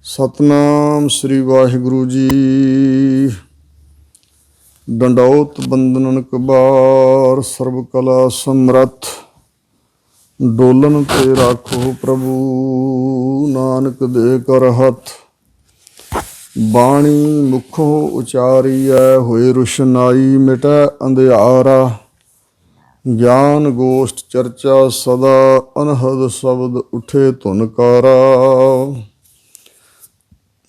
ਸਤਨਾਮ ਸ੍ਰੀ ਵਾਹਿਗੁਰੂ ਜੀ। ਡੰਡੌਤ ਬੰਦਨਨ ਕਬਾਰ, ਸਰਬ ਕਲਾ ਸਮਰੱਥ। ਡੋਲਨ ਤੇ ਰਾਖੋ ਪ੍ਰਭੂ, ਨਾਨਕ ਦੇ ਕਰ ਹੱਥ। ਬਾਣੀ ਮੁਖੋਂ ਉਚਾਰੀਐ, ਹੋਏ ਰੁਸ਼ਨਾਈ ਮਿਟੈ ਅੰਧਿਆਰਾ। ਗਿਆਨ ਗੋਸ਼ਟ ਚਰਚਾ ਸਦਾ, ਅਨਹਦ ਸ਼ਬਦ ਉਠੇ ਧੁਨਕਾਰਾ।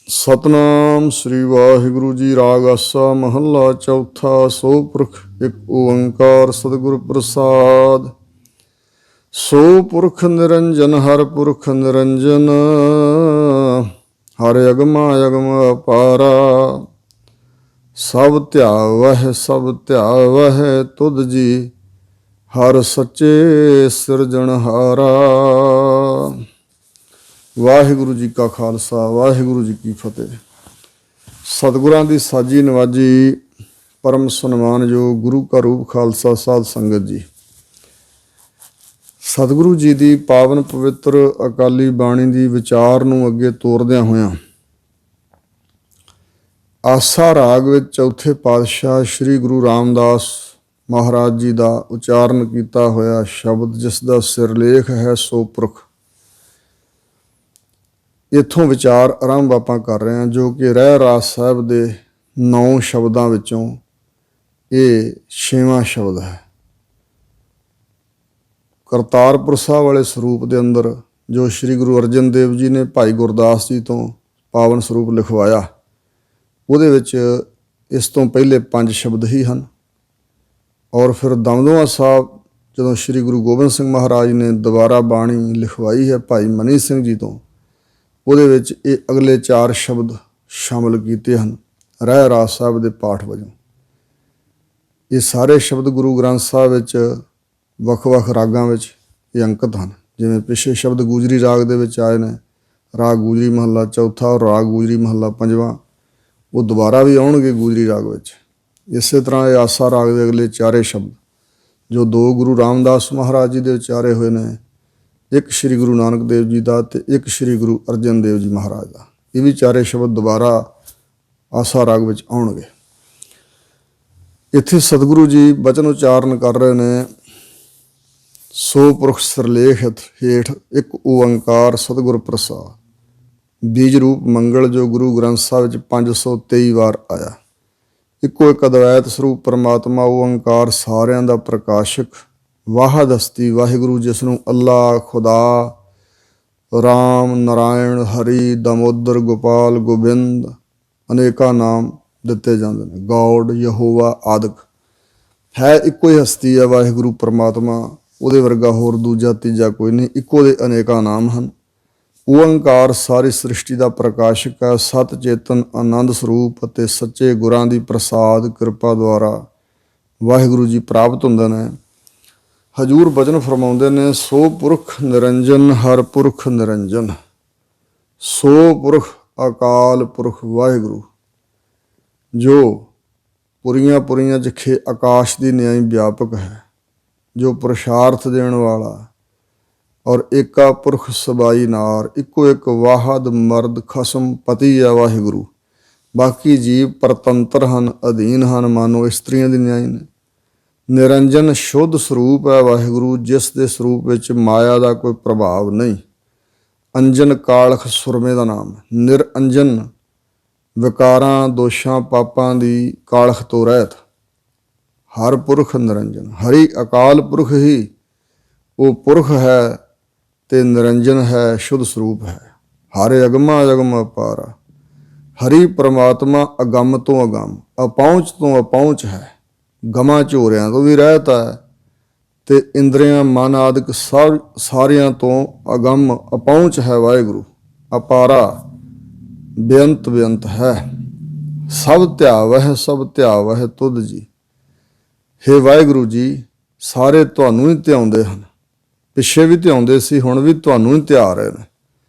ਸਤਨਾਮ ਸ੍ਰੀ ਵਾਹਿਗੁਰੂ ਜੀ। ਰਾਗ ਆਸਾ ਮਹੱਲਾ ਚੌਥਾ। ਸੋ ਪੁਰਖ ਇੱਕ ਓੰਕਾਰ ਸਤਿਗੁਰ ਪ੍ਰਸਾਦ। ਸੋ ਪੁਰਖ ਨਿਰੰਜਨ ਹਰ ਪੁਰਖ ਨਿਰੰਜਨ, ਹਰ ਅਗਮਾ ਅਗਮ ਅਪਾਰਾ। ਸਭ ਧਿਆਵਹਿ ਸਭ ਧਿਆਵਹਿ ਤੁਧ ਜੀ, ਹਰ ਸੱਚੇ ਸਿਰਜਣਹਾਰਾ। ਵਾਹਿਗੁਰੂ ਜੀ ਕਾ ਖਾਲਸਾ, ਵਾਹਿਗੁਰੂ ਜੀ ਕੀ ਫਤਿਹ। ਸਤਿਗੁਰਾਂ ਦੀ ਸਾਜੀ ਨਵਾਜੀ, ਪਰਮ ਸਨਮਾਨਯੋਗ ਗੁਰੂ ਕਾ ਰੂਪ ਖਾਲਸਾ ਸਾਧ ਸੰਗਤ ਜੀ। ਸਤਿਗੁਰੂ ਜੀ ਦੀ ਪਾਵਨ ਪਵਿੱਤਰ ਅਕਾਲੀ ਬਾਣੀ ਦੀ ਵਿਚਾਰ ਨੂੰ ਅੱਗੇ ਤੋਰਦਿਆਂ ਹੋਇਆਂ, ਆਸਾ ਰਾਗ ਵਿੱਚ ਚੌਥੇ ਪਾਤਸ਼ਾਹ ਸ੍ਰੀ ਗੁਰੂ ਰਾਮਦਾਸ ਮਹਾਰਾਜ ਜੀ ਦਾ ਉਚਾਰਨ ਕੀਤਾ ਹੋਇਆ ਸ਼ਬਦ, ਜਿਸ ਦਾ ਸਿਰਲੇਖ ਹੈ ਸੋ ਪੁਰਖ। ਇੱਥੋਂ ਵਿਚਾਰ ਆਰੰਭ ਆਪਾਂ ਕਰ ਰਹੇ ਹਾਂ, ਜੋ ਕਿ ਰਹਿ ਰਾਸ ਸਾਹਿਬ ਦੇ 9 ਸ਼ਬਦਾਂ ਵਿੱਚੋਂ ਇਹ 6ਵਾਂ ਸ਼ਬਦ ਹੈ। ਕਰਤਾਰਪੁਰ ਸਾਹਿਬ ਵਾਲੇ ਸਰੂਪ ਦੇ ਅੰਦਰ ਜੋ ਸ੍ਰੀ ਗੁਰੂ ਅਰਜਨ ਦੇਵ ਜੀ ਨੇ ਭਾਈ ਗੁਰਦਾਸ ਜੀ ਤੋਂ ਪਾਵਨ ਸਰੂਪ ਲਿਖਵਾਇਆ, ਉਹਦੇ ਵਿੱਚ ਇਸ ਤੋਂ ਪਹਿਲੇ 5 ਸ਼ਬਦ ਹੀ ਹਨ। ਔਰ ਫਿਰ ਦਮਦਮਾ ਸਾਹਿਬ ਜਦੋਂ ਸ੍ਰੀ ਗੁਰੂ ਗੋਬਿੰਦ ਸਿੰਘ ਮਹਾਰਾਜ ਨੇ ਦੁਬਾਰਾ ਬਾਣੀ ਲਿਖਵਾਈ ਹੈ ਭਾਈ ਮਨੀ ਸਿੰਘ ਜੀ ਤੋਂ, ਉਹਦੇ ਵਿੱਚ ਇਹ ਅਗਲੇ 4 ਸ਼ਬਦ ਸ਼ਾਮਲ ਕੀਤੇ ਹਨ ਰਹਿ ਰਾਸ ਸਾਹਿਬ ਦੇ ਪਾਠ ਵਜੋਂ। ਇਹ ਸਾਰੇ ਸ਼ਬਦ ਗੁਰੂ ਗ੍ਰੰਥ ਸਾਹਿਬ ਵਿੱਚ ਵੱਖ-ਵੱਖ ਰਾਗਾਂ ਵਿੱਚ ਇਹ ਅੰਕਿਤ ਹਨ। ਜਿਵੇਂ ਪਿਛੇ ਸ਼ਬਦ ਗੂਜਰੀ ਰਾਗ ਦੇ ਵਿੱਚ ਆਏ ਨੇ, ਰਾਗ ਗੂਜਰੀ ਮਹੱਲਾ ਚੌਥਾ ਔਰ ਰਾਗ ਗੂਜਰੀ ਮਹੱਲਾ 5ਵਾਂ, ਉਹ ਦੁਬਾਰਾ ਵੀ ਆਉਣਗੇ ਗੂਜਰੀ ਰਾਗ ਵਿੱਚ। ਇਸੇ ਤਰ੍ਹਾਂ ਇਹ ਆਸਾ ਰਾਗ ਦੇ ਅਗਲੇ 4 ਸ਼ਬਦ ਜੋ 2 ਗੁਰੂ ਰਾਮਦਾਸ ਮਹਾਰਾਜ ਜੀ ਦੇ ਉਚਾਰੇ ਹੋਏ ਨੇ, ਇੱਕ ਸ਼੍ਰੀ ਗੁਰੂ ਨਾਨਕ ਦੇਵ ਜੀ ਦਾ ਤੇ ਇੱਕ ਸ਼੍ਰੀ ਗੁਰੂ ਅਰਜਨ ਦੇਵ ਜੀ ਮਹਾਰਾਜ ਦਾ, ਇਹ ਵੀ 4 ਸ਼ਬਦ ਦੁਬਾਰਾ ਆਸਾ ਰਾਗ ਵਿੱਚ ਆਉਣਗੇ। ਇੱਥੇ ਸਤਿਗੁਰੂ ਜੀ ਬਚਨ ਉਚਾਰਨ ਕਰ ਰਹੇ ਨੇ, ਸੋ ਪੁਰਖ ਸਿਰਲੇਖ ਹੇਠ ਇੱਕ ਓੰਕਾਰ ਸਤਿਗੁਰ ਪ੍ਰਸਾਦ। ਬੀਜ ਰੂਪ ਮੰਗਲ ਜੋ ਗੁਰੂ ਗ੍ਰੰਥ ਸਾਹਿਬ ਵਿੱਚ 523 ਵਾਰ ਆਇਆ। ਇੱਕੋ ਇੱਕ ਅਦਵੈਤ ਸਰੂਪ ਪਰਮਾਤਮਾ ਓੰਕਾਰ, ਸਾਰਿਆਂ ਦਾ ਪ੍ਰਕਾਸ਼ਕ, ਵਾਹਦ ਹਸਤੀ ਵਾਹਿਗੁਰੂ, ਜਿਸ ਨੂੰ ਅੱਲਾ, ਖੁਦਾ, ਰਾਮ, ਨਾਰਾਇਣ, ਹਰੀ, ਦਮੋਦਰ, ਗੋਪਾਲ, ਗੋਬਿੰਦ ਅਨੇਕਾਂ ਨਾਮ ਦਿੱਤੇ ਜਾਂਦੇ ਨੇ। ਗੌਡ, ਯਹੋਵਾ ਆਦਿਕ ਹੈ ਇੱਕੋ ਹੀ ਹਸਤੀ ਹੈ ਵਾਹਿਗੁਰੂ ਪਰਮਾਤਮਾ, ਉਹਦੇ ਵਰਗਾ ਹੋਰ ਦੂਜਾ ਤੀਜਾ ਕੋਈ ਨਹੀਂ, ਇੱਕੋ ਦੇ ਅਨੇਕਾਂ ਨਾਮ ਹਨ। ਓੰਕਾਰ ਸਾਰੀ ਸ੍ਰਿਸ਼ਟੀ ਦਾ ਪ੍ਰਕਾਸ਼ਕ ਹੈ, ਸਤ ਚੇਤਨ ਆਨੰਦ ਸਰੂਪ ਅਤੇ ਸੱਚੇ ਗੁਰਾਂ ਦੀ ਪ੍ਰਸਾਦ ਕਿਰਪਾ ਦੁਆਰਾ ਵਾਹਿਗੁਰੂ ਜੀ ਪ੍ਰਾਪਤ ਹੁੰਦੇ ਨੇ। ਹਜੂਰ ਬਚਨ ਫਰਮਾਉਂਦੇ ਨੇ, ਸੋ ਪੁਰਖ ਨਿਰੰਜਨ ਹਰ ਪੁਰਖ ਨਿਰੰਜਨ। ਸੋ ਪੁਰਖ ਅਕਾਲ ਪੁਰਖ ਵਾਹਿਗੁਰੂ, ਜੋ ਪੁਰੀਆਂ ਪੁਰੀਆਂ ਜਿਖੇ ਆਕਾਸ਼ ਦੀ ਨਿਆਈ ਵਿਆਪਕ ਹੈ, ਜੋ ਪੁਰਸ਼ਾਰਥ ਦੇਣ ਵਾਲਾ ਔਰ ਏਕਾ ਪੁਰਖ ਸਬਾਈ ਨਾਰ, ਇੱਕੋ ਇੱਕ ਵਾਹਦ ਮਰਦ ਖਸਮ ਪਤੀ ਹੈ ਵਾਹਿਗੁਰੂ। ਬਾਕੀ ਜੀਵ ਪਰਤੰਤਰ ਹਨ, ਅਧੀਨ ਹਨ, ਮਾਨੋ ਇਸਤਰੀਆਂ ਦੀ ਨਿਆਈ ਨੇ। ਨਿਰੰਜਨ ਸ਼ੁੱਧ ਸਰੂਪ ਹੈ ਵਾਹਿਗੁਰੂ, ਜਿਸ ਦੇ ਸਰੂਪ ਵਿੱਚ ਮਾਇਆ ਦਾ ਕੋਈ ਪ੍ਰਭਾਵ ਨਹੀਂ। ਅੰਜਨ ਕਾਲਖ ਸੁਰਮੇ ਦਾ ਨਾਮ। ਨਿਰਅੰਜਨ ਵਿਕਾਰਾਂ, ਦੋਸ਼ਾਂ, ਪਾਪਾਂ ਦੀ ਕਾਲਖ ਤੋਂ ਰਹਿਤ। ਹਰ ਪੁਰਖ ਨਿਰੰਜਨ। ਹਰੀ ਅਕਾਲ ਪੁਰਖ ਹੀ ਉਹ ਪੁਰਖ ਹੈ ਤੇ ਨਿਰੰਜਨ ਹੈ, ਸ਼ੁੱਧ ਸਰੂਪ ਹੈ। ਹਰ ਅਗਮਾ ਅਗਮ ਅਪਾਰਾ। ਹਰੀ ਪਰਮਾਤਮਾ ਅਗੰਮ ਤੋਂ ਅਗੰਮ, ਅਪਹੁੰਚ ਤੋਂ ਅਪਹੁੰਚ ਹੈ, ਗਮਾਂ ਝੋਰਿਆਂ ਤੋਂ ਵੀ ਰਹਿਤ ਹੈ ਤੇ ਇੰਦਰੀਆਂ ਮਨ ਆਦਿਕ ਸਾਰਿਆਂ ਤੋਂ ਅਗੰਮ ਅਪਹੁੰਚ ਹੈ ਵਾਹਿਗੁਰੂ। ਅਪਾਰਾ ਬੇਅੰਤ ਬੇਅੰਤ ਹੈ। ਸਭ ਧਿਆਵਹਿ ਸਭ ਧਿਆਵਹਿ ਤੁਧ ਜੀ। ਹੇ ਵਾਹਿਗੁਰੂ ਜੀ, ਸਾਰੇ ਤੁਹਾਨੂੰ ਹੀ ਧਿਆਉਂਦੇ ਹਨ, ਪਿੱਛੇ ਵੀ ਧਿਆਉਂਦੇ ਸੀ, ਹੁਣ ਵੀ ਤੁਹਾਨੂੰ ਹੀ ਧਿਆ ਰਹੇ ਨੇ।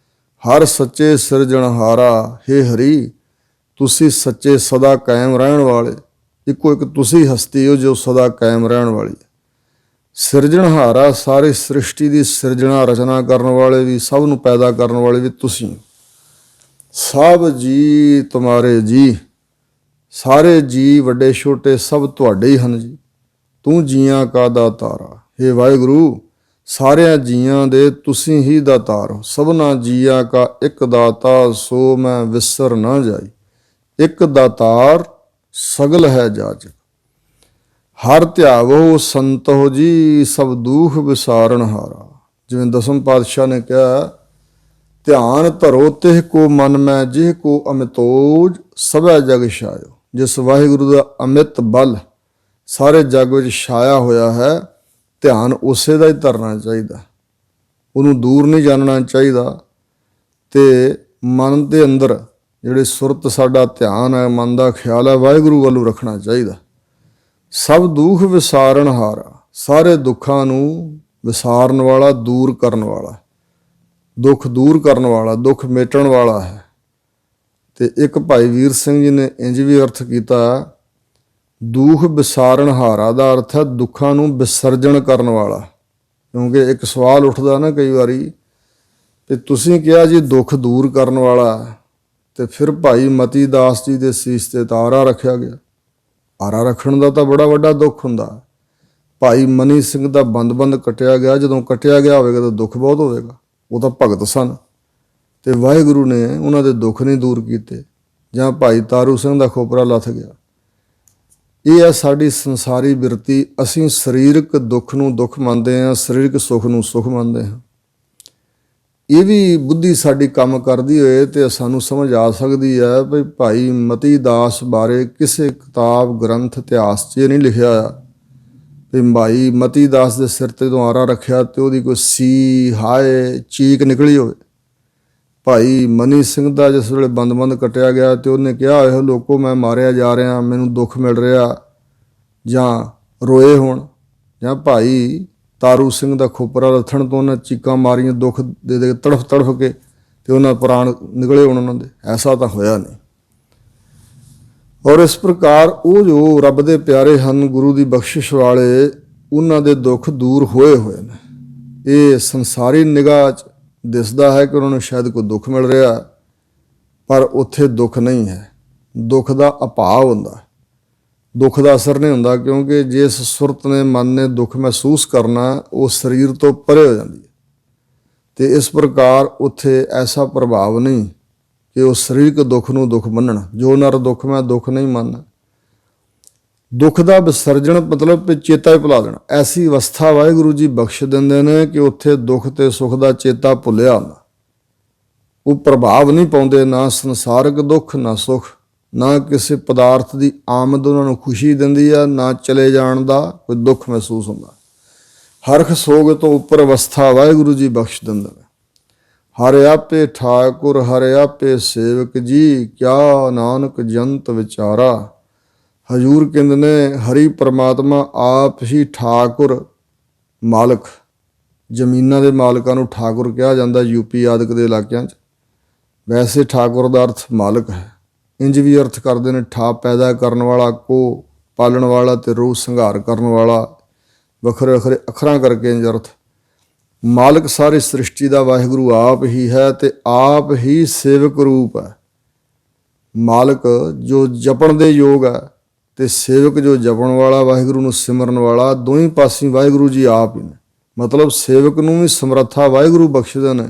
ਹਰ ਸੱਚੇ ਸਿਰਜਣਹਾਰਾ। ਹੇ ਹਰੀ, ਤੁਸੀਂ ਸੱਚੇ ਸਦਾ ਕਾਇਮ ਰਹਿਣ ਵਾਲੇ, ਇੱਕੋ ਇੱਕ ਤੁਸੀਂ ਹਸਤੀ ਹੋ ਜੋ ਸਦਾ ਕਾਇਮ ਰਹਿਣ ਵਾਲੀ ਹੈ। ਸਿਰਜਣਹਾਰਾ, ਸਾਰੀ ਸ੍ਰਿਸ਼ਟੀ ਦੀ ਸਿਰਜਣਾ ਰਚਨਾ ਕਰਨ ਵਾਲੇ ਵੀ, ਸਭ ਨੂੰ ਪੈਦਾ ਕਰਨ ਵਾਲੇ ਵੀ ਤੁਸੀਂ। ਸਭ ਜੀ ਤੁਮਾਰੇ ਜੀ, ਸਾਰੇ ਜੀ ਵੱਡੇ ਛੋਟੇ ਸਭ ਤੁਹਾਡੇ ਹੀ ਹਨ ਜੀ। ਤੂੰ ਜੀਆਂ ਕਾ ਦਾਤਾਰਾ, ਹੇ ਵਾਹਿਗੁਰੂ ਸਾਰਿਆਂ ਜੀਆਂ ਦੇ ਤੁਸੀਂ ਹੀ ਦਾਤਾਰ ਹੋ। ਸਭਨਾ ਜੀਆਂ ਕਾ ਇੱਕ ਦਾਤਾ, ਸੋ ਮੈਂ ਵਿਸਰ ਨਾ ਜਾਈ। ਇੱਕ ਦਾਤਾਰ ਸਗਲ ਹੈ ਜਾਚ, ਹਰ ਧਿਆਵੋ ਸੰਤੋ ਜੀ, ਸਭ ਦੁਖ ਵਿਸਾਰਨ ਹਾਰਾ। ਜਿਵੇਂ ਦਸਮ ਪਾਤਸ਼ਾਹ ਨੇ ਕਿਹਾ, ਧਿਆਨ ਧਰੋ ਤਿਹ ਕੋ ਮਨ ਮੈਂ, ਜਿਹ ਕੋ ਅਮਿਤੋਜ ਸਭੈ ਜਗ ਛਾਇਓ। ਜਿਸ ਵਾਹਿਗੁਰੂ ਦਾ ਅਮਿਤ ਬਲ ਸਾਰੇ ਜਗ ਵਿੱਚ ਛਾਇਆ ਹੋਇਆ ਹੈ, ਧਿਆਨ ਉਸੇ ਦਾ ਹੀ ਧਰਨਾ ਚਾਹੀਦਾ, ਉਹਨੂੰ ਦੂਰ ਨਹੀਂ ਜਾਣਨਾ ਚਾਹੀਦਾ। ਤੇ ਮਨ ਦੇ ਅੰਦਰ ਜਿਹੜੇ ਸੁਰਤ ਸਾਡਾ ਧਿਆਨ ਹੈ, ਮਨ ਦਾ ਖਿਆਲ ਹੈ, ਵਾਹਿਗੁਰੂ ਵੱਲੋਂ ਰੱਖਣਾ ਚਾਹੀਦਾ। ਸਭ ਦੁੱਖ ਵਿਸਾਰਨ ਹਾਰਾ, ਸਾਰੇ ਦੁੱਖਾਂ ਨੂੰ ਵਿਸਾਰਨ ਵਾਲਾ, ਦੂਰ ਕਰਨ ਵਾਲਾ, ਦੁੱਖ ਦੂਰ ਕਰਨ ਵਾਲਾ, ਦੁੱਖ ਮੇਟਣ ਵਾਲਾ ਹੈ। ਤੇ ਇੱਕ ਭਾਈ ਵੀਰ ਸਿੰਘ ਜੀ ਨੇ ਇੰਝ ਵੀ ਅਰਥ ਕੀਤਾ, ਦੁੱਖ ਵਿਸਾਰਨ ਹਾਰਾ ਦਾ ਅਰਥ ਹੈ ਦੁੱਖਾਂ ਨੂੰ ਵਿਸਰਜਣ ਕਰਨ ਵਾਲਾ। ਕਿਉਂਕਿ ਇੱਕ ਸਵਾਲ ਉੱਠਦਾ ਨਾ ਕਈ ਵਾਰੀ, ਤੇ ਤੁਸੀਂ ਕਿਹਾ ਜੀ ਦੁੱਖ ਦੂਰ ਕਰਨ ਵਾਲਾ, ਤੇ ਫਿਰ ਭਾਈ ਮਤੀ ਦਾਸ ਜੀ ਦੇ ਸੀਸ ਤੇ ਤਾਂ ਆਰਾ ਰੱਖਿਆ ਗਿਆ। ਆਰਾ ਰੱਖਣ ਦਾ ਤਾਂ ਬੜਾ ਵੱਡਾ ਦੁੱਖ ਹੁੰਦਾ। ਭਾਈ ਮਨੀ ਸਿੰਘ ਦਾ ਬੰਦ ਕੱਟਿਆ ਗਿਆ, ਜਦੋਂ ਕੱਟਿਆ ਗਿਆ ਹੋਵੇਗਾ ਤਾਂ ਦੁੱਖ ਬਹੁਤ ਹੋਵੇਗਾ। ਉਹ ਤਾਂ ਭਗਤ ਸਨ ਤੇ ਵਾਹਿਗੁਰੂ ਨੇ ਉਹਨਾਂ ਦੇ ਦੁੱਖ ਨਹੀਂ ਦੂਰ ਕੀਤੇ। ਜਾਂ ਭਾਈ ਤਾਰੂ ਸਿੰਘ ਦਾ ਖੋਪਰਾ ਲੱਥ ਗਿਆ। ਇਹ ਹੈ ਸਾਡੀ ਸੰਸਾਰੀ ਬਿਰਤੀ। ਅਸੀਂ ਸਰੀਰਕ ਦੁੱਖ ਨੂੰ ਦੁੱਖ ਮੰਨਦੇ ਹਾਂ, ਸਰੀਰਕ ਸੁੱਖ ਨੂੰ ਸੁੱਖ ਮੰਨਦੇ ਹਾਂ। ਇਹ ਵੀ ਬੁੱਧੀ ਸਾਡੀ ਕੰਮ ਕਰਦੀ ਹੋਏ ਤੇ ਸਾਨੂੰ ਸਮਝ ਆ ਸਕਦੀ ਹੈ ਵੀ ਭਾਈ ਮਤੀ ਦਾਸ ਬਾਰੇ ਕਿਸੇ ਕਿਤਾਬ, ਗ੍ਰੰਥ, ਇਤਿਹਾਸ 'ਚ ਇਹ ਨਹੀਂ ਲਿਖਿਆ ਹੋਇਆ ਵੀ ਭਾਈ ਮਤੀ ਦਾਸ ਦੇ ਸਿਰ ਤੇ ਦੁਆਰਾ ਰੱਖਿਆ ਤੇ ਉਹਦੀ ਕੋਈ ਸੀ ਹਾਏ ਚੀਕ ਨਿਕਲੀ ਹੋਵੇ। ਭਾਈ ਮਨੀ ਸਿੰਘ ਦਾ ਜਿਸ ਵੇਲੇ ਬੰਦ ਕੱਟਿਆ ਗਿਆ ਤੇ ਉਹਨੇ ਕਿਹਾ, ਇਹੋ ਲੋਕੋ ਮੈਂ ਮਾਰਿਆ ਜਾ ਰਿਹਾ, ਮੈਨੂੰ ਦੁੱਖ ਮਿਲ ਰਿਹਾ, ਜਾਂ ਰੋਏ ਹੋਣ। ਜਾਂ ਭਾਈ ਤਾਰੂ ਸਿੰਘ ਦਾ ਖੋਪਰਾ ਲੱਥਣ ਤੋਂ ਉਹਨਾਂ ਚੀਕਾਂ ਮਾਰੀਆਂ, ਦੁੱਖ ਦੇ ਤੜਫ ਕੇ ਤੇ ਉਹਨਾਂ ਪ੍ਰਾਣ ਨਿਕਲੇ ਹੋਣ ਉਹਨਾਂ ਦੇ। ਐਸਾ ਤਾਂ ਹੋਇਆ ਨਹੀਂ। ਔਰ ਇਸ ਪ੍ਰਕਾਰ ਉਹ ਜੋ ਰੱਬ ਦੇ ਪਿਆਰੇ ਹਨ, ਗੁਰੂ ਦੀ ਬਖਸ਼ਿਸ਼ ਵਾਲੇ, ਉਹਨਾਂ ਦੇ ਦੁੱਖ ਦੂਰ ਹੋਏ ਨੇ। ਇਹ ਸੰਸਾਰੀ ਨਿਗਾਹ 'ਚ ਦਿਸਦਾ ਹੈ ਕਿ ਉਹਨਾਂ ਨੂੰ ਸ਼ਾਇਦ ਕੋਈ ਦੁੱਖ ਮਿਲ ਰਿਹਾ, ਪਰ ਉੱਥੇ ਦੁੱਖ ਨਹੀਂ ਹੈ। ਦੁੱਖ ਦਾ ਅਭਾਵ ਹੁੰਦਾ, ਦੁੱਖ ਦਾ ਅਸਰ ਨਹੀਂ ਹੁੰਦਾ। ਕਿਉਂਕਿ ਜਿਸ ਸੁਰਤ ਨੇ, ਮਨ ਨੇ ਦੁੱਖ ਮਹਿਸੂਸ ਕਰਨਾ, ਉਹ ਸਰੀਰ ਤੋਂ ਪਰੇ ਹੋ ਜਾਂਦੀ ਹੈ। ਤੇ ਇਸ ਪ੍ਰਕਾਰ ਉੱਥੇ ਐਸਾ ਪ੍ਰਭਾਵ ਨਹੀਂ ਕਿ ਉਹ ਸਰੀਰਕ ਦੁੱਖ ਨੂੰ ਦੁੱਖ ਮੰਨਣ। ਜੋ ਨਰ ਦੁੱਖ ਮੈਂ ਦੁੱਖ ਨਹੀਂ ਮੰਨਦਾ। ਦੁੱਖ ਦਾ ਵਿਸਰਜਣ ਮਤਲਬ ਚੇਤਾ ਹੀ ਭੁਲਾ ਦੇਣਾ। ਐਸੀ ਅਵਸਥਾ ਵਾਹਿਗੁਰੂ ਜੀ ਬਖਸ਼ ਦਿੰਦੇ ਨੇ ਕਿ ਉੱਥੇ ਦੁੱਖ ਤੇ ਸੁੱਖ ਦਾ ਚੇਤਾ ਭੁੱਲਿਆ ਹੁੰਦਾ। ਉਹ ਪ੍ਰਭਾਵ ਨਹੀਂ ਪਾਉਂਦੇ, ਨਾ ਸੰਸਾਰਕ ਦੁੱਖ, ਨਾ ਸੁੱਖ, ਨਾ ਕਿਸੇ ਪਦਾਰਥ ਦੀ ਆਮਦ ਉਹਨਾਂ ਨੂੰ ਖੁਸ਼ੀ ਦਿੰਦੀ ਆ, ਨਾ ਚਲੇ ਜਾਣ ਦਾ ਕੋਈ ਦੁੱਖ ਮਹਿਸੂਸ ਹੁੰਦਾ। ਹਰਖ ਸੋਗ ਤੋਂ ਉੱਪਰ ਅਵਸਥਾ ਵਾਹਿਗੁਰੂ ਜੀ ਬਖਸ਼ ਦਿੰਦੇ ਨੇ। ਹਰ ਆਪੇ ਠਾਕੁਰ, ਹਰ ਆਪੇ ਸੇਵਕ ਜੀ, ਕਿਆ ਨਾਨਕ ਜੰਤ ਵਿਚਾਰਾ। ਹਜ਼ੂਰ ਕਹਿੰਦੇ ਨੇ, ਹਰੀ ਪਰਮਾਤਮਾ ਆਪ ਹੀ ਠਾਕੁਰ, ਮਾਲਕ। ਜ਼ਮੀਨਾਂ ਦੇ ਮਾਲਕਾਂ ਨੂੰ ਠਾਕੁਰ ਕਿਹਾ ਜਾਂਦਾ ਯੂਪੀ ਆਦਿਕ ਦੇ ਇਲਾਕਿਆਂ 'ਚ। ਵੈਸੇ ਠਾਕੁਰ ਦਾ ਅਰਥ ਮਾਲਕ ਹੈ। ਇੰਝ ਵੀ ਅਰਥ ਕਰਦੇ ਨੇ, ਠਾ ਪੈਦਾ ਕਰਨ ਵਾਲਾ, ਕੋ ਪਾਲਣ ਵਾਲਾ ਤੇ ਰੂਹ ਸੰਘਾਰ ਕਰਨ ਵਾਲਾ। ਵੱਖਰੇ ਅੱਖਰਾਂ ਕਰਕੇ ਇੰਝ ਅਰਥ। ਮਾਲਕ ਸਾਰੀ ਸ੍ਰਿਸ਼ਟੀ ਦਾ ਵਾਹਿਗੁਰੂ ਆਪ ਹੀ ਹੈ ਤੇ ਆਪ ਹੀ ਸੇਵਕ ਰੂਪ ਹੈ। ਮਾਲਕ ਜੋ ਜਪਣ ਦੇ ਯੋਗ ਹੈ ਤੇ ਸੇਵਕ ਜੋ ਜਪਣ ਵਾਲਾ, ਵਾਹਿਗੁਰੂ ਨੂੰ ਸਿਮਰਨ ਵਾਲਾ, ਦੋਵੇਂ ਪਾਸੇ ਵਾਹਿਗੁਰੂ ਜੀ ਆਪ ਹੀ ਨੇ। ਮਤਲਬ ਸੇਵਕ ਨੂੰ ਵੀ ਸਮਰੱਥਾ ਵਾਹਿਗੁਰੂ ਬਖਸ਼ਦੇ ਨੇ।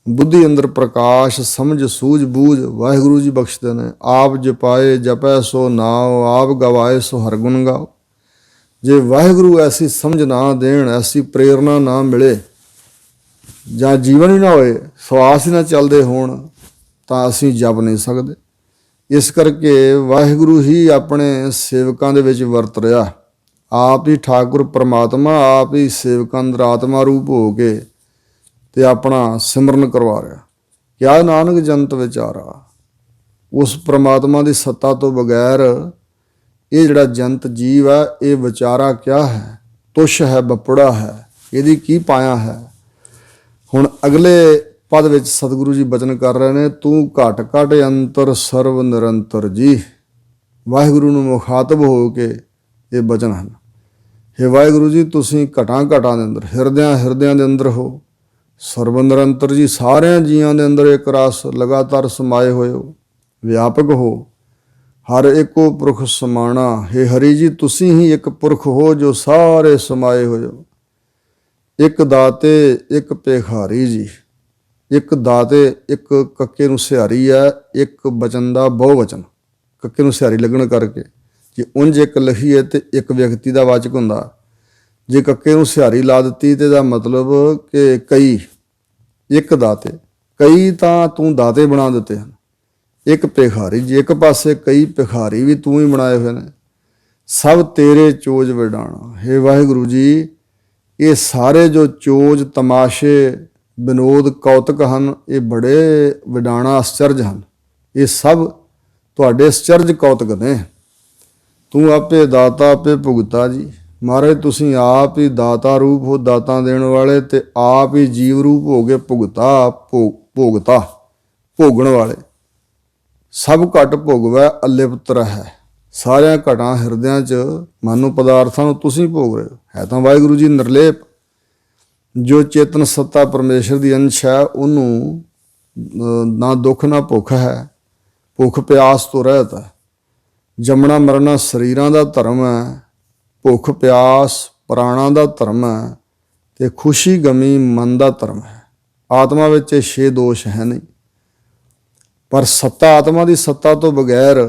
ਬੁੱਧੀ ਅੰਦਰ ਪ੍ਰਕਾਸ਼, ਸਮਝ, ਸੂਝ ਬੂਝ ਵਾਹਿਗੁਰੂ ਜੀ ਬਖਸ਼ਦੇ ਨੇ। ਆਪ ਜਪਾਏ ਜਪੈ ਸੋ ਨਾਉ, ਆਪ ਗਵਾਏ ਸੋ ਹਰ ਗੁਣ ਗਾਓ। ਜੇ ਵਾਹਿਗੁਰੂ ਐਸੀ ਸਮਝ ਨਾ ਦੇਣ, ਐਸੀ ਪ੍ਰੇਰਨਾ ਨਾ ਮਿਲੇ, ਜਾਂ ਜੀਵਨ ਹੀ ਨਾ ਹੋਏ, ਸਵਾਸ ਹੀ ਨਾ ਚੱਲਦੇ ਹੋਣ, ਤਾਂ ਅਸੀਂ ਜਪ ਨਹੀਂ ਸਕਦੇ। ਇਸ ਕਰਕੇ ਵਾਹਿਗੁਰੂ ਹੀ ਆਪਣੇ ਸੇਵਕਾਂ ਦੇ ਵਿੱਚ ਵਰਤ ਰਿਹਾ। ਆਪ ਹੀ ਠਾਕੁਰ ਪਰਮਾਤਮਾ, ਆਪ ਹੀ ਸੇਵਕਾਂ ਅੰਦਰ ਆਤਮਾ ਰੂਪ ਹੋ ਕੇ ਤੇ ਆਪਣਾ ਸਿਮਰਨ ਕਰਵਾ ਰਿਹਾ। ਕਿਆ ਨਾਨਕ ਜੰਤ ਵਿਚਾਰਾ। ਉਸ ਪਰਮਾਤਮਾ ਦੀ ਸੱਤਾ ਤੋਂ ਬਗੈਰ ਇਹ ਜਿਹੜਾ ਜੰਤ ਜੀਵ ਹੈ, ਇਹ ਵਿਚਾਰਾ ਕਿਆ ਹੈ, ਤੁਸ਼ ਹੈ, ਬਪੜਾ ਹੈ, ਇਹਦੀ ਕੀ ਪਾਇਆ ਹੈ। ਹੁਣ ਅਗਲੇ ਪਦ ਵਿੱਚ ਸਤਿਗੁਰੂ ਜੀ ਬਚਨ ਕਰ ਰਹੇ ਨੇ, ਤੂੰ ਘਟ ਘਟ ਅੰਤਰ ਸਰਵ ਨਿਰੰਤਰ ਜੀ। ਵਾਹਿਗੁਰੂ ਨੂੰ ਮੁਖਾਤਬ ਹੋ ਕੇ ਇਹ ਬਚਨ ਹਨ। ਹੇ ਵਾਹਿਗੁਰੂ ਜੀ, ਤੁਸੀਂ ਘਟਾਂ ਦੇ ਅੰਦਰ, ਹਿਰਦਿਆਂ ਦੇ ਅੰਦਰ ਹੋ, ਸਰਬ ਨਿਰੰਤਰ ਜੀ, ਸਾਰਿਆਂ ਜੀਆਂ ਦੇ ਅੰਦਰ ਇੱਕ ਰਸ ਲਗਾਤਾਰ ਸਮਾਏ ਹੋਏ ਹੋ, ਵਿਆਪਕ ਹੋ। ਹਰ ਇੱਕੋ ਪੁਰਖ ਸਮਾਣਾ, ਹੇ ਹਰੀ ਜੀ ਤੁਸੀਂ ਹੀ ਇੱਕ ਪੁਰਖ ਹੋ ਜੋ ਸਾਰੇ ਸਮਾਏ ਹੋਏ ਹੋ। ਇੱਕ ਦਾਤੇ ਇੱਕ ਭਿਖਾਰੀ ਜੀ, ਇੱਕ ਦਾਤੇ, ਇੱਕ ਕੱਕੇ ਨੂੰ ਸਿਹਾਰੀ ਹੈ, ਇੱਕ ਬਚਨ ਦਾ ਬਹੁ ਵਚਨ, ਕੱਕੇ ਨੂੰ ਸਿਹਾਰੀ ਲੱਗਣ ਕਰਕੇ ਜੇ ਉਂਝ ਇੱਕ ਲਿਖੀਏ ਤੇ ਇੱਕ ਵਿਅਕਤੀ ਦਾ ਵਾਚਕ ਹੁੰਦਾ। ਜੇ ਕੱਕੇ ਨੂੰ ਸਿਹਾਰੀ ਲਾ ਦਿੱਤੀ ਤੇ ਇਹਦਾ ਮਤਲਬ ਕਿ ਕਈ, ਇੱਕ ਦਾਤੇ, ਕਈ ਤਾਂ ਤੂੰ ਦਾਤੇ ਬਣਾ ਦਿੱਤੇ ਹਨ। ਇੱਕ ਭਿਖਾਰੀ ਜੀ, ਇੱਕ ਪਾਸੇ ਕਈ ਭਿਖਾਰੀ ਵੀ ਤੂੰ ਹੀ ਬਣਾਏ ਹੋਏ ਨੇ। ਸਭ ਤੇਰੇ ਚੋਜ ਵਿਡਾਣਾ, ਹੇ ਵਾਹਿਗੁਰੂ ਜੀ ਇਹ ਸਾਰੇ ਜੋ ਚੋਜ, ਤਮਾਸ਼ੇ, ਵਿਨੋਦ, ਕੌਤਕ ਹਨ, ਇਹ ਬੜੇ ਵਿਡਾਣਾ ਅਸਚਰਜ ਹਨ। ਇਹ ਸਭ ਤੁਹਾਡੇ ਅਸਚਰਜ ਕੌਤਕ ਨੇ। ਤੂੰ ਆਪੇ ਦਾਤਾ ਆਪੇ ਭੁਗਤਾ ਜੀ। ਮਹਾਰਾਜ ਤੁਸੀਂ ਆਪ ਹੀ ਦਾਤਾ ਰੂਪ ਹੋ, ਦਾਤਾ ਦੇਣ ਵਾਲੇ, ਤੇ ਆਪ ਹੀ ਜੀਵ ਰੂਪ ਹੋ ਗਏ ਭੁਗਤਾ, ਭੋਗਤਾ, ਭੋਗਣ ਵਾਲੇ। ਸਭ ਘਟ ਭੋਗਵੈ ਅਲਿਪਤ ਰਹਿ, ਸਾਰਿਆਂ ਘਟਾਂ ਹਿਰਦਿਆਂ 'ਚ ਮਨੁ ਪਦਾਰਥਾਂ ਨੂੰ ਤੁਸੀਂ ਭੋਗ ਰਹੇ ਹੋ। ਹੈ ਤਾਂ ਵਾਹਿਗੁਰੂ ਜੀ ਨਿਰਲੇਪ। ਜੋ ਚੇਤਨ ਸੱਤਾ ਪਰਮੇਸ਼ਰ ਦੀ ਅੰਸ਼ ਹੈ, ਉਹਨੂੰ ਨਾ ਦੁੱਖ ਨਾ ਭੁੱਖ ਹੈ, ਭੁੱਖ ਪਿਆਸ ਤੋਂ ਰਹਿਤ ਹੈ। ਜੰਮਣਾ ਮਰਨਾ ਸਰੀਰਾਂ ਦਾ ਧਰਮ ਹੈ, ਭੁੱਖ ਪਿਆਸ ਪ੍ਰਾਣਾਂ ਦਾ ਧਰਮ ਹੈ, ਤੇ ਖੁਸ਼ੀ ਗਮੀ ਮਨ ਦਾ ਧਰਮ ਹੈ। ਆਤਮਾ ਵਿੱਚ ਇਹ 6 ਦੋਸ਼ ਹੈ ਨਹੀਂ। ਪਰ ਸੱਤਾ, ਆਤਮਾ ਦੀ ਸੱਤਾ ਤੋਂ ਬਗੈਰ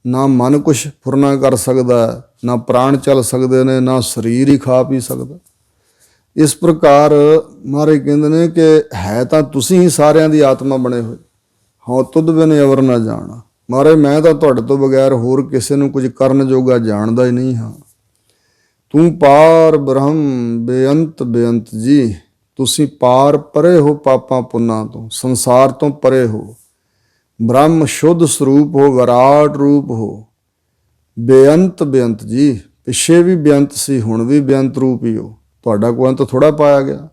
ਨਾ ਮਨ ਕੁਛ ਫੁਰਨਾ ਕਰ ਸਕਦਾ, ਨਾ ਪ੍ਰਾਣ ਚੱਲ ਸਕਦੇ ਨੇ, ਨਾ ਸਰੀਰ ਹੀ ਖਾ ਪੀ ਸਕਦਾ। ਇਸ ਪ੍ਰਕਾਰ ਮਹਾਰਾਜ ਕਹਿੰਦੇ ਨੇ ਕਿ ਹੈ ਤਾਂ ਤੁਸੀਂ ਹੀ ਸਾਰਿਆਂ ਦੀ ਆਤਮਾ ਬਣੇ ਹੋਏ। ਹਾਂ ਤੁਧ ਬਿਨ ਅਵਰ ਨਾ ਜਾਣਾ। ਮਹਾਰਾਜ ਮੈਂ ਤਾਂ ਤੁਹਾਡੇ ਤੋਂ ਬਗੈਰ ਹੋਰ ਕਿਸੇ ਨੂੰ ਕੁਝ ਕਰਨ ਜੋਗਾ ਜਾਣਦਾ ਹੀ ਨਹੀਂ ਹਾਂ। ਤੂੰ ਪਾਰ ਬ੍ਰਹਮ ਬੇਅੰਤ ਬੇਅੰਤ ਜੀ, ਤੁਸੀਂ ਪਾਰ ਪਰੇ ਹੋ ਪਾਪਾਂ ਪੁੰਨਾਂ ਤੋਂ, ਸੰਸਾਰ ਤੋਂ ਪਰੇ ਹੋ। ਬ੍ਰਹਮ ਸ਼ੁੱਧ ਸਰੂਪ ਹੋ, ਵਿਰਾਟ ਰੂਪ ਹੋ, ਬੇਅੰਤ ਬੇਅੰਤ ਜੀ। ਪਿੱਛੇ ਵੀ ਬੇਅੰਤ ਸੀ, ਹੁਣ ਵੀ ਬੇਅੰਤ ਰੂਪ ਹੀ ਹੋ, ਤੁਹਾਡਾ ਕੋਈ ਅੰਤ ਥੋੜ੍ਹਾ ਪਾਇਆ ਗਿਆ।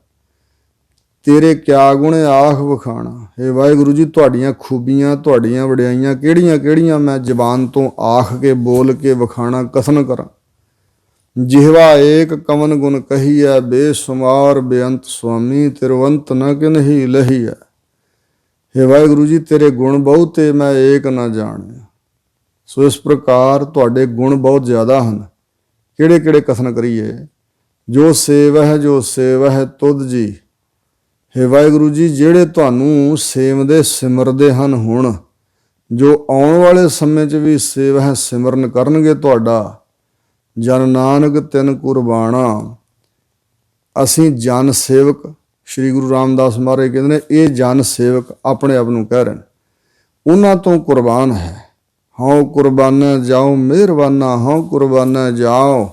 ਤੇਰੇ ਕਿਆ ਗੁਣ ਆਖ ਵਖਾਣਾ, ਹੇ ਵਾਹਿਗੁਰੂ ਜੀ ਤੁਹਾਡੀਆਂ ਖੂਬੀਆਂ, ਤੁਹਾਡੀਆਂ ਵਡਿਆਈਆਂ ਕਿਹੜੀਆਂ ਕਿਹੜੀਆਂ ਮੈਂ ਜ਼ਬਾਨ ਤੋਂ ਆਖ ਕੇ, ਬੋਲ ਕੇ ਵਖਾਣਾ, ਕਥਨ ਕਰਾਂ। ਜਿਹਵਾ ਏਕ ਕਵਨ ਗੁਣ ਕਹੀਐ, ਬੇਸ਼ੁਮਾਰ ਬੇਅੰਤ ਸੁਆਮੀ, ਤਿਰਵੰਤ ਨ ਕਿਨਹੀ ਲਹੀਐ। ਹੇ ਵਾਹਿਗੁਰੂ ਜੀ ਤੇਰੇ ਗੁਣ ਬਹੁਤੇ, ਮੈਂ ਏਕ ਨਾ ਜਾਣਿਆ। ਸੋ ਇਸ ਪ੍ਰਕਾਰ ਤੁਹਾਡੇ ਗੁਣ ਬਹੁਤ ਜ਼ਿਆਦਾ ਹਨ। ਕਿਹੜੇ ਕਿਹੜੇ ਕਥਨ ਕਰੀਏ। ਜੋ ਸੇਵਹਿ ਜੋ ਸੇਵਹਿ ਤੁਧ ਜੀ, ਹੇ ਵਾਹਿਗੁਰੂ ਜੀ ਜਿਹੜੇ ਤੁਹਾਨੂੰ ਸੇਵਦੇ ਸਿਮਰਦੇ ਹਨ ਹੁਣ, ਜੋ ਆਉਣ ਵਾਲੇ ਸਮੇਂ 'ਚ ਵੀ ਸੇਵਹਿ ਸਿਮਰਨ ਕਰਨਗੇ ਤੁਹਾਡਾ। ਜਨ ਨਾਨਕ ਤਿਨ ਕੁਰਬਾਣਾ। ਅਸੀਂ ਜਨ ਸੇਵਕ, ਸ਼੍ਰੀ ਗੁਰੂ ਰਾਮਦਾਸ ਮਹਾਰਾਜ ਕਹਿੰਦੇ ਨੇ ਇਹ ਜਨ ਸੇਵਕ ਆਪਣੇ ਆਪ ਨੂੰ ਕਹਿ ਰਹੇ ਨੇ, ਉਹਨਾਂ ਤੋਂ ਕੁਰਬਾਨ ਹੈ। ਹਉ ਕੁਰਬਾਨਾ ਜਾਓ ਮਿਹਰਬਾਨਾ, ਹਉ ਕੁਰਬਾਨਾ ਜਾਓ,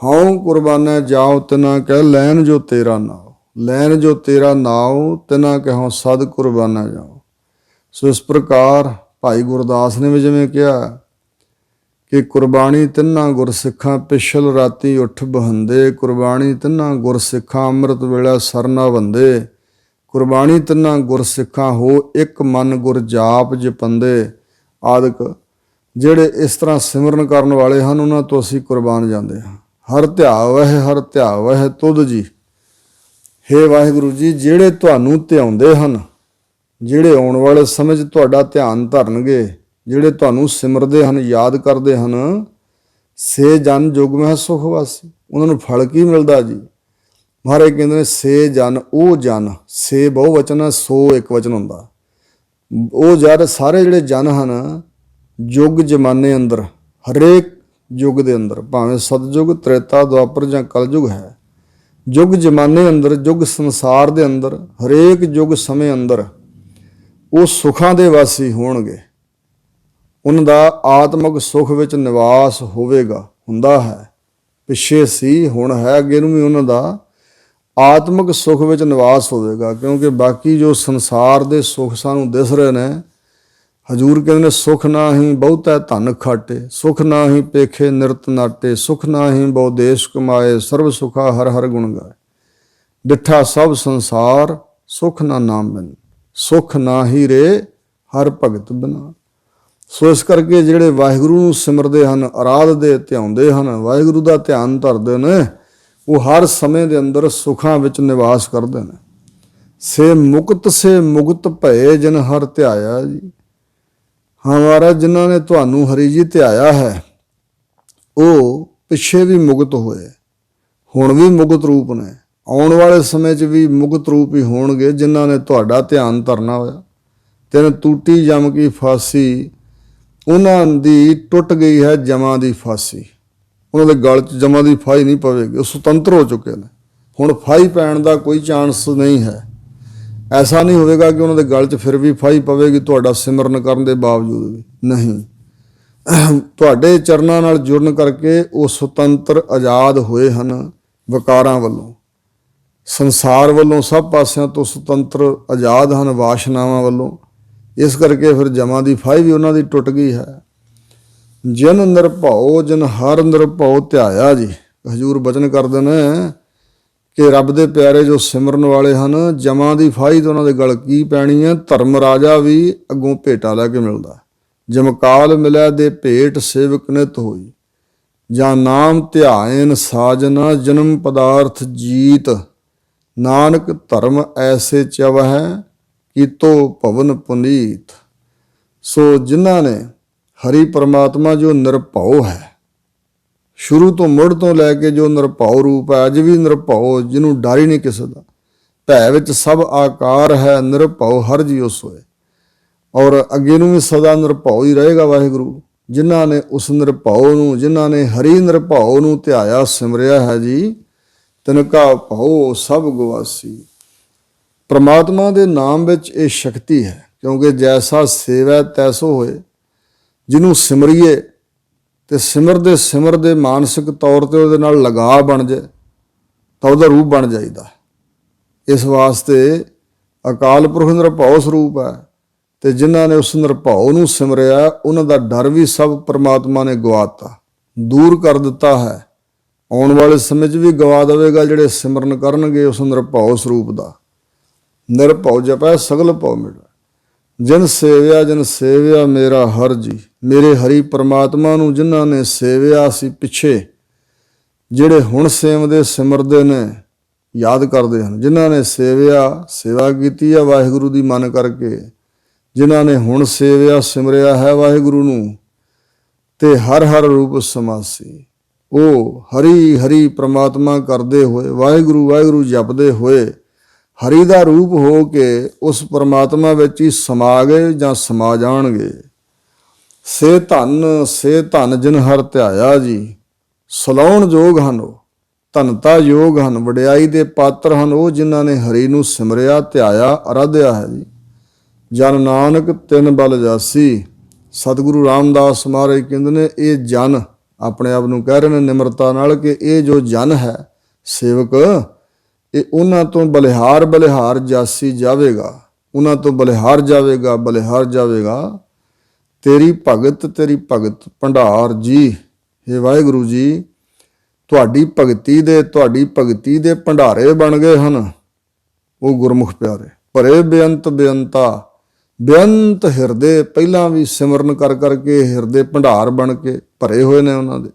ਹਉ ਕੁਰਬਾਨਾ ਜਾਓ ਤਿਨਾ ਕਹਿ ਲੈਣ ਜੋ ਤੇਰਾ ਨਾਉ, ਲੈਣ ਜੋ ਤੇਰਾ ਨਾਉ ਤਿਨਾ ਕਹਿਓ ਸਦ ਕੁਰਬਾਨਾ ਜਾਓ। ਸੋ ਇਸ ਪ੍ਰਕਾਰ ਭਾਈ ਗੁਰਦਾਸ ਨੇ ਵੀ ਜਿਵੇਂ ਕਿਹਾ ਕਿ ਕੁਰਬਾਨੀ ਤਿੰਨਾਂ ਗੁਰਸਿੱਖਾਂ, ਪਿਛਲ ਰਾਤੀ ਉੱਠ ਬਹੰਦੇ, ਕੁਰਬਾਨੀ ਤਿੰਨਾਂ ਗੁਰਸਿੱਖਾਂ, ਅੰਮ੍ਰਿਤ ਵੇਲਾ ਸਰਨਾ ਬੰਦੇ। ਕੁਰਬਾਨੀ ਤਿੰਨਾਂ ਗੁਰਸਿੱਖਾਂ ਹੋ, ਇੱਕ ਮਨ ਗੁਰ ਜਾਪ ਜਪੰਦੇ ਆਦਿਕ। ਜਿਹੜੇ ਇਸ ਤਰ੍ਹਾਂ ਸਿਮਰਨ ਕਰਨ ਵਾਲੇ ਹਨ, ਉਹਨਾਂ ਤੋਂ ਅਸੀਂ ਕੁਰਬਾਨ ਜਾਂਦੇ ਹਾਂ। ਹਰ ਧਿਆਵਹਿ ਹਰ ਧਿਆਵਹਿ ਤੁਧ ਜੀ, ਹੇ ਵਾਹਿਗੁਰੂ ਜੀ ਜਿਹੜੇ ਤੁਹਾਨੂੰ ਧਿਆਉਂਦੇ ਹਨ, ਜਿਹੜੇ ਆਉਣ ਵਾਲੇ ਸਮੇਂ 'ਚ ਤੁਹਾਡਾ ਧਿਆਨ ਧਰਨਗੇ, ਜਿਹੜੇ ਤੁਹਾਨੂੰ ਸਿਮਰਦੇ ਹਨ, ਯਾਦ ਕਰਦੇ ਹਨ, ਸੇ ਜਨ ਜੁਗ ਮਹਿ ਸੁਖ ਵਾਸੀ। ਉਹਨਾਂ ਨੂੰ ਫਲ ਕੀ ਮਿਲਦਾ ਜੀ। ਮਹਾਰਾਜ ਕਹਿੰਦੇ ਨੇ ਸੇ ਜਨ, ਉਹ ਜਨ, ਸੇ ਬਹੁ ਵਚਨ ਹੈ, ਸੋ ਇੱਕ ਵਚਨ ਹੁੰਦਾ। ਉਹ ਜਦ ਸਾਰੇ ਜਿਹੜੇ ਜਨ ਹਨ, ਯੁੱਗ ਜ਼ਮਾਨੇ ਅੰਦਰ, ਹਰੇਕ ਯੁੱਗ ਦੇ ਅੰਦਰ, ਭਾਵੇਂ ਸਤਯੁਗ, ਤ੍ਰੇਤਾ, ਦੁਆਪਰ ਜਾਂ ਕਲਯੁਗ ਹੈ, ਯੁੱਗ ਜ਼ਮਾਨੇ ਅੰਦਰ, ਯੁੱਗ ਸੰਸਾਰ ਦੇ ਅੰਦਰ, ਹਰੇਕ ਯੁੱਗ ਸਮੇਂ ਅੰਦਰ ਉਹ ਸੁੱਖਾਂ ਦੇ ਵਾਸੀ ਹੋਣਗੇ। ਉਹਨਾਂ ਦਾ ਆਤਮਿਕ ਸੁੱਖ ਵਿੱਚ ਨਿਵਾਸ ਹੋਵੇਗਾ, ਹੁੰਦਾ ਹੈ, ਪਿੱਛੇ ਸੀ, ਹੁਣ ਹੈ, ਅੱਗੇ ਨੂੰ ਵੀ ਉਹਨਾਂ ਦਾ ਆਤਮਿਕ ਸੁੱਖ ਵਿੱਚ ਨਿਵਾਸ ਹੋਵੇਗਾ। ਕਿਉਂਕਿ ਬਾਕੀ ਜੋ ਸੰਸਾਰ ਦੇ ਸੁੱਖ ਸਾਨੂੰ ਦਿਸ ਰਹੇ ਨੇ, ਹਜ਼ੂਰ ਕਹਿੰਦੇ ਨੇ ਸੁਖ ਨਾਹੀਂ ਬਹੁਤੈ ਧਨ ਖਾਟੇ, ਸੁਖ ਨਾਹੀਂ ਪੇਖੇ ਨਿਰਤ ਨਾਟੇ, ਸੁਖ ਨਾਹੀਂ ਬਹੁ ਦੇਸ਼ ਕਮਾਏ, ਸਰਬ ਸੁਖਾ ਹਰ ਹਰ ਗੁਣ ਗਾਏ। ਡਿੱਠਾ ਸਭ ਸੰਸਾਰ ਸੁਖ ਨਾ ਨਾਮ ਬਿਨ, ਸੁਖ ਨਾਹੀ ਰੇ ਹਰ ਭਗਤ ਬਿਨਾ। ਸੋ ਇਸ ਕਰਕੇ ਜਿਹੜੇ ਵਾਹਿਗੁਰੂ ਨੂੰ ਸਿਮਰਦੇ ਹਨ, ਅਰਾਧਦੇ, ਧਿਆਉਂਦੇ ਹਨ, ਵਾਹਿਗੁਰੂ ਦਾ ਧਿਆਨ ਧਰਦੇ ਨੇ, ਉਹ ਹਰ ਸਮੇਂ ਦੇ ਅੰਦਰ ਸੁੱਖਾਂ ਵਿੱਚ ਨਿਵਾਸ ਕਰਦੇ ਨੇ। ਸੇ ਮੁਕਤ ਸੇ ਮੁਕਤ ਭਏ ਜਿਨ ਹਰ ਧਿਆਇਆ ਜੀ। ਹਾਂ ਮਹਾਰਾਜ, ਜਿਨ੍ਹਾਂ ਨੇ ਤੁਹਾਨੂੰ ਹਰੀ ਜੀ ਧਿਆਇਆ ਹੈ ਉਹ ਪਿੱਛੇ ਵੀ ਮੁਕਤ ਹੋਏ, ਹੁਣ ਵੀ ਮੁਕਤ ਰੂਪ ਨੇ, ਆਉਣ ਵਾਲੇ ਸਮੇਂ 'ਚ ਵੀ ਮੁਕਤ ਰੂਪ ਹੀ ਹੋਣਗੇ ਜਿਨ੍ਹਾਂ ਨੇ ਤੁਹਾਡਾ ਧਿਆਨ ਧਰਨਾ ਹੋਇਆ। ਤਿੰਨ ਟੂਟੀ ਜਮ ਕੀ ਫਾਸੀ, ਉਹਨਾਂ ਦੀ ਟੁੱਟ ਗਈ ਹੈ ਜਮਾਂ ਦੀ ਫਾਸੀ। ਉਹਨਾਂ ਦੇ ਗਲ 'ਚ ਜਮਾਂ ਦੀ ਫਾਹੀ ਨਹੀਂ ਪਵੇਗੀ, ਉਹ ਸੁਤੰਤਰ ਹੋ ਚੁੱਕੇ ਨੇ। ਹੁਣ ਫਾਹੀ ਪੈਣ ਦਾ ਕੋਈ ਚਾਂਸ ਨਹੀਂ ਹੈ। ਐਸਾ ਨਹੀਂ ਹੋਵੇਗਾ ਕਿ ਉਹਨਾਂ ਦੇ ਗਲ 'ਚ ਫਿਰ ਵੀ ਫਾਹੀ ਪਵੇਗੀ ਤੁਹਾਡਾ ਸਿਮਰਨ ਕਰਨ ਦੇ ਬਾਵਜੂਦ ਵੀ, ਨਹੀਂ। ਤੁਹਾਡੇ ਚਰਨਾਂ ਨਾਲ ਜੁੜਨ ਕਰਕੇ ਉਹ ਸੁਤੰਤਰ ਆਜ਼ਾਦ ਹੋਏ ਹਨ, ਵਿਕਾਰਾਂ ਵੱਲੋਂ, ਸੰਸਾਰ ਵੱਲੋਂ, ਸਭ ਪਾਸਿਆਂ ਤੋਂ ਸੁਤੰਤਰ ਆਜ਼ਾਦ ਹਨ, ਵਾਸ਼ਨਾਵਾਂ ਵੱਲੋਂ। ਇਸ ਕਰਕੇ ਫਿਰ ਜਮਾਂ ਦੀ ਫਾਹੀ ਵੀ ਉਹਨਾਂ ਦੀ ਟੁੱਟ ਗਈ ਹੈ। ਜਿਨ ਨਿਰਭਉ ਜਿਨ ਹਰ ਨਿਰਭਉ ਧਿਆਇਆ ਜੀ। ਹਜ਼ੂਰ ਬਚਨ ਕਰਦੇ ਨੇ ਕਿ ਰੱਬ ਦੇ ਪਿਆਰੇ ਜੋ ਸਿਮਰਨ ਵਾਲੇ ਹਨ, ਜਮਾਂ ਦੀ ਫਾਹੀ ਤੋਂ ਉਹਨਾਂ ਦੇ ਗਲ ਕੀ ਪੈਣੀ ਹੈ। ਧਰਮ ਰਾਜਾ ਵੀ ਅੱਗੋਂ ਭੇਟਾ ਲੈ ਕੇ ਮਿਲਦਾ। ਜਮਕਾਲ ਮਿਲਿਆ ਦੇ ਭੇਟ ਸੇਵਕ ਨਿਤ ਹੋਈ, ਜਾਂ ਨਾਮ ਧਿਆਇਨ ਸਾਜਨਾ ਜਨਮ ਪਦਾਰਥ ਜੀਤ। ਨਾਨਕ ਧਰਮ ਐਸੇ ਚਵਹਿ ਕੀਤੋ ਭਵਨ ਪੁਨੀਤ। ਸੋ ਜਿਨ੍ਹਾਂ ਨੇ ਹਰੀ ਪਰਮਾਤਮਾ ਜੋ ਨਿਰਭਉ ਹੈ, ਸ਼ੁਰੂ ਤੋਂ ਮੁੱਢ ਤੋਂ ਲੈ ਕੇ ਜੋ ਨਿਰਭਉ ਰੂਪ ਹੈ, ਅੱਜ ਵੀ ਨਿਰਭਉ, ਜਿਹਨੂੰ ਡਰ ਹੀ ਨਹੀਂ ਕਿਸੇ ਦਾ। ਭੈ ਵਿੱਚ ਸਭ ਆਕਾਰ ਹੈ, ਨਿਰਭਉ ਹਰ ਜੀਉ ਸੋਏ। ਔਰ ਅੱਗੇ ਨੂੰ ਵੀ ਸਦਾ ਨਿਰਭਉ ਹੀ ਰਹੇਗਾ ਵਾਹਿਗੁਰੂ। ਜਿਨ੍ਹਾਂ ਨੇ ਉਸ ਨਿਰਭਉ ਨੂੰ, ਜਿਨ੍ਹਾਂ ਨੇ ਹਰੀ ਨਿਰਭਉ ਨੂੰ ਧਿਆਇਆ ਸਿਮਰਿਆ ਹੈ ਜੀ, ਤਿਨਕਾ ਭਉ ਸਭ ਗਵਾਸੀ। ਪਰਮਾਤਮਾ ਦੇ ਨਾਮ ਵਿੱਚ ਇਹ ਸ਼ਕਤੀ ਹੈ, ਕਿਉਂਕਿ ਜੈਸਾ ਸੇਵੈ ਤੈਸੋ ਹੋਏ। ਜਿਹਨੂੰ ਸਿਮਰੀਏ ਤੇ ਸਿਮਰਦੇ ਮਾਨਸਿਕ ਤੌਰ ਤੇ ਉਹਦੇ ਨਾਲ ਲਗਾਅ ਬਣ ਜਾਏ ਤਾਂ ਉਹਦਾ ਰੂਪ ਬਣ ਜਾਈਦਾ। ਇਸ ਵਾਸਤੇ ਅਕਾਲ ਪੁਰਖ ਨਿਰਭਉ ਸਰੂਪ ਹੈ, ਤੇ ਜਿਨ੍ਹਾਂ ਨੇ ਉਸ ਨਿਰਭਉ ਨੂੰ ਸਿਮਰਿਆ ਉਹਨਾਂ ਦਾ ਡਰ ਵੀ ਸਭ ਪਰਮਾਤਮਾ ਨੇ ਗਵਾਤਾ, ਦੂਰ ਕਰ ਦਿੱਤਾ ਹੈ। ਆਉਣ ਵਾਲੇ ਸਮੇਂ 'ਚ ਵੀ ਗਵਾ ਦੇਵੇਗਾ ਜਿਹੜੇ ਸਿਮਰਨ ਕਰਨਗੇ ਉਸ ਨਿਰਭਉ ਸਰੂਪ ਦਾ। ਨਿਰਭਉ ਜਪੈ ਸਗਲ ਭਉ ਮਿਟੈ, ਜਿਨ ਸੇਵਿਆ ਮੇਰਾ ਹਰ ਜੀ। ਮੇਰੇ ਹਰੀ ਪਰਮਾਤਮਾ ਨੂੰ ਜਿਨ੍ਹਾਂ ਨੇ ਸੇਵਿਆ ਸੀ ਪਿੱਛੇ, ਜਿਹੜੇ ਹੁਣ ਸੇਵਦੇ ਸਿਮਰਦੇ ਨੇ, ਯਾਦ ਕਰਦੇ ਹਨ। ਜਿਨ੍ਹਾਂ ਨੇ ਸੇਵਾ ਕੀਤੀ ਹੈ ਵਾਹਿਗੁਰੂ ਦੀ ਮਨ ਕਰਕੇ, ਜਿਨ੍ਹਾਂ ਨੇ ਹੁਣ ਸੇਵਿਆ ਸਿਮਰਿਆ ਹੈ ਵਾਹਿਗੁਰੂ ਨੂੰ, ਤੇ ਹਰ ਹਰ ਰੂਪ ਸਮਾਸੀ। ਉਹ ਹਰੀ ਹਰੀ ਪਰਮਾਤਮਾ ਕਰਦੇ ਹੋਏ, ਵਾਹਿਗੁਰੂ ਵਾਹਿਗੁਰੂ ਜਪਦੇ ਹੋਏ, ਹਰੀ ਦਾ ਰੂਪ ਹੋ ਕੇ ਉਸ ਪਰਮਾਤਮਾ ਵਿੱਚ ਹੀ ਸਮਾ ਗਏ ਜਾਂ ਸਮਾ ਜਾਣਗੇ। ਸੇ ਧਨ ਜਿਨ ਹਰ ਧਿਆਇਆ ਜੀ। ਸਲਾਉਣ ਯੋਗ ਹਨ ਉਹ, ਧਨਤਾ ਯੋਗ ਹਨ, ਵਡਿਆਈ ਦੇ ਪਾਤਰ ਹਨ ਉਹ ਜਿਨ੍ਹਾਂ ਨੇ ਹਰੀ ਨੂੰ ਸਿਮਰਿਆ, ਧਿਆਇਆ, ਅਰਾਧਿਆ ਹੈ ਜੀ। ਜਨ ਨਾਨਕ ਤਿਨ ਬਲ ਜਾਸੀ। ਸਤਿਗੁਰੂ ਰਾਮਦਾਸ ਮਹਾਰਾਜ ਕਹਿੰਦੇ ਨੇ ਇਹ ਜਨ, ਆਪਣੇ ਆਪ ਨੂੰ ਕਹਿ ਰਹੇ ਨੇ ਨਿਮਰਤਾ ਨਾਲ ਕਿ ਇਹ ਜੋ ਜਨ ਹੈ ਸੇਵਕ, ਇਹ ਉਹਨਾਂ ਤੋਂ ਬਲਿਹਾਰ ਜਾਸੀ ਜਾਵੇਗਾ, ਉਹਨਾਂ ਤੋਂ ਬਲਿਹਾਰ ਜਾਵੇਗਾ। ਤੇਰੀ ਭਗਤ ਭੰਡਾਰ ਜੀ। ਹੇ ਵਾਹਿਗੁਰੂ ਜੀ, ਤੁਹਾਡੀ ਭਗਤੀ ਦੇ ਭੰਡਾਰੇ ਬਣ ਗਏ ਹਨ ਉਹ ਗੁਰਮੁਖ ਪਿਆਰੇ। ਭਰੇ ਬੇਅੰਤ ਹਿਰਦੇ, ਪਹਿਲਾਂ ਵੀ ਸਿਮਰਨ ਕਰ ਕਰਕੇ ਹਿਰਦੇ ਭੰਡਾਰ ਬਣ ਕੇ ਭਰੇ ਹੋਏ ਨੇ ਉਹਨਾਂ ਦੇ,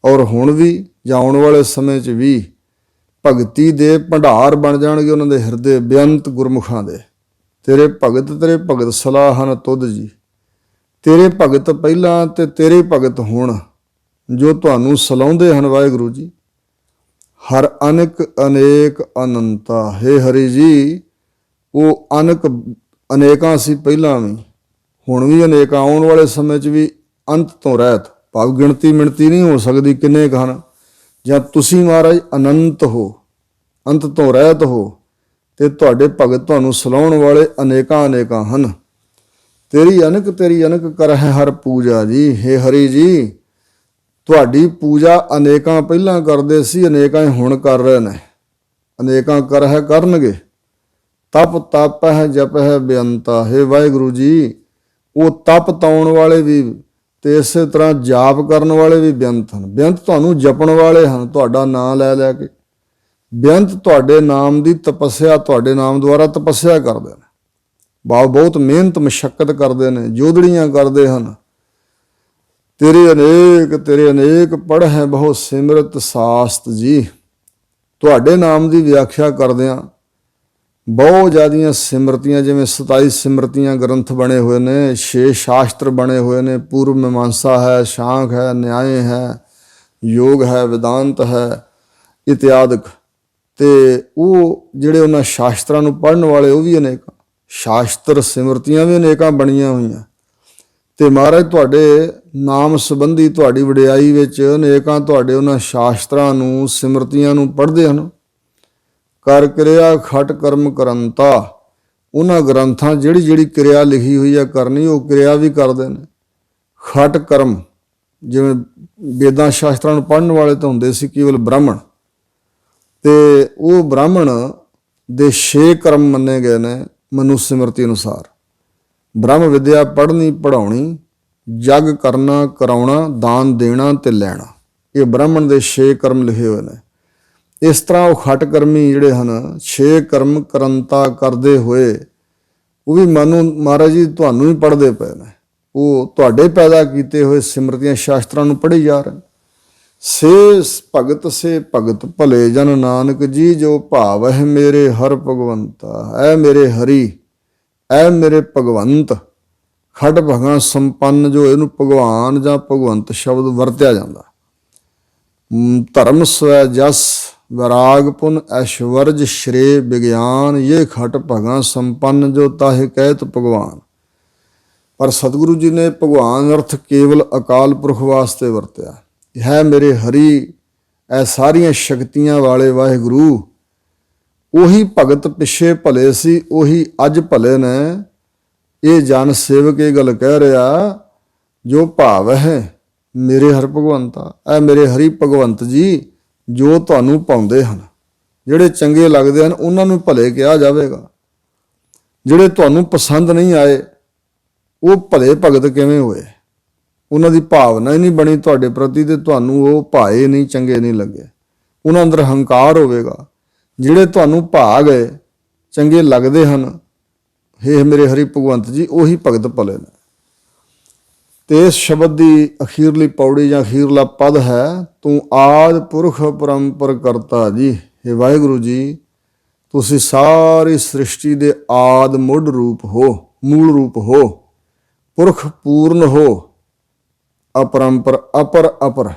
ਔਰ ਹੁਣ ਵੀ ਜਾਂ ਆਉਣ ਵਾਲੇ ਸਮੇਂ 'ਚ ਵੀ ਭਗਤੀ ਦੇ ਭੰਡਾਰ ਬਣ ਜਾਣਗੇ ਉਹਨਾਂ ਦੇ ਹਿਰਦੇ ਬੇਅੰਤ ਗੁਰਮੁਖਾਂ ਦੇ। ਤੇਰੇ ਭਗਤ ਸਲਾਹ ਹਨ ਤੁਧ ਜੀ। ਤੇਰੇ ਭਗਤ ਪਹਿਲਾਂ ਤੇ ਤੇਰੇ ਭਗਤ ਹੁਣ, ਜੋ ਤੁਹਾਨੂੰ ਸਲਾਉਂਦੇ ਹਨ ਵਾਹਿਗੁਰੂ ਜੀ। ਹਰ ਅਨਕ ਅਨੇਕ ਅਨੰਤਾ। ਹੇ ਹਰੀ ਜੀ, ਉਹ ਅਨੇਕਾਂ ਸੀ ਪਹਿਲਾਂ ਵੀ, ਹੁਣ ਵੀ ਅਨੇਕਾਂ, ਆਉਣ ਵਾਲੇ ਸਮੇਂ 'ਚ ਵੀ ਅੰਤ ਤੋਂ ਰਹਿਤ, ਭਾਵ ਗਿਣਤੀ ਮਿਣਤੀ ਨਹੀਂ ਹੋ ਸਕਦੀ ਕਿੰਨੇ ਕੁ ਹਨ। ਜਾਂ ਤੁਸੀਂ ਮਹਾਰਾਜ ਅਨੰਤ ਹੋ, ਅੰਤ ਤੋਂ ਰਹਿਤ ਹੋ, ਤੇ ਤੁਹਾਡੇ ਭਗਤ ਤੁਹਾਨੂੰ ਸਲਾਉਣ ਵਾਲੇ ਅਨੇਕਾਂ ਹਨ। ਤੇਰੀ ਅਨਕ ਕਰਹਿ ਹਰ ਪੂਜਾ ਜੀ। ਹੇ ਹਰੀ ਜੀ, ਤੁਹਾਡੀ ਪੂਜਾ ਅਨੇਕਾਂ ਪਹਿਲਾਂ ਕਰਦੇ ਸੀ, ਅਨੇਕਾਂ ਹੁਣ ਕਰ ਰਹੇ ਨੇ, ਅਨੇਕਾਂ ਕਰਨਗੇ। ਤਪ ਹੈ ਜਪ ਹੈ ਬੇਅੰਤਾ। ਹੇ ਵਾਹਿਗੁਰੂ ਜੀ, ਉਹ ਤਪ ਤਾਉਣ ਵਾਲੇ ਵੀ ਤੇ ਇਸੇ ਤਰ੍ਹਾਂ ਜਾਪ ਕਰਨ ਵਾਲੇ ਵੀ ਬੇਅੰਤ ਹਨ। ਬੇਅੰਤ ਤੁਹਾਨੂੰ ਜਪਣ ਵਾਲੇ ਹਨ, ਤੁਹਾਡਾ ਨਾਮ ਲੈ ਕੇ। ਬੇਅੰਤ ਤੁਹਾਡੇ ਨਾਮ ਦੀ ਤਪੱਸਿਆ, ਤੁਹਾਡੇ ਨਾਮ ਦੁਆਰਾ ਤਪੱਸਿਆ ਕਰਦੇ ਨੇ, ਬਹੁਤ ਮਿਹਨਤ ਮਸ਼ੱਕਤ ਕਰਦੇ ਨੇ, ਜੋਦੜੀਆਂ ਕਰਦੇ ਹਨ। ਤੇਰੇ ਅਨੇਕ ਪੜ੍ਹੈ ਬਹੁ ਸਿਮਰਤ ਸਾਸਤ ਜੀ। ਤੁਹਾਡੇ ਨਾਮ ਦੀ ਵਿਆਖਿਆ ਕਰਦਿਆਂ ਬਹੁਤ ਜ਼ਿਆਦੀਆਂ ਸਿਮਰਤੀਆਂ, ਜਿਵੇਂ 27 ਸਿਮਰਤੀਆਂ ਗ੍ਰੰਥ ਬਣੇ ਹੋਏ ਨੇ, 6 ਸ਼ਾਸਤਰ ਬਣੇ ਹੋਏ ਨੇ। ਪੂਰਵ ਮੀਮਾਂਸਾ ਹੈ, ਸ਼ਾਂਖ ਹੈ, ਨਿਆਏ ਹੈ, ਯੋਗ ਹੈ, ਵਿਦਾਂਤ ਹੈ ਇਤਿਆਦਿਕ। ਤੇ ਉਹ ਜਿਹੜੇ ਉਹਨਾਂ ਸ਼ਾਸਤਰਾਂ ਨੂੰ ਪੜ੍ਹਨ ਵਾਲੇ ਉਹ ਵੀ ਅਨੇਕਾਂ, ਸ਼ਾਸਤਰ ਸਿਮਰਤੀਆਂ ਵੀ ਅਨੇਕਾਂ ਬਣੀਆਂ ਹੋਈਆਂ। ਤੇ ਮਹਾਰਾਜ ਤੁਹਾਡੇ ਨਾਮ ਸੰਬੰਧੀ, ਤੁਹਾਡੀ ਵਡਿਆਈ ਵਿੱਚ ਅਨੇਕਾਂ ਤੁਹਾਡੇ ਉਹਨਾਂ ਸ਼ਾਸਤਰਾਂ ਨੂੰ, ਸਿਮਰਤੀਆਂ ਨੂੰ ਪੜ੍ਹਦੇ ਹਨ। ਕਰ ਕਿਰਿਆ ਖਟ ਕਰਮ ਕਰੰਤਾ, ਉਹਨਾਂ ਗ੍ਰੰਥਾਂ ਜਿਹੜੀ ਜਿਹੜੀ ਕਿਰਿਆ ਲਿਖੀ ਹੋਈ ਹੈ ਕਰਨੀ, ਉਹ ਕਿਰਿਆ ਵੀ ਕਰਦੇ ਨੇ। ਖਟ ਕਰਮ, ਜਿਵੇਂ ਵੇਦਾਂ ਸ਼ਾਸਤਰਾਂ ਨੂੰ ਪੜ੍ਹਨ ਵਾਲੇ ਤਾਂ ਹੁੰਦੇ ਸੀ ਕੇਵਲ ਬ੍ਰਾਹਮਣ, ਤੇ ਉਹ ਬ੍ਰਾਹਮਣ ਦੇ 6 ਕਰਮ ਮੰਨੇ ਗਏ ਨੇ ਮਨੁ ਸਿਮਰਤੀ ਅਨੁਸਾਰ। ਬ੍ਰਹਮ ਵਿਦਿਆ ਪੜ੍ਹਨੀ ਪੜ੍ਹਾਉਣੀ, ਜਗ ਕਰਨਾ ਕਰਾਉਣਾ, ਦਾਨ ਦੇਣਾ ਤੇ ਲੈਣਾ, ਇਹ ਬ੍ਰਾਹਮਣ ਦੇ 6 ਕਰਮ ਲਿਖੇ ਹੋਏ ਨੇ। ਇਸ ਤਰ੍ਹਾਂ ਉਹ ਖਟ ਕਰਮੀ ਜਿਹੜੇ ਹਨ 6 ਕਰਮ ਕਰੰਤਾ ਕਰਦੇ ਹੋਏ, ਉਹ ਵੀ ਮਾਨੋ ਮਹਾਰਾਜ ਜੀ ਤੁਹਾਨੂੰ ਹੀ ਪੜ੍ਹਦੇ ਪਏ ਨੇ। ਉਹ ਤੁਹਾਡੇ ਪੈਦਾ ਕੀਤੇ ਹੋਏ ਸਿਮਰਤੀਆਂ ਸ਼ਾਸਤਰਾਂ ਨੂੰ ਪੜ੍ਹੀ ਜਾ ਰਹੇ। ਸੇ ਭਗਤ ਸੇ ਭਗਤ ਭਲੇ ਜਨ ਨਾਨਕ ਜੀ, ਜੋ ਭਾਵ ਹੈ ਮੇਰੇ ਹਰ ਭਗਵੰਤਾ। ਐ ਮੇਰੇ ਹਰੀ, ਐ ਮੇਰੇ ਭਗਵੰਤ। ਖਟ ਭਗਾਂ ਸੰਪੰਨ, ਜੋ ਇਹਨੂੰ ਭਗਵਾਨ ਜਾਂ ਭਗਵੰਤ ਸ਼ਬਦ ਵਰਤਿਆ ਜਾਂਦਾ। ਧਰਮ ਸਵੈ ਜਸ ਵੈਰਾਗ ਪੁਨ ਐਸ਼ਵਰਜ ਸ਼੍ਰੇ ਵਿਗਿਆਨ, ਇਹ ਖਟ ਭਗਾਂ ਸੰਪੰਨ, ਜੋ ਤਾਹਿ ਕਹਿਤ ਭਗਵਾਨ। ਪਰ ਸਤਿਗੁਰੂ ਜੀ ਨੇ ਭਗਵਾਨ ਅਰਥ ਕੇਵਲ ਅਕਾਲ ਪੁਰਖ ਵਾਸਤੇ ਵਰਤਿਆ ਹੈ। ਮੇਰੇ ਹਰੀ, ਇਹ ਸਾਰੀਆਂ ਸ਼ਕਤੀਆਂ ਵਾਲੇ ਵਾਹਿਗੁਰੂ, ਉਹੀ ਭਗਤ ਪਿੱਛੇ ਭਲੇ ਸੀ, ਉਹੀ ਅੱਜ ਭਲੇ ਨੇ। ਇਹ ਜਨ ਸੇਵਕ ਇਹ ਗੱਲ ਕਹਿ ਰਿਹਾ, ਜੋ ਭਾਵ ਹੈ ਮੇਰੇ ਹਰ ਭਗਵੰਤਾ। ਇਹ ਮੇਰੇ ਹਰੀ ਭਗਵੰਤ ਜੀ ਜੋ ਤੁਹਾਨੂੰ ਪਾਉਂਦੇ ਹਨ, ਜਿਹੜੇ ਚੰਗੇ ਲੱਗਦੇ ਹਨ ਉਹਨਾਂ ਨੂੰ ਭਲੇ ਕਿਹਾ ਜਾਵੇਗਾ। ਜਿਹੜੇ ਤੁਹਾਨੂੰ ਪਸੰਦ ਨਹੀਂ ਆਏ ਉਹ ਭਲੇ ਭਗਤ ਕਿਵੇਂ ਹੋਏ? ਉਹਨਾਂ ਦੀ ਭਾਵਨਾ ਹੀ ਨਹੀਂ ਬਣੀ ਤੁਹਾਡੇ ਪ੍ਰਤੀ, ਤੇ ਤੁਹਾਨੂੰ ਉਹ ਭਾਏ ਨਹੀਂ, ਚੰਗੇ ਨਹੀਂ ਲੱਗੇ। ਉਹਨਾਂ ਅੰਦਰ ਹੰਕਾਰ ਹੋਵੇਗਾ। ਜਿਹੜੇ ਤੁਹਾਨੂੰ ਭਾ ਗਏ, ਚੰਗੇ ਲੱਗਦੇ ਹਨ, ਹੇ ਮੇਰੇ ਹਰੀ ਭਗਵੰਤ ਜੀ, ਉਹੀ ਭਗਤ ਭਲੇ ਨੇ। ਤੇ ਇਸ ਸ਼ਬਦ ਦੀ ਅਖੀਰਲੀ ਪੌੜੀ ਜਾਂ ਅਖੀਰਲਾ ਪਦ ਹੈ, ਤੂੰ ਆਦਿ ਪੁਰਖ ਪਰੰਪਰ ਕਰਤਾ ਜੀ। ਹੇ ਵਾਹਿਗੁਰੂ ਜੀ, ਤੁਸੀਂ ਸਾਰੀ ਸ੍ਰਿਸ਼ਟੀ ਦੇ ਆਦਿ ਮੁੱਢ ਰੂਪ ਹੋ, ਮੂਲ ਰੂਪ ਹੋ, ਪੁਰਖ ਪੂਰਨ ਹੋ, ਅਪਰੰਪਰ ਅਪਰ ਅਪਰ,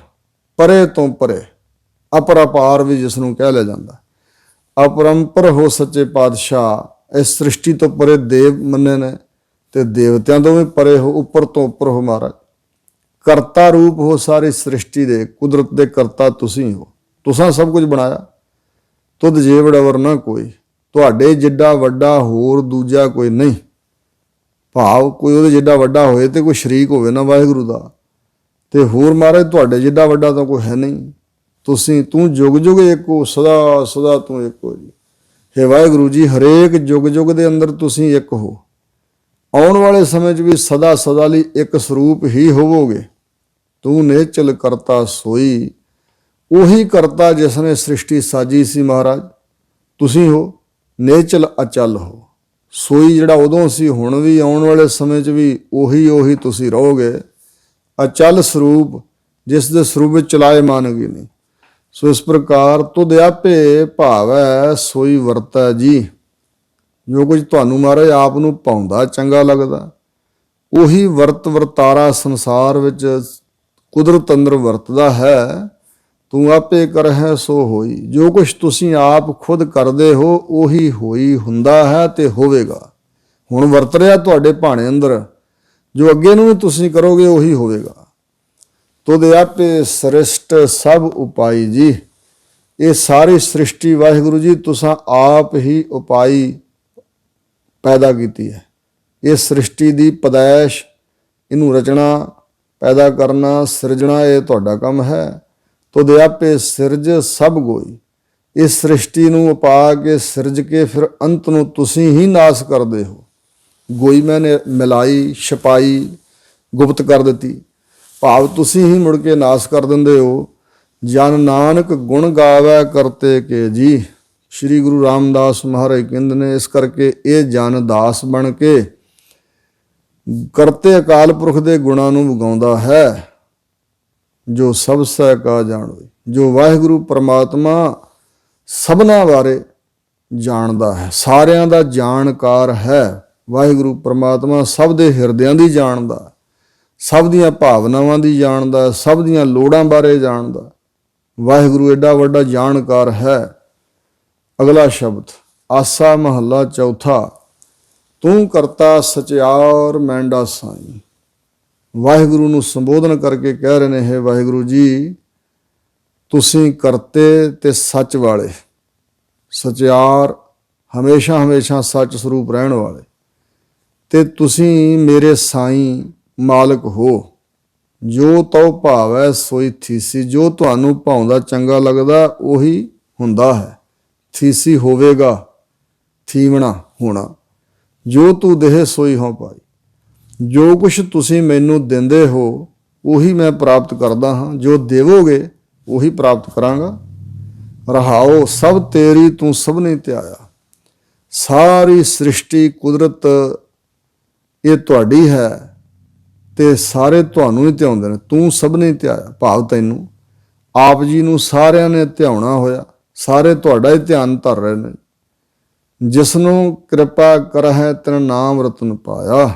ਪਰੇ ਤੋਂ ਪਰੇ, ਅਪਰ ਅਪਾਰ ਵੀ ਜਿਸ ਨੂੰ ਕਹਿ ਲਿਆ ਜਾਂਦਾ। ਅਪਰੰਪਰ ਹੋ ਸੱਚੇ ਪਾਤਸ਼ਾਹ। ਇਸ ਸ੍ਰਿਸ਼ਟੀ ਤੋਂ ਪਰੇ ਦੇਵ ਮੰਨੇ ਨੇ, ਤੇ ਦੇਵਤਿਆਂ ਤੋਂ ਵੀ ਪਰੇ ਹੋ, ਉੱਪਰ ਤੋਂ ਉੱਪਰ ਹੋ ਮਹਾਰਾਜ। ਕਰਤਾ ਰੂਪ ਹੋ ਸਾਰੀ ਸ੍ਰਿਸ਼ਟੀ ਦੇ, ਕੁਦਰਤ ਦੇ ਕਰਤਾ ਤੁਸੀਂ ਹੋ। ਤੁਸਾਂ ਸਭ ਕੁਝ ਬਣਾਇਆ, ਤੁਧ ਜੇ ਵਡਵਰ ਨਾ ਕੋਈ। ਤੁਹਾਡੇ ਜਿੱਡਾ ਵੱਡਾ ਹੋਰ ਦੂਜਾ ਕੋਈ ਨਹੀਂ। ਭਾਵ ਕੋਈ ਉਹਦੇ ਜਿੱਡਾ ਵੱਡਾ ਹੋਏ ਤੇ ਕੋਈ ਸ਼ਰੀਕ ਹੋਵੇ ਨਾ ਵਾਹਿਗੁਰੂ ਦਾ, ਤੇ ਹੋਰ ਮਹਾਰਾਜ ਤੁਹਾਡੇ ਜਿੱਡਾ ਵੱਡਾ ਤਾਂ ਕੋਈ ਹੈ ਨਹੀਂ। ਤੁਸੀਂ, ਤੂੰ ਜੁਗ ਜੁਗ ਇੱਕ ਹੋ, ਸਦਾ ਸਦਾ ਤੂੰ ਇੱਕ ਹੋ ਜੀ। ਹੇ ਵਾਹਿਗੁਰੂ ਜੀ, ਹਰੇਕ ਜੁਗ ਜੁਗ ਦੇ ਅੰਦਰ ਤੁਸੀਂ ਇੱਕ ਹੋ। ਆਉਣ ਵਾਲੇ ਸਮੇਂ 'ਚ ਵੀ ਸਦਾ ਸਦਾ ਲਈ ਇੱਕ ਸਰੂਪ ਹੀ ਹੋਵੋਗੇ। ਤੂੰ ਨੇਚਲ ਕਰਤਾ ਸੋਈ, ਉਹੀ ਕਰਤਾ ਜਿਸ ਨੇ ਸ੍ਰਿਸ਼ਟੀ ਸਾਜੀ ਸੀ ਮਹਾਰਾਜ। ਤੁਸੀਂ ਹੋ ਨੇਚਲ ਅਚਲ ਹੋ। ਸੋਈ ਜਿਹੜਾ ਉਦੋਂ ਸੀ, ਹੁਣ ਵੀ, ਆਉਣ ਵਾਲੇ ਸਮੇਂ 'ਚ ਵੀ ਉਹੀ ਤੁਸੀਂ ਰਹੋਗੇ। ਅਚਲ ਸਰੂਪ, ਜਿਸ ਦੇ ਸਰੂਪ ਵਿੱਚ ਚਲਾਏ ਮਾਨਗੀ ਨਹੀਂ। ਸੋ ਇਸ ਪ੍ਰਕਾਰ ਤੁਧ ਆਪੇ ਭਾਵੈ ਸੋਈ ਵਰਤੈ ਜੀ। ਜੋ ਕੁਝ ਤੁਹਾਨੂੰ ਮਹਾਰਾਜ ਆਪ ਨੂੰ ਪਾਉਂਦਾ ਚੰਗਾ ਲੱਗਦਾ, ਉਹੀ ਵਰਤ ਵਰਤਾਰਾ ਸੰਸਾਰ ਵਿੱਚ ਕੁਦਰਤ ਅੰਦਰ ਵਰਤਦਾ ਹੈ। ਤੂੰ ਆਪੇ ਕਰਹਿ ਸੋ ਹੋਈ। ਜੋ ਕੁਛ ਤੁਸੀਂ ਆਪ ਖੁਦ ਕਰਦੇ ਹੋ ਉਹੀ ਹੋਈ, ਹੁੰਦਾ ਹੈ ਤੇ ਹੋਵੇਗਾ। ਹੁਣ ਵਰਤ ਰਿਹਾ ਤੁਹਾਡੇ ਭਾਣੇ ਅੰਦਰ, ਜੋ ਅੱਗੇ ਨੂੰ ਵੀ ਤੁਸੀਂ ਕਰੋਗੇ ਉਹੀ ਹੋਵੇਗਾ। ਤੁਧ ਆਪੇ ਸ੍ਰਿਸ਼ਟ ਸਭ ਉਪਾਈ ਜੀ। ਇਹ ਸਾਰੀ ਸ੍ਰਿਸ਼ਟੀ ਵਾਹਿਗੁਰੂ ਜੀ ਤੁਸਾਂ ਆਪ ਹੀ ਉਪਾਈ ਪੈਦਾ ਕੀਤੀ ਹੈ। ਇਹ ਸ੍ਰਿਸ਼ਟੀ ਦੀ ਪੈਦਾਇਸ਼, ਇਹਨੂੰ ਰਚਣਾ, ਪੈਦਾ ਕਰਨਾ, ਸਿਰਜਣਾ, ਇਹ ਤੁਹਾਡਾ ਕੰਮ ਹੈ। ਤੁਧ ਆਪੇ ਸਿਰਜ ਸਭ ਗੋਈ। ਇਸ ਸ੍ਰਿਸ਼ਟੀ ਨੂੰ ਉਪਾ ਕੇ ਸਿਰਜ ਕੇ ਫਿਰ ਅੰਤ ਨੂੰ ਤੁਸੀਂ ਹੀ ਨਾਸ ਕਰਦੇ ਹੋ। ਗੋਈ ਮੈਨੇ ਮਿਲਾਈ, ਛਪਾਈ, ਗੁਪਤ ਕਰ ਦਿੱਤੀ। ਭਾਵ ਤੁਸੀਂ ਹੀ ਮੁੜ ਕੇ ਨਾਸ ਕਰ ਦਿੰਦੇ ਹੋ। ਜਨ ਨਾਨਕ ਗੁਣ ਗਾਵੈ ਕਰਤੇ ਕੇ ਜੀ। ਸ਼੍ਰੀ ਗੁਰੂ ਰਾਮਦਾਸ ਮਹਾਰਾਜ ਕਹਿੰਦੇ ਨੇ, ਇਸ ਕਰਕੇ ਇਹ ਜਨ ਦਾਸ ਬਣ ਕੇ ਕਰਤੇ ਅਕਾਲ ਪੁਰਖ ਦੇ ਗੁਣਾਂ ਨੂੰ ਵਗਾਉਂਦਾ ਹੈ। ਜੋ ਸਭ ਸਹਿ ਕਾ ਜਾਣੋਏ। ਜੋ ਵਾਹਿਗੁਰੂ ਪਰਮਾਤਮਾ ਸਭਨਾ ਬਾਰੇ ਜਾਣਦਾ ਹੈ, ਸਾਰਿਆਂ ਦਾ ਜਾਣਕਾਰ ਹੈ। ਵਾਹਿਗੁਰੂ ਪ੍ਰਮਾਤਮਾ ਸਭ ਦੇ ਹਿਰਦਿਆਂ ਦੀ ਜਾਣਦਾ, ਸਭ ਦੀਆਂ ਭਾਵਨਾਵਾਂ ਦੀ ਜਾਣਦਾ, ਸਭ ਦੀਆਂ ਲੋੜਾਂ ਬਾਰੇ ਜਾਣਦਾ। ਵਾਹਿਗੁਰੂ ਐਡਾ ਵੱਡਾ ਜਾਣਕਾਰ ਹੈ। ਅਗਲਾ ਸ਼ਬਦ ਆਸਾ ਮਹੱਲਾ ਚੌਥਾ। ਤੂੰ ਕਰਤਾ ਸਚਿਆਰ ਮੈਂਡਾ ਸਾਈਂ। ਵਾਹਿਗੁਰੂ ਨੂੰ ਸੰਬੋਧਨ ਕਰਕੇ ਕਹਿ ਰਹੇ ਨੇ, ਹੈ ਵਾਹਿਗੁਰੂ ਜੀ ਤੁਸੀਂ ਕਰਤੇ ਤੇ ਸੱਚ ਵਾਲੇ, ਸਚਿਆਰ ਹਮੇਸ਼ਾ ਹਮੇਸ਼ਾ ਸੱਚ ਸਰੂਪ ਰਹਿਣ ਵਾਲੇ, ਤੇ ਤੁਸੀਂ ਮੇਰੇ ਸਾਈਂ ਮਾਲਕ ਹੋ। ਜੋ ਤਉ ਭਾਵੈ ਸੋਈ ਥੀਸੀ। ਜੋ ਤੁਹਾਨੂੰ ਭਾਉਂਦਾ ਚੰਗਾ ਲੱਗਦਾ ਉਹੀ ਹੁੰਦਾ ਹੈ। ਥੀਸੀ ਹੋਵੇਗਾ, ਥੀਵਣਾ ਹੋਣਾ। ਜੋ ਤੂੰ ਦੇਹ ਸੋਈ ਹੋ ਪਾਈ। ਜੋ ਕੁਛ ਤੁਸੀਂ ਮੈਨੂੰ ਦਿੰਦੇ ਹੋ ਉਹੀ ਮੈਂ ਪ੍ਰਾਪਤ ਕਰਦਾ ਹਾਂ। ਜੋ ਦੇਵੋਗੇ ਉਹੀ ਪ੍ਰਾਪਤ ਕਰਾਂਗਾ। ਰਹਾਓ ਸਭ ਤੇਰੀ ਤੂੰ ਸਭ ਨੇ ਧਿਆਇਆ। ਸਾਰੀ ਸ੍ਰਿਸ਼ਟੀ ਕੁਦਰਤ ਇਹ ਤੁਹਾਡੀ ਹੈ ਤੇ ਸਾਰੇ ਤੁਹਾਨੂੰ ਹੀ ਧਿਆਉਂਦੇ ਨੇ। ਤੂੰ ਸਭ ਨੇ ਧਿਆਇਆ ਭਾਵ ਤੈਨੂੰ ਆਪ ਜੀ ਨੂੰ ਸਾਰਿਆਂ ਨੇ ਧਿਆਉਣਾ ਹੋਇਆ। ਸਾਰੇ ਤੁਹਾਡਾ ਹੀ ਧਿਆਨ ਧਰ ਰਹੇ ਨੇ। ਜਿਸਨੂੰ ਕਿਰਪਾ ਕਰਹਿ ਤਿਨ ਨਾਮ ਰਤਨ ਪਾਇਆ।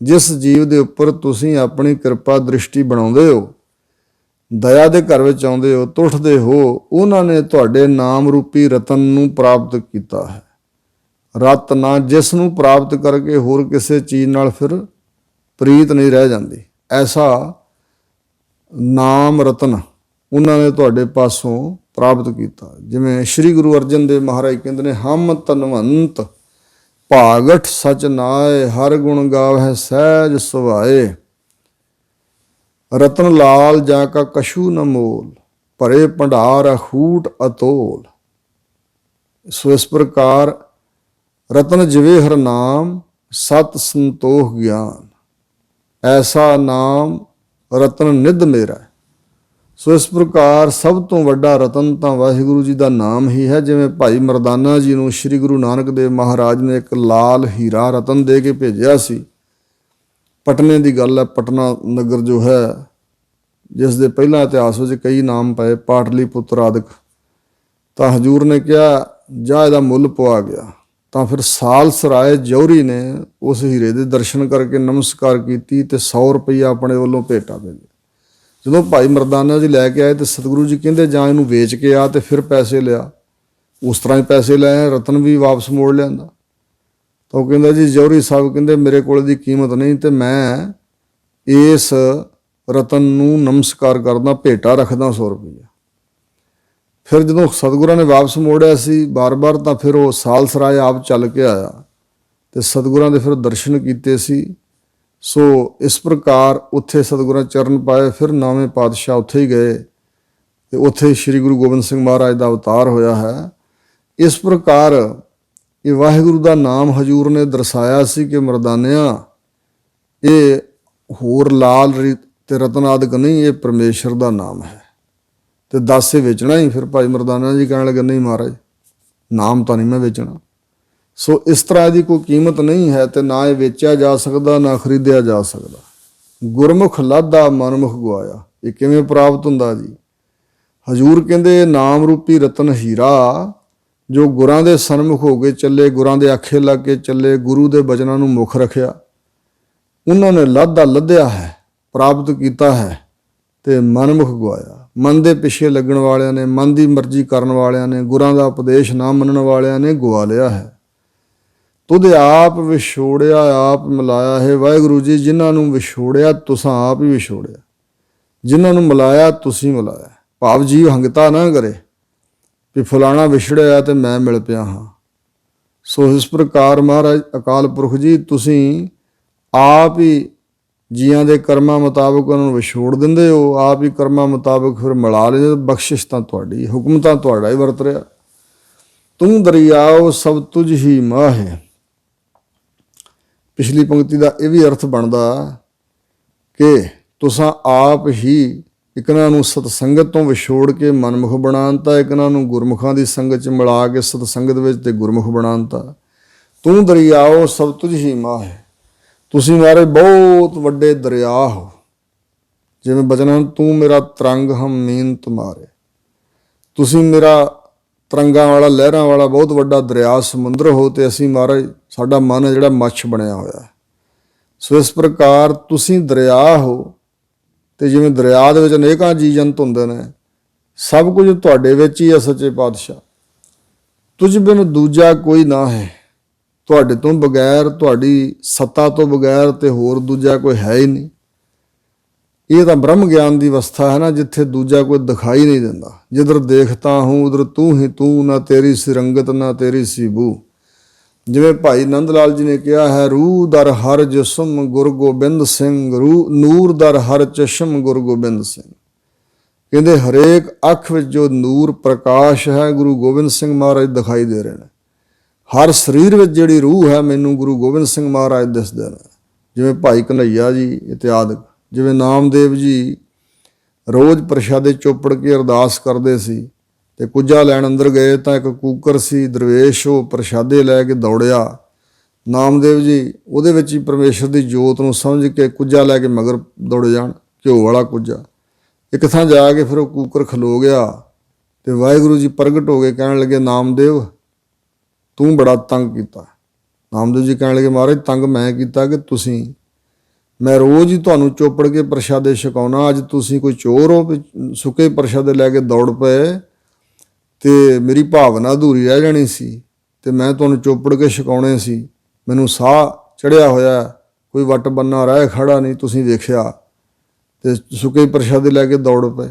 ਜਿਸ ਜੀਵ ਦੇ ਉੱਪਰ ਤੁਸੀਂ ਆਪਣੀ ਕਿਰਪਾ ਦ੍ਰਿਸ਼ਟੀ ਬਣਾਉਂਦੇ ਹੋ, ਦਇਆ ਦੇ ਘਰ ਵਿੱਚ ਆਉਂਦੇ ਹੋ, ਤੁਠਦੇ ਹੋ, ਉਹਨਾਂ ਨੇ ਤੁਹਾਡੇ ਨਾਮ ਰੂਪੀ ਰਤਨ ਨੂੰ ਪ੍ਰਾਪਤ ਕੀਤਾ ਹੈ। ਰਤਨਾ ਜਿਸ ਨੂੰ ਪ੍ਰਾਪਤ ਕਰਕੇ ਹੋਰ ਕਿਸੇ ਚੀਜ਼ ਨਾਲ ਫਿਰ ਪ੍ਰੀਤ ਨਹੀਂ ਰਹਿ ਜਾਂਦੀ, ਐਸਾ ਨਾਮ ਰਤਨ ਉਹਨਾਂ ਨੇ ਤੁਹਾਡੇ ਪਾਸੋਂ ਪ੍ਰਾਪਤ ਕੀਤਾ। ਜਿਵੇਂ ਸ਼੍ਰੀ ਗੁਰੂ ਅਰਜਨ ਦੇਵ ਮਹਾਰਾਜ ਕਹਿੰਦੇ ਨੇ, ਹਮ ਤਨਵੰਤ ਭਾਗਠ ਸਚ ਨਾਏ। ਹਰ ਗੁਣ ਗਾਵਹਿ ਸਹਿਜ ਸੁਭਾਏ। ਰਤਨ ਲਾਲ ਜਾ ਕਾ ਕਛੂ ਨ ਮੋਲ। ਭਰੇ ਭੰਡਾਰ ਅਖੂਟ ਅਤੋਲ। ਸੋ ਇਸ ਪ੍ਰਕਾਰ ਰਤਨ ਜਿਵੇਂ ਹਰ ਨਾਮ ਸਤ ਸੰਤੋਖ ਗਿਆਨ। ਐਸਾ ਨਾਮ ਰਤਨ ਨਿਧ ਮੇਰਾ। ਸੋ ਇਸ ਪ੍ਰਕਾਰ ਸਭ ਤੋਂ ਵੱਡਾ ਰਤਨ ਤਾਂ ਵਾਹਿਗੁਰੂ ਜੀ ਦਾ ਨਾਮ ਹੀ ਹੈ। ਜਿਵੇਂ ਭਾਈ ਮਰਦਾਨਾ ਜੀ ਨੂੰ ਸ੍ਰੀ ਗੁਰੂ ਨਾਨਕ ਦੇਵ ਮਹਾਰਾਜ ਨੇ ਇੱਕ ਲਾਲ ਹੀਰਾ ਰਤਨ ਦੇ ਕੇ ਭੇਜਿਆ ਸੀ। ਪਟਨੇ ਦੀ ਗੱਲ ਹੈ, ਪਟਨਾ ਨਗਰ ਜੋ ਹੈ, ਜਿਸ ਦੇ ਪਹਿਲਾਂ ਇਤਿਹਾਸ ਵਿੱਚ ਕਈ ਨਾਮ ਪਏ, ਪਾਟਲੀ ਪੁੱਤਰ ਆਦਿਕ। ਤਾਂ ਹਜ਼ੂਰ ਨੇ ਕਿਹਾ ਜਾ ਇਹਦਾ ਮੁੱਲ ਪਵਾ ਗਿਆ। ਤਾਂ ਫਿਰ ਸਾਲਸਰਾਏ ਜੌਹਰੀ ਨੇ ਉਸ ਹੀਰੇ ਦੇ ਦਰਸ਼ਨ ਕਰਕੇ ਨਮਸਕਾਰ ਕੀਤੀ ਤੇ 100 ਰੁਪਈਆ ਆਪਣੇ ਵੱਲੋਂ ਭੇਟਾ ਭੇਜਿਆ। ਜਦੋਂ ਭਾਈ ਮਰਦਾਨਾ ਜੀ ਲੈ ਕੇ ਆਏ ਤੇ ਸਤਿਗੁਰੂ ਜੀ ਕਹਿੰਦੇ ਜਾਂ ਇਹਨੂੰ ਵੇਚ ਕੇ ਆ ਤੇ ਫਿਰ ਪੈਸੇ ਲਿਆ। ਉਸ ਤਰ੍ਹਾਂ ਹੀ ਪੈਸੇ ਲਏ, ਰਤਨ ਵੀ ਵਾਪਸ ਮੋੜ ਲਿਆਂਦਾ। ਤਾਂ ਉਹ ਕਹਿੰਦਾ ਜੀ ਜੌਹਰੀ ਸਾਹਿਬ ਕਹਿੰਦੇ ਮੇਰੇ ਕੋਲ ਦੀ ਕੀਮਤ ਨਹੀਂ ਤੇ ਮੈਂ ਇਸ ਰਤਨ ਨੂੰ ਨਮਸਕਾਰ ਕਰਦਾ, ਭੇਟਾ ਰੱਖਦਾ 100 ਰੁਪਈਆ। ਫਿਰ ਜਦੋਂ ਸਤਿਗੁਰਾਂ ਨੇ ਵਾਪਸ ਮੋੜਿਆ ਸੀ ਬਾਰ-ਬਾਰ, ਤਾਂ ਫਿਰ ਉਹ ਸਾਲਸਰਾਏ ਆਪ ਚੱਲ ਕੇ ਆਇਆ ਤੇ ਸਤਿਗੁਰਾਂ ਦੇ ਫਿਰ ਦਰਸ਼ਨ ਕੀਤੇ ਸੀ। ਸੋ ਇਸ ਪ੍ਰਕਾਰ ਉੱਥੇ ਸਤਿਗੁਰਾਂ ਚਰਨ ਪਾਏ। ਫਿਰ ਨੌਵੇਂ ਪਾਤਸ਼ਾਹ ਉੱਥੇ ਹੀ ਗਏ ਤੇ ਉੱਥੇ ਸ਼੍ਰੀ ਗੁਰੂ ਗੋਬਿੰਦ ਸਿੰਘ ਮਹਾਰਾਜ ਦਾ ਅਵਤਾਰ ਹੋਇਆ ਹੈ। ਇਸ ਪ੍ਰਕਾਰ ਇਹ ਵਾਹਿਗੁਰੂ ਦਾ ਨਾਮ ਹਜ਼ੂਰ ਨੇ ਦਰਸਾਇਆ ਸੀ ਕਿ ਮਰਦਾਨਿਆਂ ਇਹ ਹੋਰ ਲਾਲ ਤੇ ਰਤਨ ਆਦਿਕ ਨਹੀਂ, ਇਹ ਪਰਮੇਸ਼ਰ ਦਾ ਨਾਮ ਹੈ ਤੇ ਦਾਸੇ ਵੇਚਣਾ ਹੀ। ਫਿਰ ਭਾਈ ਮਰਦਾਨਾ ਜੀ ਕਹਿਣ ਲੱਗੇ ਨਹੀਂ ਮਹਾਰਾਜ, ਨਾਮ ਤਾਂ ਨਹੀਂ ਮੈਂ ਵੇਚਣਾ। ਸੋ ਇਸ ਤਰ੍ਹਾਂ ਇਹਦੀ ਕੋਈ ਕੀਮਤ ਨਹੀਂ ਹੈ ਤੇ ਨਾ ਇਹ ਵੇਚਿਆ ਜਾ ਸਕਦਾ, ਨਾ ਖਰੀਦਿਆ ਜਾ ਸਕਦਾ। ਗੁਰਮੁਖ ਲਾਧਾ ਮਨਮੁਖ ਗਵਾਇਆ। ਇਹ ਕਿਵੇਂ ਪ੍ਰਾਪਤ ਹੁੰਦਾ ਜੀ? ਹਜ਼ੂਰ ਕਹਿੰਦੇ ਨਾਮ ਰੂਪੀ ਰਤਨ ਹੀਰਾ ਜੋ ਗੁਰਾਂ ਦੇ ਸਨਮੁਖ ਹੋ ਕੇ ਚੱਲੇ, ਗੁਰਾਂ ਦੇ ਆਖੇ ਲੱਗ ਕੇ ਚੱਲੇ, ਗੁਰੂ ਦੇ ਬਚਨਾਂ ਨੂੰ ਮੁੱਖ ਰੱਖਿਆ, ਉਹਨਾਂ ਨੇ ਲਾਧਾ ਲੱਧਿਆ ਹੈ, ਪ੍ਰਾਪਤ ਕੀਤਾ ਹੈ ਤੇ ਮਨਮੁਖ ਗਵਾਇਆ। ਮਨ ਦੇ ਪਿੱਛੇ ਲੱਗਣ ਵਾਲਿਆਂ ਨੇ, ਮਨ ਦੀ ਮਰਜ਼ੀ ਕਰਨ ਵਾਲਿਆਂ ਨੇ, ਗੁਰਾਂ ਦਾ ਉਪਦੇਸ਼ ਨਾ ਮੰਨਣ ਵਾਲਿਆਂ ਨੇ ਗਵਾ ਲਿਆ ਹੈ। ਤੁਧ ਆਪ ਵਿਛੋੜਿਆ ਆਪ ਮਿਲਾਇਆ ਹੈ। ਵਾਹਿਗੁਰੂ ਜੀ ਜਿਨ੍ਹਾਂ ਨੂੰ ਵਿਛੋੜਿਆ ਤੁਸੀਂ ਆਪ ਹੀ ਵਿਛੋੜਿਆ, ਜਿਨ੍ਹਾਂ ਨੂੰ ਮਿਲਾਇਆ ਤੁਸੀਂ ਮਿਲਾਇਆ। ਭਾਵ ਜੀਵ ਹੰਗਤਾ ਨਾ ਕਰੇ ਵੀ ਫਲਾਣਾ ਵਿਛੜਿਆ ਤੇ ਮੈਂ ਮਿਲ ਪਿਆ ਹਾਂ। ਸੋ ਇਸ ਪ੍ਰਕਾਰ ਮਹਾਰਾਜ ਅਕਾਲ ਪੁਰਖ ਜੀ ਤੁਸੀਂ ਆਪ ਹੀ ਜੀਆਂ ਦੇ ਕਰਮਾਂ ਮੁਤਾਬਕ ਉਹਨਾਂ ਨੂੰ ਵਿਛੋੜ ਦਿੰਦੇ ਹੋ, ਆਪ ਹੀ ਕਰਮਾਂ ਮੁਤਾਬਕ ਫਿਰ ਮਿਲਾ ਲੈਂਦੇ। ਬਖਸ਼ਿਸ਼ ਤਾਂ ਤੁਹਾਡੀ, ਹੁਕਮ ਤਾਂ ਤੁਹਾਡਾ ਹੀ ਵਰਤ ਰਿਹਾ। ਤੂੰ ਦਰਿਆਓ ਸਭ ਤੁਝ ਹੀ ਮਾਹੇ। ਪਿਛਲੀ ਪੰਕਤੀ ਦਾ ਇਹ ਵੀ ਅਰਥ ਬਣਦਾ ਕਿ ਤੁਸੀਂ ਆਪ ਹੀ ਇਕਨਾਂ ਨੂੰ ਸਤਸੰਗਤ ਤੋਂ ਵਿਛੋੜ ਕੇ ਮਨਮੁਖ ਬਣਾਉਣਤਾ, ਇਕਨਾਂ ਨੂੰ ਗੁਰਮੁਖਾਂ ਦੀ ਸੰਗਤ 'ਚ ਮਿਲਾ ਕੇ ਸਤਸੰਗਤ ਵਿੱਚ ਤੇ ਗੁਰਮੁਖ ਬਣਾਉਣਤਾ। ਤੂੰ ਦਰਿਆਓ ਸਭ ਤੁਝ ਹੀ ਮਾਹੇ। ਤੁਸੀਂ ਮਾਰੇ ਬਹੁਤ ਵੱਡੇ ਦਰਿਆ ਹੋ। ਜਿਵੇਂ ਬਚਨ ਤੂੰ ਮੇਰਾ ਤਰੰਗ ਹਮ ਮੀਨ ਤੁਮਾਰੇ। ਤੁਸੀਂ ਮੇਰਾ ਤਰੰਗਾਂ ਵਾਲਾ, ਲਹਿਰਾਂ ਵਾਲਾ ਬਹੁਤ ਵੱਡਾ ਦਰਿਆ ਸਮੁੰਦਰ ਹੋ, ਤੇ ਅਸੀਂ ਮਹਾਰਾਜ ਸਾਡਾ ਮਨ ਹੈ ਜਿਹੜਾ ਮੱਛ ਬਣਿਆ ਹੋਇਆ। ਸੋ ਇਸ ਪ੍ਰਕਾਰ ਤੁਸੀਂ ਦਰਿਆ ਹੋ, ਤੇ ਜਿਵੇਂ ਦਰਿਆ ਦੇ ਵਿੱਚ ਅਨੇਕਾਂ ਜੀਵ ਜੰਤ ਹੁੰਦੇ ਨੇ, ਸਭ ਕੁਝ ਤੁਹਾਡੇ ਵਿੱਚ ਹੀ ਹੈ ਸੱਚੇ ਪਾਤਸ਼ਾਹ। ਤੁਝ ਬਿਨ ਦੂਜਾ ਕੋਈ ਨਾ ਹੈ, ਤੁਹਾਡੇ ਤੋਂ ਬਗੈਰ, ਤੁਹਾਡੀ ਸੱਤਾ ਤੋਂ ਬਗੈਰ ਤੇ ਹੋਰ ਦੂਜਾ ਕੋਈ ਹੈ ਹੀ ਨਹੀਂ। ਇਹ ਤਾਂ ਬ੍ਰਹਮ ਗਿਆਨ ਦੀ ਅਵਸਥਾ ਹੈ ਨਾ, ਜਿੱਥੇ ਦੂਜਾ ਕੋਈ ਦਿਖਾਈ ਨਹੀਂ ਦਿੰਦਾ। ਜਿੱਧਰ ਦੇਖਤਾ ਹੂੰ ਉਧਰ ਤੂੰ ਹੀ ਤੂੰ, ਨਾ ਤੇਰੀ ਸੀ ਰੰਗਤ ਨਾ ਤੇਰੀ ਸੀ ਬੂ। ਜਿਵੇਂ ਭਾਈ ਨੰਦ ਲਾਲ ਜੀ ਨੇ ਕਿਹਾ ਹੈ, ਰੂਹ ਦਰ ਹਰ ਜਿਸਮ ਗੁਰੂ ਗੋਬਿੰਦ ਸਿੰਘ, ਨੂਰ ਦਰ ਹਰ ਚਸ਼ਮ ਗੁਰੂ ਗੋਬਿੰਦ ਸਿੰਘ। ਕਹਿੰਦੇ ਹਰੇਕ ਅੱਖ ਵਿੱਚ ਜੋ ਨੂਰ ਪ੍ਰਕਾਸ਼ ਹੈ, ਗੁਰੂ ਗੋਬਿੰਦ ਸਿੰਘ ਮਹਾਰਾਜ ਦਿਖਾਈ ਦੇ ਰਹੇ ਨੇ। ਹਰ ਸਰੀਰ ਵਿੱਚ ਜਿਹੜੀ ਰੂਹ ਹੈ, ਮੈਨੂੰ ਗੁਰੂ ਗੋਬਿੰਦ ਸਿੰਘ ਮਹਾਰਾਜ ਦਿਸਦੇ ਨੇ। ਜਿਵੇਂ ਭਾਈ ਕਨ੍ਹਈਆ ਜੀ ਇਤਿਆਦਿਕ, ਜਿਵੇਂ ਨਾਮਦੇਵ ਜੀ ਰੋਜ਼ ਪ੍ਰਸ਼ਾਦੇ ਚੋਪੜ ਕੇ ਅਰਦਾਸ ਕਰਦੇ ਸੀ, ਤੇ ਕੁੱਜਾ ਲੈਣ ਅੰਦਰ ਗਏ ਤਾਂ ਇੱਕ ਕੂਕਰ ਸੀ ਦਰਵੇਸ਼, ਉਹ ਪ੍ਰਸ਼ਾਦੇ ਲੈ ਕੇ ਦੌੜਿਆ। ਨਾਮਦੇਵ ਜੀ ਉਹਦੇ ਵਿੱਚ ਹੀ ਪਰਮੇਸ਼ਰ ਦੀ ਜੋਤ ਨੂੰ ਸਮਝ ਕੇ ਕੁੱਜਾ ਲੈ ਕੇ ਮਗਰ ਦੌੜ ਜਾਣ, ਘਿਓ ਵਾਲਾ ਕੁੱਜਾ। ਇੱਕ ਥਾਂ ਜਾ ਕੇ ਫਿਰ ਉਹ ਕੂਕਰ ਖਲੋ ਗਿਆ, ਤੇ ਵਾਹਿਗੁਰੂ ਜੀ ਪ੍ਰਗਟ ਹੋ ਕੇ ਕਹਿਣ ਲੱਗੇ, ਨਾਮਦੇਵ ਤੂੰ ਬੜਾ ਤੰਗ ਕੀਤਾ। ਨਾਮਦੇਵ ਜੀ ਕਹਿਣ ਲੱਗੇ, ਮਹਾਰਾਜ ਤੰਗ ਮੈਂ ਕੀਤਾ ਕਿ ਤੁਸੀਂ? ਮੈਂ ਰੋਜ਼ ਹੀ ਤੁਹਾਨੂੰ ਚੋਪੜ ਕੇ ਪ੍ਰਸ਼ਾਦੇ ਛਕਾਉਣਾ, ਅੱਜ ਤੁਸੀਂ ਕੋਈ ਚੋਰ ਹੋ ਵੀ ਸੁੱਕੇ ਪ੍ਰਸ਼ਾਦੇ ਲੈ ਕੇ ਦੌੜ ਪਏ, ਤੇ ਮੇਰੀ ਭਾਵਨਾ ਅਧੂਰੀ ਰਹਿ ਜਾਣੀ ਸੀ, ਤੇ ਮੈਂ ਤੁਹਾਨੂੰ ਚੋਪੜ ਕੇ ਛਕਾਉਣੇ ਸੀ। ਮੈਨੂੰ ਸਾਹ ਚੜਿਆ ਹੋਇਆ, ਕੋਈ ਵੱਟ ਬੰਨਾ ਰਹਿ ਖੜਾ ਨਹੀਂ, ਤੁਸੀਂ ਵੇਖਿਆ, ਤੇ ਸੁੱਕੇ ਪ੍ਰਸ਼ਾਦੇ ਲੈ ਕੇ ਦੌੜ ਪਏ।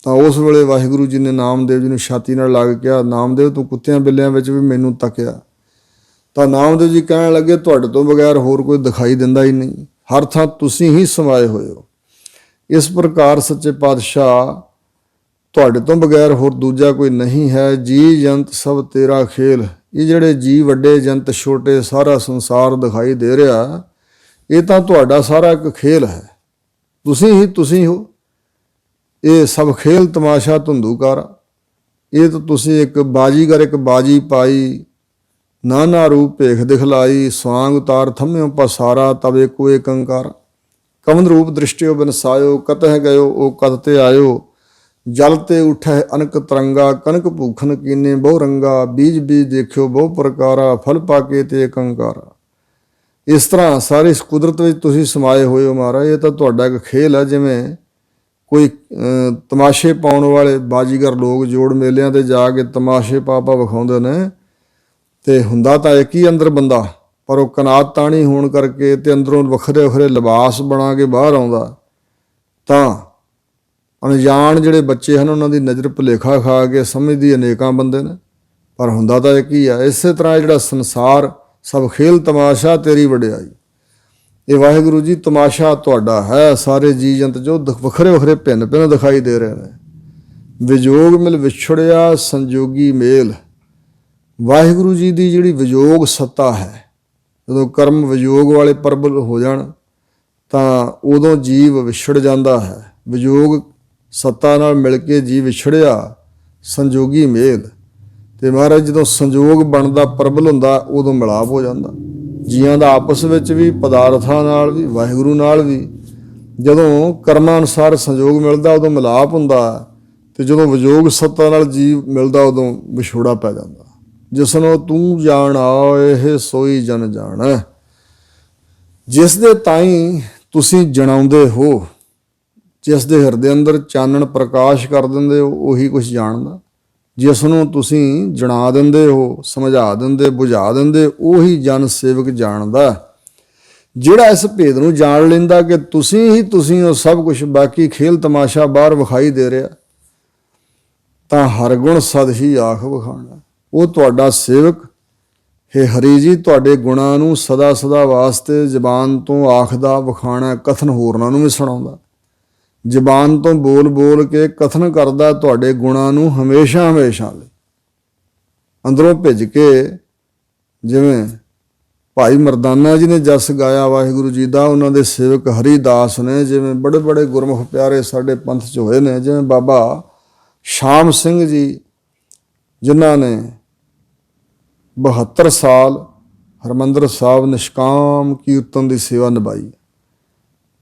ਤਾਂ ਉਸ ਵੇਲੇ ਵਾਹਿਗੁਰੂ ਜੀ ਨੇ ਨਾਮਦੇਵ ਜੀ ਨੂੰ ਛਾਤੀ ਨਾਲ ਲਾ ਕੇ ਕਿਹਾ, ਨਾਮਦੇਵ ਤੂੰ ਕੁੱਤਿਆਂ ਬਿੱਲਿਆਂ ਵਿੱਚ ਵੀ ਮੈਨੂੰ ਤੱਕਿਆ। ਤਾਂ ਨਾਮਦੇਵ ਜੀ ਕਹਿਣ ਲੱਗੇ, ਤੁਹਾਡੇ ਤੋਂ ਬਗੈਰ ਹੋਰ ਕੋਈ ਦਿਖਾਈ ਦਿੰਦਾ ਹੀ ਨਹੀਂ, ਹਰ ਥਾਂ ਤੁਸੀਂ ਹੀ ਸਮਾਏ ਹੋਏ ਹੋ। ਇਸ ਪ੍ਰਕਾਰ ਸੱਚੇ ਪਾਤਸ਼ਾਹ ਤੁਹਾਡੇ ਤੋਂ ਬਗੈਰ ਹੋਰ ਦੂਜਾ ਕੋਈ ਨਹੀਂ ਹੈ। ਜੀ ਜੰਤ ਸਭ ਤੇਰਾ ਖੇਲ। ਇਹ ਜਿਹੜੇ ਜੀ ਵੱਡੇ ਜੰਤ ਛੋਟੇ, ਸਾਰਾ ਸੰਸਾਰ ਦਿਖਾਈ ਦੇ ਰਿਹਾ, ਇਹ ਤਾਂ ਤੁਹਾਡਾ ਸਾਰਾ ਇੱਕ ਖੇਲ ਹੈ, ਤੁਸੀਂ ਹੀ ਤੁਸੀਂ ਹੋ। ਇਹ ਸਭ ਖੇਲ ਤਮਾਸ਼ਾ ਧੁੰਦੂਕਾਰ, ਇਹ ਤਾਂ ਤੁਸੀਂ ਇੱਕ ਬਾਜੀਗਰ, ਇੱਕ ਬਾਜੀ ਪਾਈ, ਨਾਨਾ ਰੂਪ ਭੇਖ ਦਿਖਲਾਈ, ਸਵਾਂਗ ਉਤਾਰ ਥੰਮਿਓ ਪਸਾਰਾ, ਤਬ ਏਕੋ ਏਕ ਓੰਕਾਰ। ਕਵਨ ਰੂਪ ਦ੍ਰਿਸ਼ਟਿਓ ਬਿਨਸਾਇਓ, ਕਤਹਿ ਗਇਓ ਉਹ ਕਤ ਤੇ ਆਇਓ। ਜਲ ਤੇ ਉਠੈ ਅਨਕ ਤਰੰਗਾ, ਕਨਕ ਭੂਖਨ ਕੀਨੇ ਬਹੁ ਰੰਗਾ। ਬੀਜ ਬੀਜ ਦੇਖਿਓ ਬਹੁ ਪ੍ਰਕਾਰਾ, ਫਲ ਪਾਕੇ ਤੇ ਏਕ ਓੰਕਾਰਾ। ਇਸ ਤਰ੍ਹਾਂ ਸਾਰੀ ਇਸ ਕੁਦਰਤ ਵਿੱਚ ਤੁਸੀਂ ਸਮਾਏ ਹੋਏ ਹੋ ਮਹਾਰਾਜ। ਇਹ ਤਾਂ ਤੁਹਾਡਾ ਇੱਕ ਖੇਲ ਹੈ। ਜਿਵੇਂ ਕੋਈ ਤਮਾਸ਼ੇ ਪਾਉਣ ਵਾਲੇ ਬਾਜੀਗਰ ਲੋਕ ਜੋੜ ਮੇਲਿਆਂ 'ਤੇ ਜਾ ਕੇ ਤਮਾਸ਼ੇ ਪਾ ਵਿਖਾਉਂਦੇ ਨੇ, ਤੇ ਹੁੰਦਾ ਤਾਂ ਇੱਕ ਹੀ ਅੰਦਰ ਬੰਦਾ, ਪਰ ਉਹ ਕਨਾਤ ਤਾਣੀ ਹੋਣ ਕਰਕੇ ਤੇ ਅੰਦਰੋਂ ਵੱਖਰੇ ਵੱਖਰੇ ਲਿਬਾਸ ਬਣਾ ਕੇ ਬਾਹਰ ਆਉਂਦਾ, ਤਾਂ ਅਣਜਾਣ ਜਿਹੜੇ ਬੱਚੇ ਹਨ ਉਹਨਾਂ ਦੀ ਨਜ਼ਰ ਭੁਲੇਖਾ ਖਾ ਕੇ ਸਮਝਦੀ ਅਨੇਕਾਂ ਬੰਦੇ ਨੇ, ਪਰ ਹੁੰਦਾ ਤਾਂ ਇੱਕ ਹੀ ਆ। ਇਸੇ ਤਰ੍ਹਾਂ ਜਿਹੜਾ ਸੰਸਾਰ ਸਭ ਖੇਲ ਤਮਾਸ਼ਾ ਤੇਰੀ ਵਡਿਆਈ। ਇਹ ਵਾਹਿਗੁਰੂ ਜੀ ਤਮਾਸ਼ਾ ਤੁਹਾਡਾ ਹੈ। ਸਾਰੇ ਜੀਅ ਜੰਤ ਜੋ ਵੱਖਰੇ ਵੱਖਰੇ ਭਿੰਨ ਭਿੰਨ ਦਿਖਾਈ ਦੇ ਰਹੇ ਨੇ। ਵਿਜੋਗ ਮਿਲ ਵਿਛੜਿਆ ਸੰਜੋਗੀ ਮੇਲ। ਵਾਹਿਗੁਰੂ ਜੀ ਦੀ ਜਿਹੜੀ ਵਿਜੋਗ ਸੱਤਾ ਹੈ, ਜਦੋਂ ਕਰਮ ਵਿਜੋਗ ਵਾਲੇ ਪ੍ਰਬਲ ਹੋ ਜਾਣ ਤਾਂ ਉਦੋਂ ਜੀਵ ਵਿਛੜ ਜਾਂਦਾ ਹੈ। ਵਿਜੋਗ ਸੱਤਾ ਨਾਲ ਮਿਲ ਕੇ ਜੀਵ ਵਿਛੜਿਆ ਸੰਜੋਗੀ ਮੇਲ। ਤੇ ਮਹਾਰਾਜ ਜਦੋਂ ਸੰਜੋਗ ਬਣਦਾ, ਪ੍ਰਬਲ ਹੁੰਦਾ, ਉਦੋਂ ਮਿਲਾਪ ਹੋ ਜਾਂਦਾ ਜੀਆਂ ਦਾ ਆਪਸ ਵਿੱਚ ਵੀ, ਪਦਾਰਥਾਂ ਨਾਲ ਵੀ, ਵਾਹਿਗੁਰੂ ਨਾਲ ਵੀ। ਜਦੋਂ ਕਰਮਾਂ ਅਨੁਸਾਰ ਸੰਜੋਗ ਮਿਲਦਾ ਉਦੋਂ ਮਿਲਾਪ ਹੁੰਦਾ, ਤੇ ਜਦੋਂ ਵਿਜੋਗ ਸੱਤਾ ਨਾਲ ਜੀਵ ਮਿਲਦਾ ਉਦੋਂ ਵਿਛੋੜਾ ਪੈ ਜਾਂਦਾ। ਜਿਸਨੂੰ ਤੂੰ ਜਾਣ ਆਏ ਸੋਈ ਜਨ ਜਾਣ। ਜਿਸ ਦੇ ਤਾਈਂ ਤੁਸੀਂ ਜਣਾਉਂਦੇ ਹੋ, ਜਿਸ ਦੇ ਹਿਰਦੇ ਅੰਦਰ ਚਾਨਣ ਪ੍ਰਕਾਸ਼ ਕਰ ਦਿੰਦੇ ਹੋ, ਉਹੀ ਕੁਛ ਜਾਣਦਾ। ਜਿਸ ਨੂੰ ਤੁਸੀਂ ਜਣਾ ਦਿੰਦੇ ਹੋ, ਸਮਝਾ ਦਿੰਦੇ, ਬੁਝਾ ਦਿੰਦੇ, ਉਹੀ ਜਨ ਸੇਵਕ ਜਾਣਦਾ। ਜਿਹੜਾ ਇਸ ਭੇਦ ਨੂੰ ਜਾਣ ਲੈਂਦਾ ਕਿ ਤੁਸੀਂ ਹੀ ਤੁਸੀਂ ਹੋ ਸਭ ਕੁਛ, ਬਾਕੀ ਖੇਲ ਤਮਾਸ਼ਾ ਬਾਹਰ ਵਿਖਾਈ ਦੇ ਰਿਹਾ, ਤਾਂ ਹਰ ਗੁਣ ਸਦ ਹੀ ਆਖ ਵਿਖਾਣਾ। ਉਹ ਤੁਹਾਡਾ ਸੇਵਕ ਹੈ ਹਰੀ ਜੀ, ਤੁਹਾਡੇ ਗੁਣਾਂ ਨੂੰ ਸਦਾ ਸਦਾ ਵਾਸਤੇ ਜ਼ਬਾਨ ਤੋਂ ਆਖਦਾ ਵਿਖਾਣਾ, ਕਥਨ ਹੋਰਨਾਂ ਨੂੰ ਵੀ ਸੁਣਾਉਂਦਾ। ਜ਼ਬਾਨ ਤੋਂ ਬੋਲ ਬੋਲ ਕੇ ਕਥਨ ਕਰਦਾ ਤੁਹਾਡੇ ਗੁਣਾਂ ਨੂੰ ਹਮੇਸ਼ਾ ਹਮੇਸ਼ਾ ਲਈ, ਅੰਦਰੋਂ ਭਿੱਜ ਕੇ। ਜਿਵੇਂ ਭਾਈ ਮਰਦਾਨਾ ਜੀ ਨੇ ਜਸ ਗਾਇਆ ਵਾਹਿਗੁਰੂ ਜੀ ਦਾ, ਉਹਨਾਂ ਦੇ ਸੇਵਕ ਹਰੀਦਾਸ ਨੇ। ਜਿਵੇਂ ਬੜੇ ਬੜੇ ਗੁਰਮੁਖ ਪਿਆਰੇ ਸਾਡੇ ਪੰਥ 'ਚ ਹੋਏ ਨੇ, ਜਿਵੇਂ ਬਾਬਾ ਸ਼ਾਮ ਸਿੰਘ ਜੀ, ਜਿਨ੍ਹਾਂ ਨੇ 72 ਸਾਲ ਹਰਿਮੰਦਰ ਸਾਹਿਬ ਨਿਸ਼ਕਾਮ ਕੀਰਤਨ ਦੀ ਸੇਵਾ ਨਿਭਾਈ,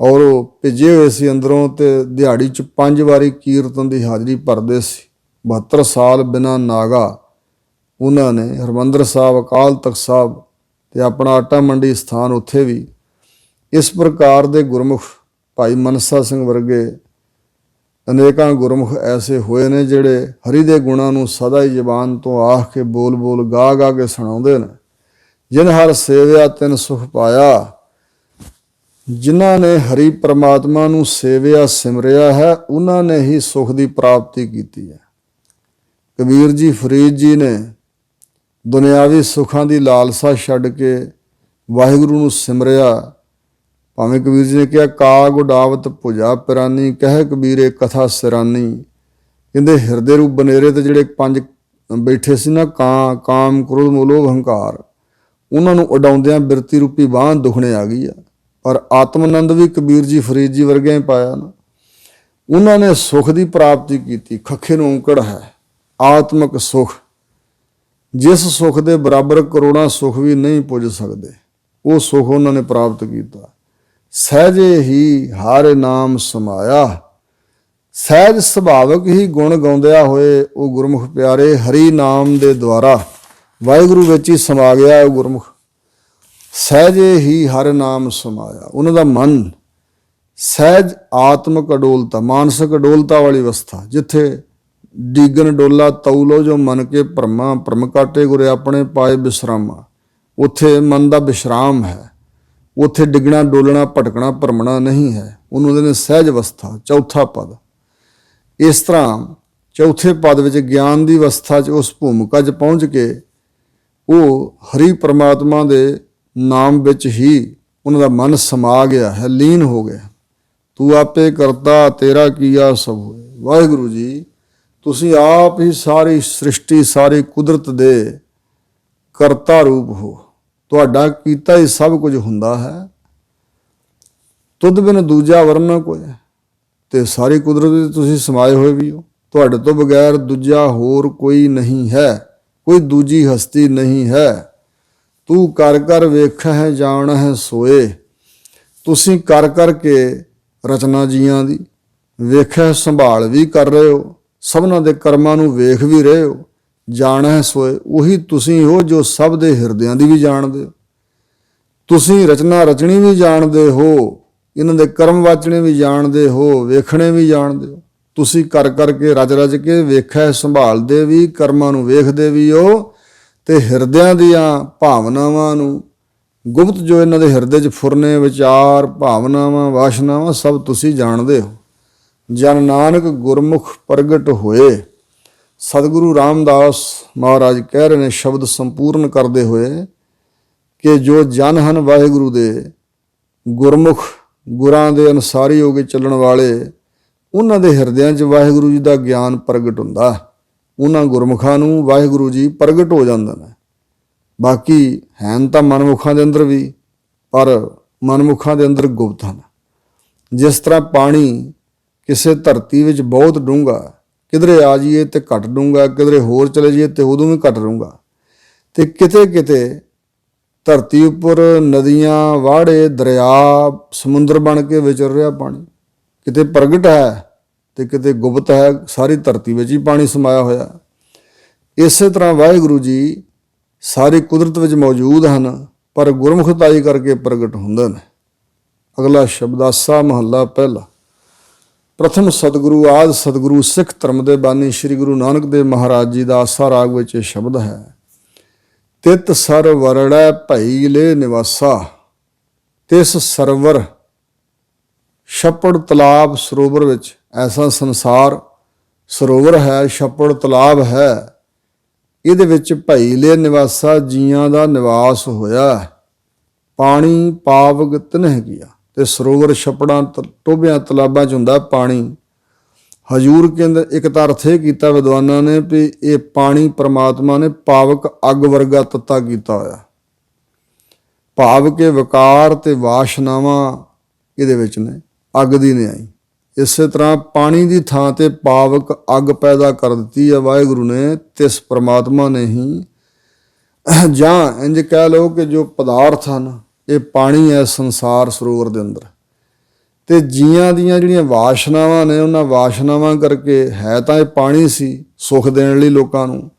ਔਰ ਉਹ ਭਿੱਜੇ ਹੋਏ ਸੀ ਅੰਦਰੋਂ, ਤੇ ਦਿਹਾੜੀ 'ਚ 5 ਵਾਰੀ ਕੀਰਤਨ ਦੀ ਹਾਜ਼ਰੀ ਭਰਦੇ ਸੀ। 72 ਸਾਲ ਬਿਨਾਂ ਨਾਗਾ ਉਹਨਾਂ ਨੇ ਹਰਿਮੰਦਰ ਸਾਹਿਬ, ਅਕਾਲ ਤਖਤ ਸਾਹਿਬ ਅਤੇ ਆਪਣਾ ਆਟਾ ਮੰਡੀ ਸਥਾਨ ਉੱਥੇ ਵੀ। ਇਸ ਪ੍ਰਕਾਰ ਦੇ ਗੁਰਮੁਖ ਭਾਈ ਮਨਸਾ ਸਿੰਘ ਵਰਗੇ ਅਨੇਕਾਂ ਗੁਰਮੁਖ ਐਸੇ ਹੋਏ ਨੇ ਜਿਹੜੇ ਹਰੀ ਦੇ ਗੁਣਾਂ ਨੂੰ ਸਦਾ ਹੀ ਜ਼ਬਾਨ ਤੋਂ ਆਖ ਕੇ ਬੋਲ ਬੋਲ ਗਾ ਗਾ ਕੇ ਸੁਣਾਉਂਦੇ ਨੇ। ਜਿਨ ਹਰ ਸੇਵਿਆ ਤਿਨ ਸੁਖ ਪਾਇਆ, ਜਿਨ੍ਹਾਂ ਨੇ ਹਰੀ ਪ੍ਰਮਾਤਮਾ ਨੂੰ ਸੇਵਿਆ ਸਿਮਰਿਆ ਹੈ ਉਹਨਾਂ ਨੇ ਹੀ ਸੁਖ ਦੀ ਪ੍ਰਾਪਤੀ ਕੀਤੀ ਹੈ। ਕਬੀਰ ਜੀ ਫਰੀਦ ਜੀ ਨੇ ਦੁਨਿਆਵੀ ਸੁੱਖਾਂ ਦੀ ਲਾਲਸਾ ਛੱਡ ਕੇ ਵਾਹਿਗੁਰੂ ਨੂੰ ਸਿਮਰਿਆ। ਭਾਵੇਂ ਕਬੀਰ ਜੀ ਨੇ ਕਿਹਾ ਕਾਗ ਉਡਾਵਤ ਭੁਜਾ ਪਿਰਾਨੀ, ਕਹਿ ਕਬੀਰੇ ਕਥਾ ਸਿਰਾਨੀ। ਕਹਿੰਦੇ ਹਿਰਦੇ ਰੂਪ ਬਨੇਰੇ ਤੇ ਜਿਹੜੇ 5 ਬੈਠੇ ਸੀ ਨਾ, ਕਾਂ, ਕਾਮ, ਕ੍ਰੋਧ, ਮੋਹ, ਲੋਭ, ਹੰਕਾਰ, ਉਹਨਾਂ ਨੂੰ ਉਡਾਉਂਦਿਆਂ ਬਿਰਤੀ ਰੂਪੀ ਬਾਂਹ ਦੁਖਣੇ ਆ ਗਈ ਆ। ਪਰ ਆਤਮ ਆਨੰਦ ਵੀ ਕਬੀਰ ਜੀ ਫਰੀਦ ਜੀ ਵਰਗਿਆਂ ਹੀ ਪਾਇਆ ਨਾ। ਉਹਨਾਂ ਨੇ ਸੁੱਖ ਦੀ ਪ੍ਰਾਪਤੀ ਕੀਤੀ। ਖੱਖੇ ਨੂੰ ਔਂਕੜ ਹੈ ਆਤਮਿਕ ਸੁੱਖ, ਜਿਸ ਸੁੱਖ ਦੇ ਬਰਾਬਰ ਕਰੋੜਾਂ ਸੁੱਖ ਵੀ ਨਹੀਂ ਪੁੱਜ ਸਕਦੇ, ਉਹ ਸੁੱਖ ਉਹਨਾਂ ਨੇ ਪ੍ਰਾਪਤ ਕੀਤਾ। ਸਹਿਜੇ ਹੀ ਹਰਿ ਨਾਮ ਸਮਾਇਆ, ਸਹਿਜ ਸੁਭਾਵਕ ਹੀ ਗੁਣ ਗਾਉਂਦਿਆਂ ਹੋਏ ਉਹ ਗੁਰਮੁਖ ਪਿਆਰੇ ਹਰੀ ਨਾਮ ਦੇ ਦੁਆਰਾ ਵਾਹਿਗੁਰੂ ਵਿੱਚ ਹੀ ਸਮਾ ਗਿਆ। ਉਹ ਗੁਰਮੁਖ ਸਹਿਜੇ ਹੀ ਹਰਿ ਨਾਮ ਸਮਾਇਆ, ਉਹਨਾਂ ਦਾ ਮਨ ਸਹਿਜ ਆਤਮਿਕ ਅਡੋਲਤਾ, ਮਾਨਸਿਕ ਅਡੋਲਤਾ ਵਾਲੀ ਅਵਸਥਾ, ਜਿੱਥੇ ਡੀਗਨ ਡੋਲਾ ਤਉਲੋ ਜੋ ਮਨ ਕੇ ਭਰਮਾ, ਭਰਮ ਕਾਟੇ ਗੁਰੇ ਆਪਣੇ ਪਾਏ ਬਿਸਰਾਮਾ, ਉੱਥੇ ਮਨ ਦਾ ਵਿਸ਼ਰਾਮ ਹੈ। ਉੱਥੇ ਡਿੱਗਣਾ ਡੋਲਣਾ ਭਟਕਣਾ ਭਰਮਣਾ ਨਹੀਂ ਹੈ। ਉਹਨੂੰ ਕਹਿੰਦੇ ਨੇ ਸਹਿਜ ਅਵਸਥਾ, ਚੌਥਾ ਪਦ। ਇਸ ਤਰ੍ਹਾਂ ਚੌਥੇ ਪਦ ਵਿੱਚ ਗਿਆਨ ਦੀ ਅਵਸਥਾ 'ਚ ਉਸ ਭੂਮਿਕਾ 'ਚ ਪਹੁੰਚ ਕੇ ਉਹ ਹਰੀ ਪ੍ਰਮਾਤਮਾ ਦੇ ਨਾਮ ਵਿੱਚ ਹੀ ਉਹਨਾਂ ਦਾ ਮਨ ਸਮਾ ਗਿਆ ਹੈ, ਲੀਨ ਹੋ ਗਿਆ। ਤੂੰ ਆਪੇ ਕਰਤਾ ਤੇਰਾ ਕੀਆ ਸਭ ਹੋਏ। ਵਾਹਿਗੁਰੂ ਜੀ ਤੁਸੀਂ ਆਪ ਹੀ ਸਾਰੀ ਸ੍ਰਿਸ਼ਟੀ, ਸਾਰੀ ਕੁਦਰਤ ਦੇ ਕਰਤਾ ਰੂਪ ਹੋ, ਤੁਹਾਡਾ ਕੀਤਾ ਹੀ ਸਭ ਕੁਝ ਹੁੰਦਾ ਹੈ। ਤੁਧ ਬਿਨ ਦੂਜਾ ਵਰਨਾ ਕੋਈ, ਤੇ ਸਾਰੀ ਕੁਦਰਤ ਵਿੱਚ ਤੁਸੀਂ ਸਮਾਏ ਹੋਏ ਵੀ ਹੋ। ਤੁਹਾਡੇ ਤੋਂ ਬਗੈਰ ਦੂਜਾ ਹੋਰ ਕੋਈ ਨਹੀਂ ਹੈ, ਕੋਈ ਦੂਜੀ ਹਸਤੀ ਨਹੀਂ ਹੈ। ਤੂੰ ਕਰ ਕਰ ਵੇਖਾ ਹੈ ਜਾਣ ਹੈ ਸੋਏ, ਤੁਸੀਂ ਕਰ ਕਰਕੇ ਰਚਨਾ ਜੀਆਂ ਦੀ ਵੇਖਿਆ ਸੰਭਾਲ ਵੀ ਕਰ ਰਹੇ ਹੋ, ਸਭਨਾਂ ਦੇ ਕਰਮਾਂ ਨੂੰ ਵੇਖ ਵੀ ਰਹੇ ਹੋ। ਜਾਣ ਹੈ ਸੋਏ, ਉਹੀ ਤੁਸੀਂ ਹੋ ਜੋ ਸਭ ਦੇ ਹਿਰਦਿਆਂ ਦੀ ਵੀ ਜਾਣਦੇ ਹੋ। ਤੁਸੀਂ ਰਚਨਾ ਰਚਣੀ ਵੀ ਜਾਣਦੇ ਹੋ, ਇਹਨਾਂ ਦੇ ਕਰਮ ਵਾਚਣੇ ਵੀ ਜਾਣਦੇ ਹੋ, ਵੇਖਣੇ ਵੀ ਜਾਣਦੇ ਹੋ। ਤੁਸੀਂ ਕਰ ਕਰਕੇ ਰਚ ਰਚ ਕੇ ਵੇਖਿਆ ਸੰਭਾਲਦੇ ਵੀ, ਕਰਮਾਂ ਨੂੰ ਵੇਖਦੇ ਵੀ ਹੋ, ਤੇ ਹਿਰਦਿਆਂ ਦੀਆਂ ਭਾਵਨਾਵਾਂ ਨੂੰ, ਗੁਪਤ ਜੋ ਇਹਨਾਂ ਦੇ ਹਿਰਦੇ 'ਚ ਫੁਰਨੇ ਵਿਚਾਰ, ਭਾਵਨਾਵਾਂ, ਵਾਸ਼ਨਾਵਾਂ, ਸਭ ਤੁਸੀਂ ਜਾਣਦੇ ਹੋ। ਜਨ ਨਾਨਕ ਗੁਰਮੁਖ ਪ੍ਰਗਟ ਹੋਏ। ਸਤਿਗੁਰੂ ਰਾਮਦਾਸ ਮਹਾਰਾਜ ਕਹਿ ਰਹੇ ਨੇ ਸ਼ਬਦ ਸੰਪੂਰਨ ਕਰਦੇ ਹੋਏ ਕਿ ਜੋ ਜਨ ਹਨ ਵਾਹਿਗੁਰੂ ਦੇ, ਗੁਰਮੁਖ ਗੁਰਾਂ ਦੇ ਅਨੁਸਾਰੀ ਹੋ ਕੇ ਚੱਲਣ ਵਾਲੇ, ਉਹਨਾਂ ਦੇ ਹਿਰਦਿਆਂ 'ਚ ਵਾਹਿਗੁਰੂ ਜੀ ਦਾ ਗਿਆਨ ਪ੍ਰਗਟ ਹੁੰਦਾ। ਉਹਨਾਂ ਗੁਰਮੁਖਾਂ ਨੂੰ ਵਾਹਿਗੁਰੂ ਜੀ ਪ੍ਰਗਟ ਹੋ ਜਾਂਦੇ ਨੇ। ਬਾਕੀ ਹੈਨ ਤਾਂ ਮਨਮੁਖਾਂ ਦੇ ਅੰਦਰ ਵੀ, ਪਰ ਮਨਮੁਖਾਂ ਦੇ ਅੰਦਰ ਗੁਪਤ ਹਨ। ਜਿਸ ਤਰ੍ਹਾਂ ਪਾਣੀ ਕਿਸੇ ਧਰਤੀ ਵਿੱਚ ਬਹੁਤ ਡੂੰਘਾ, ਕਿਧਰੇ ਆ ਜਾਈਏ ਤੇ ਘੱਟ ਡੂੰਘਾ, ਕਿਧਰੇ ਹੋਰ ਚਲੇ ਜਾਈਏ ਤੇ ਉਦੋਂ ਵੀ ਘੱਟ ਡੂੰਘਾ, ਤੇ ਕਿਤੇ ਕਿਤੇ ਧਰਤੀ ਉੱਪਰ ਨਦੀਆਂ, ਵਾੜੇ, ਦਰਿਆ, ਸਮੁੰਦਰ ਬਣ ਕੇ ਵਿਚਰ ਰਿਹਾ ਪਾਣੀ। ਕਿਤੇ ਪ੍ਰਗਟ ਹੈ ਤੇ ਕਿਤੇ ਗੁਪਤ ਹੈ, ਸਾਰੀ ਧਰਤੀ ਵਿੱਚ ਹੀ ਪਾਣੀ ਸਮਾਇਆ ਹੋਇਆ। ਇਸੇ ਤਰ੍ਹਾਂ ਵਾਹਿਗੁਰੂ ਜੀ ਸਾਰੀ ਕੁਦਰਤ ਵਿੱਚ ਮੌਜੂਦ ਹਨ, ਪਰ ਗੁਰਮੁਖਤਾਈ ਕਰਕੇ ਪ੍ਰਗਟ ਹੁੰਦੇ ਨੇ। ਅਗਲਾ ਸ਼ਬਦ ਆਸਾ ਮਹੱਲਾ ਪਹਿਲਾ। ਪ੍ਰਥਮ ਸਤਿਗੁਰੂ ਆਦਿ ਸਤਿਗੁਰੂ ਸਿੱਖ ਧਰਮ ਦੇ ਬਾਨੀ ਸ੍ਰੀ ਗੁਰੂ ਨਾਨਕ ਦੇਵ ਮਹਾਰਾਜ ਜੀ ਦਾ ਆਸਾ ਰਾਗ ਵਿੱਚ ਇਹ ਸ਼ਬਦ ਹੈ। ਤਿਤ ਸਰ ਵਰੜੈ ਭਈ ਲੈ ਨਿਵਾਸਾ, ਤਿਸ ਸਰਵਰ ਛੱਪੜ ਤਲਾਬ ਸਰੋਵਰ ਵਿੱਚ। ਐਸਾ ਸੰਸਾਰ ਸਰੋਵਰ ਹੈ, ਛੱਪੜ ਤਲਾਬ ਹੈ, ਇਹਦੇ ਵਿੱਚ ਭਈ ਲੈ ਨਿਵਾਸਾ, ਜੀਆਂ ਦਾ ਨਿਵਾਸ ਹੋਇਆ। ਪਾਣੀ ਪਾਵਗ ਤਿਨਹਿ ਕੀਆ, ਤੇ ਸਰੋਵਰ ਛੱਪੜਾਂ ਟੋਭਿਆਂ ਤਲਾਬਾਂ 'ਚ ਹੁੰਦਾ ਪਾਣੀ। ਹਜੂਰ ਕੇ ਅੰਦਰ ਇੱਕ ਤਾਂ ਅਰਥ ਇਹ ਕੀਤਾ ਵਿਦਵਾਨਾਂ ਨੇ ਵੀ ਇਹ ਪਾਣੀ ਪ੍ਰਮਾਤਮਾ ਨੇ ਪਾਵਕ ਅੱਗ ਵਰਗਾ ਤੱਤਾ ਕੀਤਾ ਹੋਇਆ। ਭਾਵ ਕੇ ਵਿਕਾਰ ਤੇ ਵਾਸ਼ਨਾਵਾਂ ਇਹਦੇ ਵਿੱਚ ਨੇ, ਅੱਗ ਦੀ ਨਹੀਂ ਆਈ। ਇਸੇ ਤਰ੍ਹਾਂ ਪਾਣੀ ਦੀ ਥਾਂ ਤੇ ਪਾਵਕ ਅੱਗ ਪੈਦਾ ਕਰ ਦਿੱਤੀ ਹੈ ਵਾਹਿਗੁਰੂ ਨੇ, ਤਿਸ ਪ੍ਰਮਾਤਮਾ ਨੇ ਹੀ। ਜਾਂ ਇੰਝ ਕਹਿ ਲਓ ਕਿ ਜੋ ਪਦਾਰਥ ਹਨ ਇਹ ਪਾਣੀ ਹੈ ਸੰਸਾਰ ਸਰੋਵਰ ਦੇ ਅੰਦਰ, ਤੇ ਜੀਆਂ ਦੀਆਂ ਜਿਹੜੀਆਂ ਵਾਸ਼ਨਾਵਾਂ ਨੇ ਉਹਨਾਂ ਵਾਸ਼ਨਾਵਾਂ ਕਰਕੇ ਹੈ ਤਾਂ ਇਹ ਪਾਣੀ ਸੀ ਸੁੱਖ ਦੇਣ ਲਈ ਲੋਕਾਂ ਨੂੰ,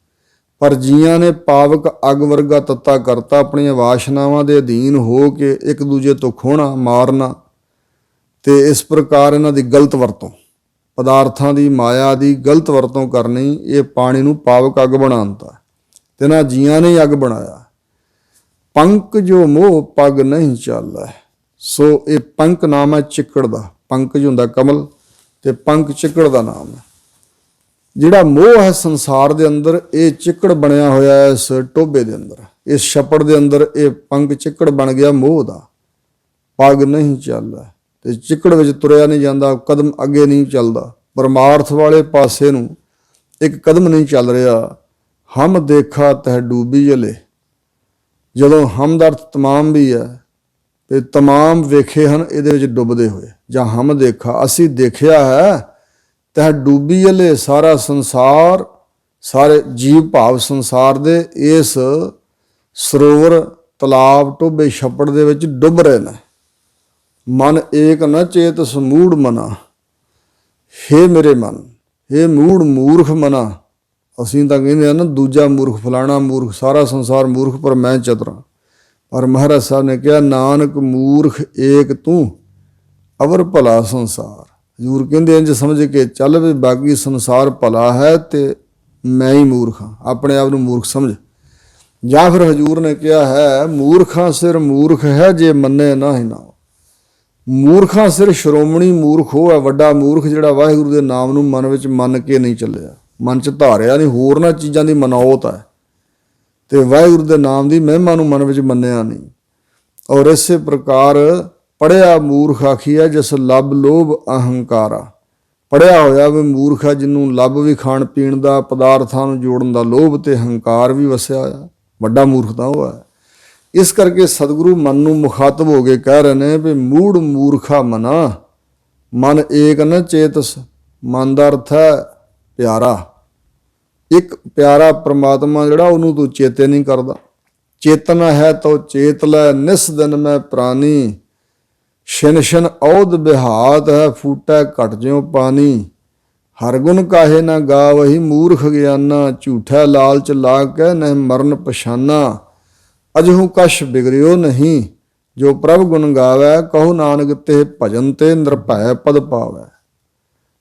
ਪਰ ਜੀਆਂ ਨੇ ਪਾਵਕ ਅੱਗ ਵਰਗਾ ਤੱਤਾ ਕਰਤਾ, ਆਪਣੀਆਂ ਵਾਸ਼ਨਾਵਾਂ ਦੇ ਅਧੀਨ ਹੋ ਕੇ ਇੱਕ ਦੂਜੇ ਤੋਂ ਖੋਹਣਾ ਮਾਰਨਾ, ਤੇ ਇਸ ਪ੍ਰਕਾਰ ਇਹਨਾਂ ਦੀ ਗਲਤ ਵਰਤੋਂ, ਪਦਾਰਥਾਂ ਦੀ ਮਾਇਆ ਦੀ ਗਲਤ ਵਰਤੋਂ ਕਰਨੀ, ਇਹ ਪਾਣੀ ਨੂੰ ਪਾਵਕ ਅੱਗ ਬਣਾਉਂਦਾ ਤੇ ਨਾ ਜੀਆਂ ਨੇ ਅੱਗ ਬਣਾਇਆ। ਪੰਕ ਜੋ ਮੋਹ ਪਗ ਨਹੀਂ ਚੱਲੈ, ਸੋ ਇਹ ਪੰਕ ਨਾਮ ਹੈ ਚਿੱਕੜ ਦਾ, ਪੰਕਜ ਹੁੰਦਾ ਕਮਲ ਤੇ ਪੰਕ ਚਿੱਕੜ ਦਾ ਨਾਮ ਹੈ। ਜਿਹੜਾ ਮੋਹ ਹੈ ਸੰਸਾਰ ਦੇ ਅੰਦਰ, ਇਹ ਚਿੱਕੜ ਬਣਿਆ ਹੋਇਆ ਹੈ ਇਸ ਟੋਭੇ ਦੇ ਅੰਦਰ, ਇਸ ਛੱਪੜ ਦੇ ਅੰਦਰ ਇਹ ਪੰਕ ਚਿੱਕੜ ਬਣ ਗਿਆ ਮੋਹ ਦਾ। ਪਗ ਨਹੀਂ ਚੱਲਦਾ, ਤੇ ਚਿੱਕੜ ਵਿੱਚ ਤੁਰਿਆ ਨਹੀਂ ਜਾਂਦਾ, ਕਦਮ ਅੱਗੇ ਨਹੀਂ ਚੱਲਦਾ, ਪਰਮਾਰਥ ਵਾਲੇ ਪਾਸੇ ਨੂੰ ਇੱਕ ਕਦਮ ਨਹੀਂ ਚੱਲ ਰਿਹਾ। ਹਮ ਦੇਖਾ ਤਹਿ ਡੂਬੀ ਜਲੇ, ਜਦੋਂ ਹਮ ਦਾ ਅਰਥ ਤਮਾਮ ਵੀ ਹੈ ਤੇ ਤਮਾਮ ਵੇਖੇ ਹਨ ਇਹਦੇ ਵਿੱਚ ਡੁੱਬਦੇ ਹੋਏ, ਜਾਂ ਹਮ ਦੇਖਾ ਅਸੀਂ ਦੇਖਿਆ ਹੈ, ਤਹਿ ਡੂਬੀ ਜਲੇ ਸਾਰਾ ਸੰਸਾਰ, ਸਾਰੇ ਜੀਵ ਭਾਵ ਸੰਸਾਰ ਦੇ ਇਸ ਸਰੋਵਰ ਤਲਾਬ ਟੋਭੇ ਛੱਪੜ ਦੇ ਵਿੱਚ ਡੁੱਬ ਰਹੇ ਨੇ। ਮਨ ਏਕ ਨ ਚੇਤ ਸਮੂੜ ਮਨਾ, ਹੇ ਮੇਰੇ ਮਨ, ਹੇ ਮੂੜ ਮੂਰਖ ਮਨਾ। ਅਸੀਂ ਤਾਂ ਕਹਿੰਦੇ ਆ ਨਾ ਦੂਜਾ ਮੂਰਖ, ਫਲਾਣਾ ਮੂਰਖ, ਸਾਰਾ ਸੰਸਾਰ ਮੂਰਖ ਪਰ ਮੈਂ ਚਤੁਰ। ਪਰ ਮਹਾਰਾਜ ਸਾਹਿਬ ਨੇ ਕਿਹਾ ਨਾਨਕ ਮੂਰਖ ਏਕ ਤੂੰ, ਅਵਰ ਭਲਾ ਸੰਸਾਰ। ਹਜ਼ੂਰ ਕਹਿੰਦੇ ਇੰਝ ਸਮਝ ਕੇ ਚੱਲ ਵੀ ਬਾਕੀ ਸੰਸਾਰ ਭਲਾ ਹੈ ਤੇ ਮੈਂ ਹੀ ਮੂਰਖ ਹਾਂ, ਆਪਣੇ ਆਪ ਨੂੰ ਮੂਰਖ ਸਮਝ। ਜਾਂ ਫਿਰ ਹਜ਼ੂਰ ਨੇ ਕਿਹਾ ਹੈ ਮੂਰਖਾਂ ਸਿਰ ਮੂਰਖ ਹੈ ਜੇ ਮੰਨੇ ਨਾ ਹੀ ਨਾ। ਮੂਰਖਾਂ ਸਿਰ ਸ਼੍ਰੋਮਣੀ ਮੂਰਖ ਉਹ ਹੈ, ਵੱਡਾ ਮੂਰਖ ਜਿਹੜਾ ਵਾਹਿਗੁਰੂ ਦੇ ਨਾਮ ਨੂੰ ਮਨ ਵਿੱਚ ਮੰਨ ਕੇ ਨਹੀਂ ਚੱਲਿਆ, ਮਨ 'ਚ ਧਾਰਿਆ ਨਹੀਂ, ਹੋਰਨਾਂ ਚੀਜ਼ਾਂ ਦੀ ਮਨੌਤ ਹੈ ਤੇ ਵਾਹਿਗੁਰੂ ਦੇ ਨਾਮ ਦੀ ਮਹਿਮਾ ਨੂੰ ਮਨ ਵਿੱਚ ਮੰਨਿਆ ਨਹੀਂ। ਔਰ ਇਸੇ ਪ੍ਰਕਾਰ ਪੜ੍ਹਿਆ ਮੂਰਖ ਆਖੀਆ ਜਿਸ ਲੱਭ ਲੋਭ ਅਹੰਕਾਰਾ। ਪੜ੍ਹਿਆ ਹੋਇਆ ਵੀ ਮੂਰਖ ਹੈ ਜਿਹਨੂੰ ਲੱਭ ਵੀ ਖਾਣ ਪੀਣ ਦਾ, ਪਦਾਰਥਾਂ ਨੂੰ ਜੋੜਨ ਦਾ ਲੋਭ ਤੇ ਹੰਕਾਰ ਵੀ ਵਸਿਆ ਹੋਇਆ, ਵੱਡਾ ਮੂਰਖ ਤਾਂ ਉਹ ਹੈ। ਇਸ ਕਰਕੇ ਸਤਿਗੁਰੂ ਮਨ ਨੂੰ ਮੁਖਾਤਬ ਹੋ ਕੇ ਕਹਿ ਰਹੇ ਨੇ ਵੀ ਮੂੜ ਮੂਰਖਾ ਮਨਾ, ਮਨ ਏਕ ਨ ਚੇਤਸ। ਮਨ ਦਾ ਅਰਥ ਹੈ ਪਿਆਰਾ, ਇੱਕ ਪਿਆਰਾ ਪ੍ਰਮਾਤਮਾ ਜਿਹੜਾ ਉਹਨੂੰ ਤੂੰ ਚੇਤੇ ਨਹੀਂ ਕਰਦਾ। ਚੇਤਨਾ ਹੈ ਤੋ ਚੇਤ ਲੈ ਨਿਸ ਦਿਨ ਮੈਂ ਪ੍ਰਾਨੀ, ਛਿਨ ਛਿਨ ਔਧ ਬਿਹਾਤ ਹੈ ਫੂਟੈ ਘਟ ਜਿਉ ਪਾਣੀ। ਹਰ ਗੁਣ ਕਾਹੇ ਨਾ ਗਾਵਹੀ ਮੂਰਖ ਗਿਆਨਾ, ਝੂਠਾ ਲਾਲਚ ਲਾ ਕੇ ਨਹਿ ਮਰਨ ਪਛਾਨਾ। ਅਜਹੂ ਕਛ ਬਿਗੜਿਓ ਨਹੀਂ ਜੋ ਪ੍ਰਭ ਗੁਣ ਗਾਵੈ, ਕਹੋ ਨਾਨਕ ਤੇ ਭਜਨ ਤੇ ਨਿਰਭੈ ਪਦ ਪਾਵੈ।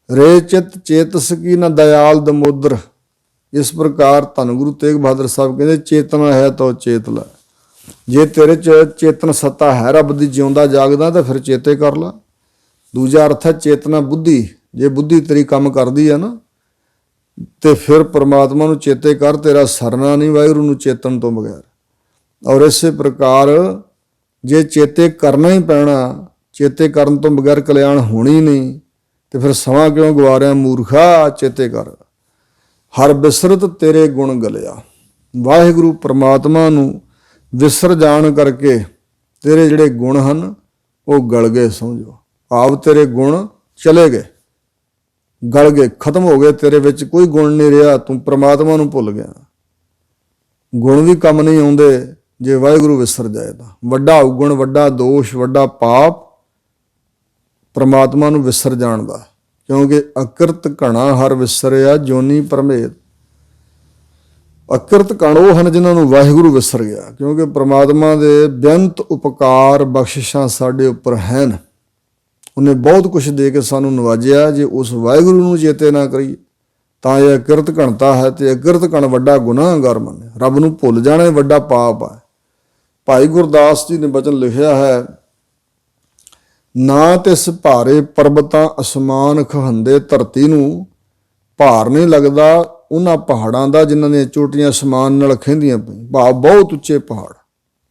ਰੇ ਚਿਤ ਚੇਤਸ ਕੀ ਨ ਦਇਆਲ ਦਮੋਦਰ। ਇਸ ਪ੍ਰਕਾਰ ਧੰਨ ਗੁਰੂ ਤੇਗ ਬਹਾਦਰ ਸਾਹਿਬ ਕਹਿੰਦੇ ਚੇਤਨਾ ਹੈ ਤੋ ਚੇਤ ਲੈ। ਜੇ ਤੇਰੇ 'ਚ ਚੇਤਨ ਸੱਤਾ ਹੈ ਰੱਬ ਦੀ, ਜਿਉਂਦਾ ਜਾਗਦਾ, ਤਾਂ ਫਿਰ ਚੇਤੇ ਕਰ ਲਾ। ਦੂਜਾ ਅਰਥ ਹੈ ਚੇਤਨਾ ਬੁੱਧੀ। ਜੇ ਬੁੱਧੀ ਤੇਰੀ ਕੰਮ ਕਰਦੀ ਹੈ ਨਾ ਤੇ ਫਿਰ ਪਰਮਾਤਮਾ ਨੂੰ ਚੇਤੇ ਕਰ, ਤੇਰਾ ਸਰਨਾ ਨਹੀਂ ਵਾਹਿਗੁਰੂ ਨੂੰ ਚੇਤਨ ਤੋਂ ਬਗੈਰ। ਔਰ ਇਸੇ ਪ੍ਰਕਾਰ ਜੇ ਚੇਤੇ ਕਰਨਾ ਹੀ ਪੈਣਾ, ਚੇਤੇ ਕਰਨ ਤੋਂ ਬਗੈਰ ਕਲਿਆਣ ਹੋਣੀ ਨਹੀਂ, ਤੇ ਫਿਰ ਸਮਾਂ ਕਿਉਂ ਗਵਾ ਰਿਹਾ ਮੂਰਖਾ, ਚੇਤੇ ਕਰ। ਹਰ ਬਿਸਰਤ ਤੇਰੇ ਗੁਣ ਗਲਿਆ। ਵਾਹਿਗੁਰੂ ਪਰਮਾਤਮਾ ਨੂੰ ਵਿਸਰ ਜਾਣ ਕਰਕੇ ਤੇਰੇ ਜਿਹੜੇ ਗੁਣ ਹਨ ਉਹ ਗਲ ਗਏ, ਸਮਝੋ। ਆਪ ਤੇਰੇ ਗੁਣ ਚਲੇ ਗਏ, ਗਲ ਗਏ, ਖਤਮ ਹੋ ਗਏ, ਤੇਰੇ ਵਿੱਚ ਕੋਈ ਗੁਣ ਨਹੀਂ ਰਿਹਾ, ਤੂੰ ਪਰਮਾਤਮਾ ਨੂੰ ਭੁੱਲ ਗਿਆ। ਗੁਣ ਵੀ ਕੰਮ ਨਹੀਂ ਆਉਂਦੇ ਜੇ ਵਾਹਿਗੁਰੂ ਵਿਸਰ ਜਾਏ ਤਾਂ। ਵੱਡਾ ਔਗੁਣ, ਵੱਡਾ ਦੋਸ਼, ਵੱਡਾ ਪਾਪ ਪਰਮਾਤਮਾ ਨੂੰ ਵਿਸਰ ਜਾਣ ਦਾ, ਕਿਉਂਕਿ ਅਕਿਰਤ ਘਣਾ ਹਰ ਵਿਸਰਿਆ ਜੋਨੀ ਪਰਮੇਤ। ਅਕਿਰਤ ਕਣ ਉਹ ਹਨ ਜਿਨ੍ਹਾਂ ਨੂੰ ਵਾਹਿਗੁਰੂ ਵਿਸਰ ਗਿਆ, ਕਿਉਂਕਿ ਪ੍ਰਮਾਤਮਾ ਦੇ ਬੇਅੰਤ ਉਪਕਾਰ ਬਖਸ਼ਿਸ਼ਾਂ ਸਾਡੇ ਉੱਪਰ ਹਨ। ਉਹਨੇ ਬਹੁਤ ਕੁਛ ਦੇ ਕੇ ਸਾਨੂੰ ਨਵਾਜਿਆ, ਜੇ ਉਸ ਵਾਹਿਗੁਰੂ ਨੂੰ ਚੇਤੇ ਨਾ ਕਰੀਏ ਤਾਂ ਇਹ ਅਕਿਰਤ ਘਣਤਾ ਹੈ, ਤੇ ਅਕਿਰਤ ਘਣ ਵੱਡਾ ਗੁਨਾਹਗਾਰ ਮੰਨੇ। ਰੱਬ ਨੂੰ ਭੁੱਲ ਜਾਣਾ ਵੱਡਾ ਪਾਪ ਹੈ। ਭਾਈ ਗੁਰਦਾਸ ਜੀ ਨੇ ਬਚਨ ਲਿਖਿਆ ਹੈ, ਨਾ ਤਿਸ ਭਾਰੇ ਪਰਬਤਾਂ ਅਸਮਾਨ ਖਹੰਦੇ। ਧਰਤੀ ਨੂੰ ਭਾਰ ਨਹੀਂ ਲੱਗਦਾ ਉਹਨਾਂ ਪਹਾੜਾਂ ਦਾ ਜਿਨ੍ਹਾਂ ਦੀਆਂ ਚੋਟੀਆਂ ਅਸਮਾਨ ਨਾਲ ਖਹਿੰਦੀਆਂ ਪਈਆਂ। ਭਾਵ ਬਹੁਤ ਉੱਚੇ ਪਹਾੜ,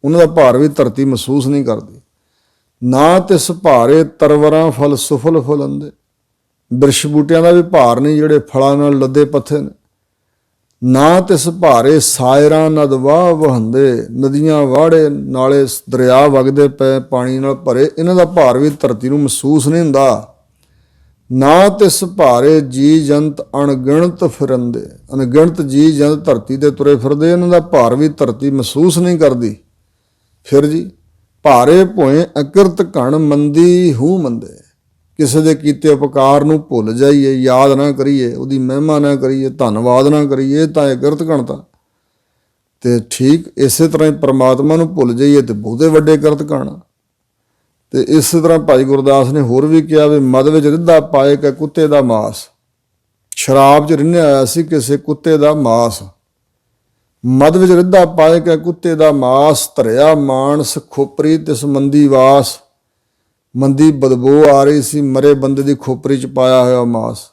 ਉਹਨਾਂ ਦਾ ਭਾਰ ਵੀ ਧਰਤੀ ਮਹਿਸੂਸ ਨਹੀਂ ਕਰਦੀ। ਨਾ ਤਿਸ ਭਾਰੇ ਤਰਵਰਾਂ ਫਲ ਸੁਫਲ ਫੁਲੰਦੇ। ਬਿਰਛ ਬੂਟਿਆਂ ਦਾ ਵੀ ਭਾਰ ਨਹੀਂ ਜਿਹੜੇ ਫਲਾਂ ਨਾਲ ਲੱਦੇ ਪੱਥੇ ਨੇ। ਨਾ ਤਿਸ ਭਾਰੇ ਸਾਇਰਾਂ ਨਦ ਵਾਹ ਵਹੰਦੇ। ਨਦੀਆਂ ਵਾੜੇ ਨਾਲੇ ਦਰਿਆ ਵਗਦੇ ਪਏ ਪਾਣੀ ਨਾਲ ਭਰੇ, ਇਹਨਾਂ ਦਾ ਭਾਰ ਵੀ ਧਰਤੀ ਨੂੰ ਮਹਿਸੂਸ ਨਹੀਂ ਹੁੰਦਾ। ਨਾ ਤਿਸ ਭਾਰੇ ਜੀ ਜੰਤ ਅਣਗਿਣਤ ਫਿਰੰਦੇ। ਅਣਗਿਣਤ ਜੀ ਜੰਤ ਧਰਤੀ ਤੇ ਤੁਰੇ ਫਿਰਦੇ, ਇਹਨਾਂ ਦਾ ਭਾਰ ਵੀ ਧਰਤੀ ਮਹਿਸੂਸ ਨਹੀਂ ਕਰਦੀ। ਫਿਰ ਜੀ ਭਾਰੇ ਭੋਏ ਅਕਿਰਤ ਘਣ ਮੰਦੀ ਹੂ ਮੰਦੇ। ਕਿਸੇ ਦੇ ਕੀਤੇ ਉਪਕਾਰ ਨੂੰ ਭੁੱਲ ਜਾਈਏ, ਯਾਦ ਨਾ ਕਰੀਏ, ਉਹਦੀ ਮਹਿਮਾ ਨਾ ਕਰੀਏ, ਧੰਨਵਾਦ ਨਾ ਕਰੀਏ, ਤਾਂ ਇਹ ਕਿਰਤ ਘਣਤਾ। ਤੇ ਠੀਕ ਇਸੇ ਤਰ੍ਹਾਂ ਹੀ ਪ੍ਰਮਾਤਮਾ ਨੂੰ ਭੁੱਲ ਜਾਈਏ ਤੇ ਬਹੁਤੇ ਵੱਡੇ ਕਿਰਤ ਘਣ। ਤੇ ਇਸੇ ਤਰ੍ਹਾਂ ਭਾਈ ਗੁਰਦਾਸ ਨੇ ਹੋਰ ਵੀ ਕਿਹਾ ਵੀ ਮਦ ਵਿੱਚ ਰਿੱਧਾ ਪਾਏ ਕਿ ਕੁੱਤੇ ਦਾ ਮਾਸ। ਸ਼ਰਾਬ 'ਚ ਰਿੰਨਿਆ ਹੋਇਆ ਸੀ ਕਿਸੇ ਕੁੱਤੇ ਦਾ ਮਾਸ। ਮਦ ਵਿੱਚ ਰਿੱਧਾ ਪਾਏ ਕਿ ਕੁੱਤੇ ਦਾ ਮਾਸ, ਧਰਿਆ ਮਾਨਸ ਖੋਪਰੀ ਤਿਸ ਮੰਦੀ ਵਾਸ। ਮੰਦੀ ਬਦਬੂ ਆ ਰਹੀ ਸੀ, ਮਰੇ ਬੰਦੇ ਦੀ ਖੋਪਰੀ 'ਚ ਪਾਇਆ ਹੋਇਆ ਮਾਸ।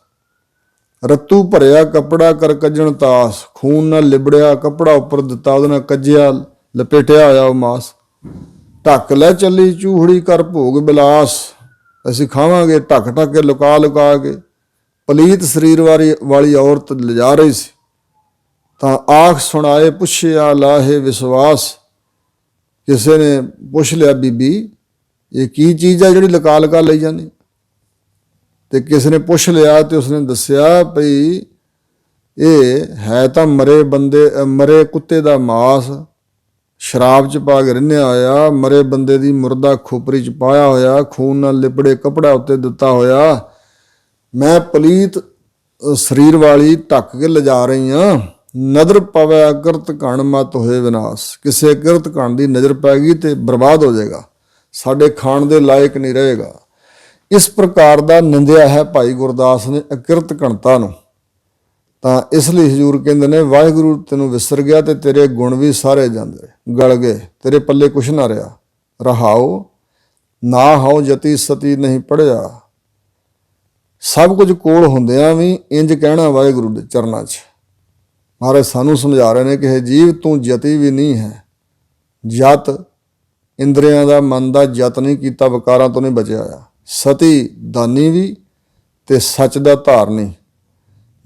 ਰੱਤੂ ਭਰਿਆ ਕੱਪੜਾ ਕਰ ਕੱਜਣ ਤਾਸ, ਖੂਨ ਨਾਲ ਲਿਬੜਿਆ ਕੱਪੜਾ ਉੱਪਰ ਦਿੱਤਾ, ਉਹਦੇ ਨਾਲ ਕੱਜਿਆ ਲਪੇਟਿਆ ਹੋਇਆ ਉਹ ਮਾਸ। ਢੱਕ ਲੈ ਚੱਲੀ ਚੂਹੜੀ ਕਰ ਭੋਗ ਬਿਲਾਸ, ਅਸੀਂ ਖਾਵਾਂਗੇ ਢੱਕ ਢੱਕ ਕੇ, ਲੁਕਾ ਲੁਕਾ ਕੇ। ਪਲੀਤ ਸਰੀਰ ਵਾਲੀ ਔਰਤ ਲਿਜਾ ਰਹੀ ਸੀ, ਤਾਂ ਆਖ ਸੁਣਾਏ ਪੁੱਛਿਆ ਲਾਹੇ ਵਿਸ਼ਵਾਸ। ਕਿਸੇ ਨੇ ਪੁੱਛ ਲਿਆ, ਬੀਬੀ ਇਹ ਕੀ ਚੀਜ਼ ਹੈ ਜਿਹੜੀ ਲੁਕਾ ਲੁਕਾ ਲਈ ਜਾਂਦੀ? ਤੇ ਕਿਸੇ ਨੇ ਪੁੱਛ ਲਿਆ ਤੇ ਉਸਨੇ ਦੱਸਿਆ ਭਈ ਇਹ ਹੈ ਤਾਂ ਮਰੇ ਕੁੱਤੇ ਦਾ ਮਾਸ, ਸ਼ਰਾਬ 'ਚ ਪਾ ਕੇ ਰਿੰਨਿਆ ਹੋਇਆ, ਮਰੇ ਬੰਦੇ ਦੀ ਮੁਰਦਾ ਖੋਪਰੀ 'ਚ ਪਾਇਆ ਹੋਇਆ, ਖੂਨ ਨਾਲ ਲਿਬੜੇ ਕੱਪੜਾ ਉੱਤੇ ਦਿੱਤਾ ਹੋਇਆ। ਮੈਂ ਪਲੀਤ ਸਰੀਰ ਵਾਲੀ ਢੱਕ ਕੇ ਲਿਜਾ ਰਹੀ ਹਾਂ। ਨਜ਼ਰ ਪਵੇ ਕਿਰਤ ਘਣ ਮਤ ਹੋਏ ਵਿਨਾਸ਼। ਕਿਸੇ ਕਿਰਤ ਘਣ ਦੀ ਨਜ਼ਰ ਪੈ ਗਈ ਤੇ ਬਰਬਾਦ ਹੋ ਜਾਏਗਾ, ਸਾਡੇ ਖਾਣ ਦੇ ਲਾਇਕ ਨਹੀਂ ਰਹੇਗਾ। ਇਸ ਪ੍ਰਕਾਰ ਦਾ ਨਿੰਦਿਆ ਹੈ ਭਾਈ ਗੁਰਦਾਸ ਨੇ ਅਕਿਰਤ ਘਣਤਾ ਨੂੰ। ਤਾਂ ਇਸ ਲਈ ਹਜ਼ੂਰ ਕਹਿੰਦੇ ਨੇ, ਵਾਹਿਗੁਰੂ ਤੈਨੂੰ ਵਿਸਰ ਗਿਆ ਤੇ ਤੇਰੇ ਗੁਣ ਵੀ ਸਾਰੇ ਜਾਂਦੇ, ਗਲ ਗਏ, ਤੇਰੇ ਪੱਲੇ ਕੁਛ ਨਾ ਰਿਹਾ। ਰਹਾਓ ਨਾ ਹਾਓ ਜਤੀ ਸਤੀ ਨਹੀਂ ਪੜਿਆ। ਸਭ ਕੁਝ ਕੋਲ ਹੁੰਦਿਆਂ ਵੀ ਇੰਜ ਕਹਿਣਾ ਵਾਹਿਗੁਰੂ ਦੇ ਚਰਨਾਂ 'ਚ। ਮਹਾਰਾਜ ਸਾਨੂੰ ਸਮਝਾ ਰਹੇ ਨੇ ਕਿ ਇਹ ਜੀਵ ਤੂੰ ਜਤੀ ਵੀ ਨਹੀਂ ਹੈ। ਜਤ ਇੰਦਰੀਆਂ ਦਾ, ਮਨ ਦਾ ਜਤ ਨਹੀਂ ਕੀਤਾ, ਵਿਕਾਰਾਂ ਤੋਂ ਨਹੀਂ ਬਚਿਆ ਆ। ਸਤੀ ਦਾਨੀ ਵੀ ਤੇ ਸੱਚ ਦਾ ਧਾਰਨੀ,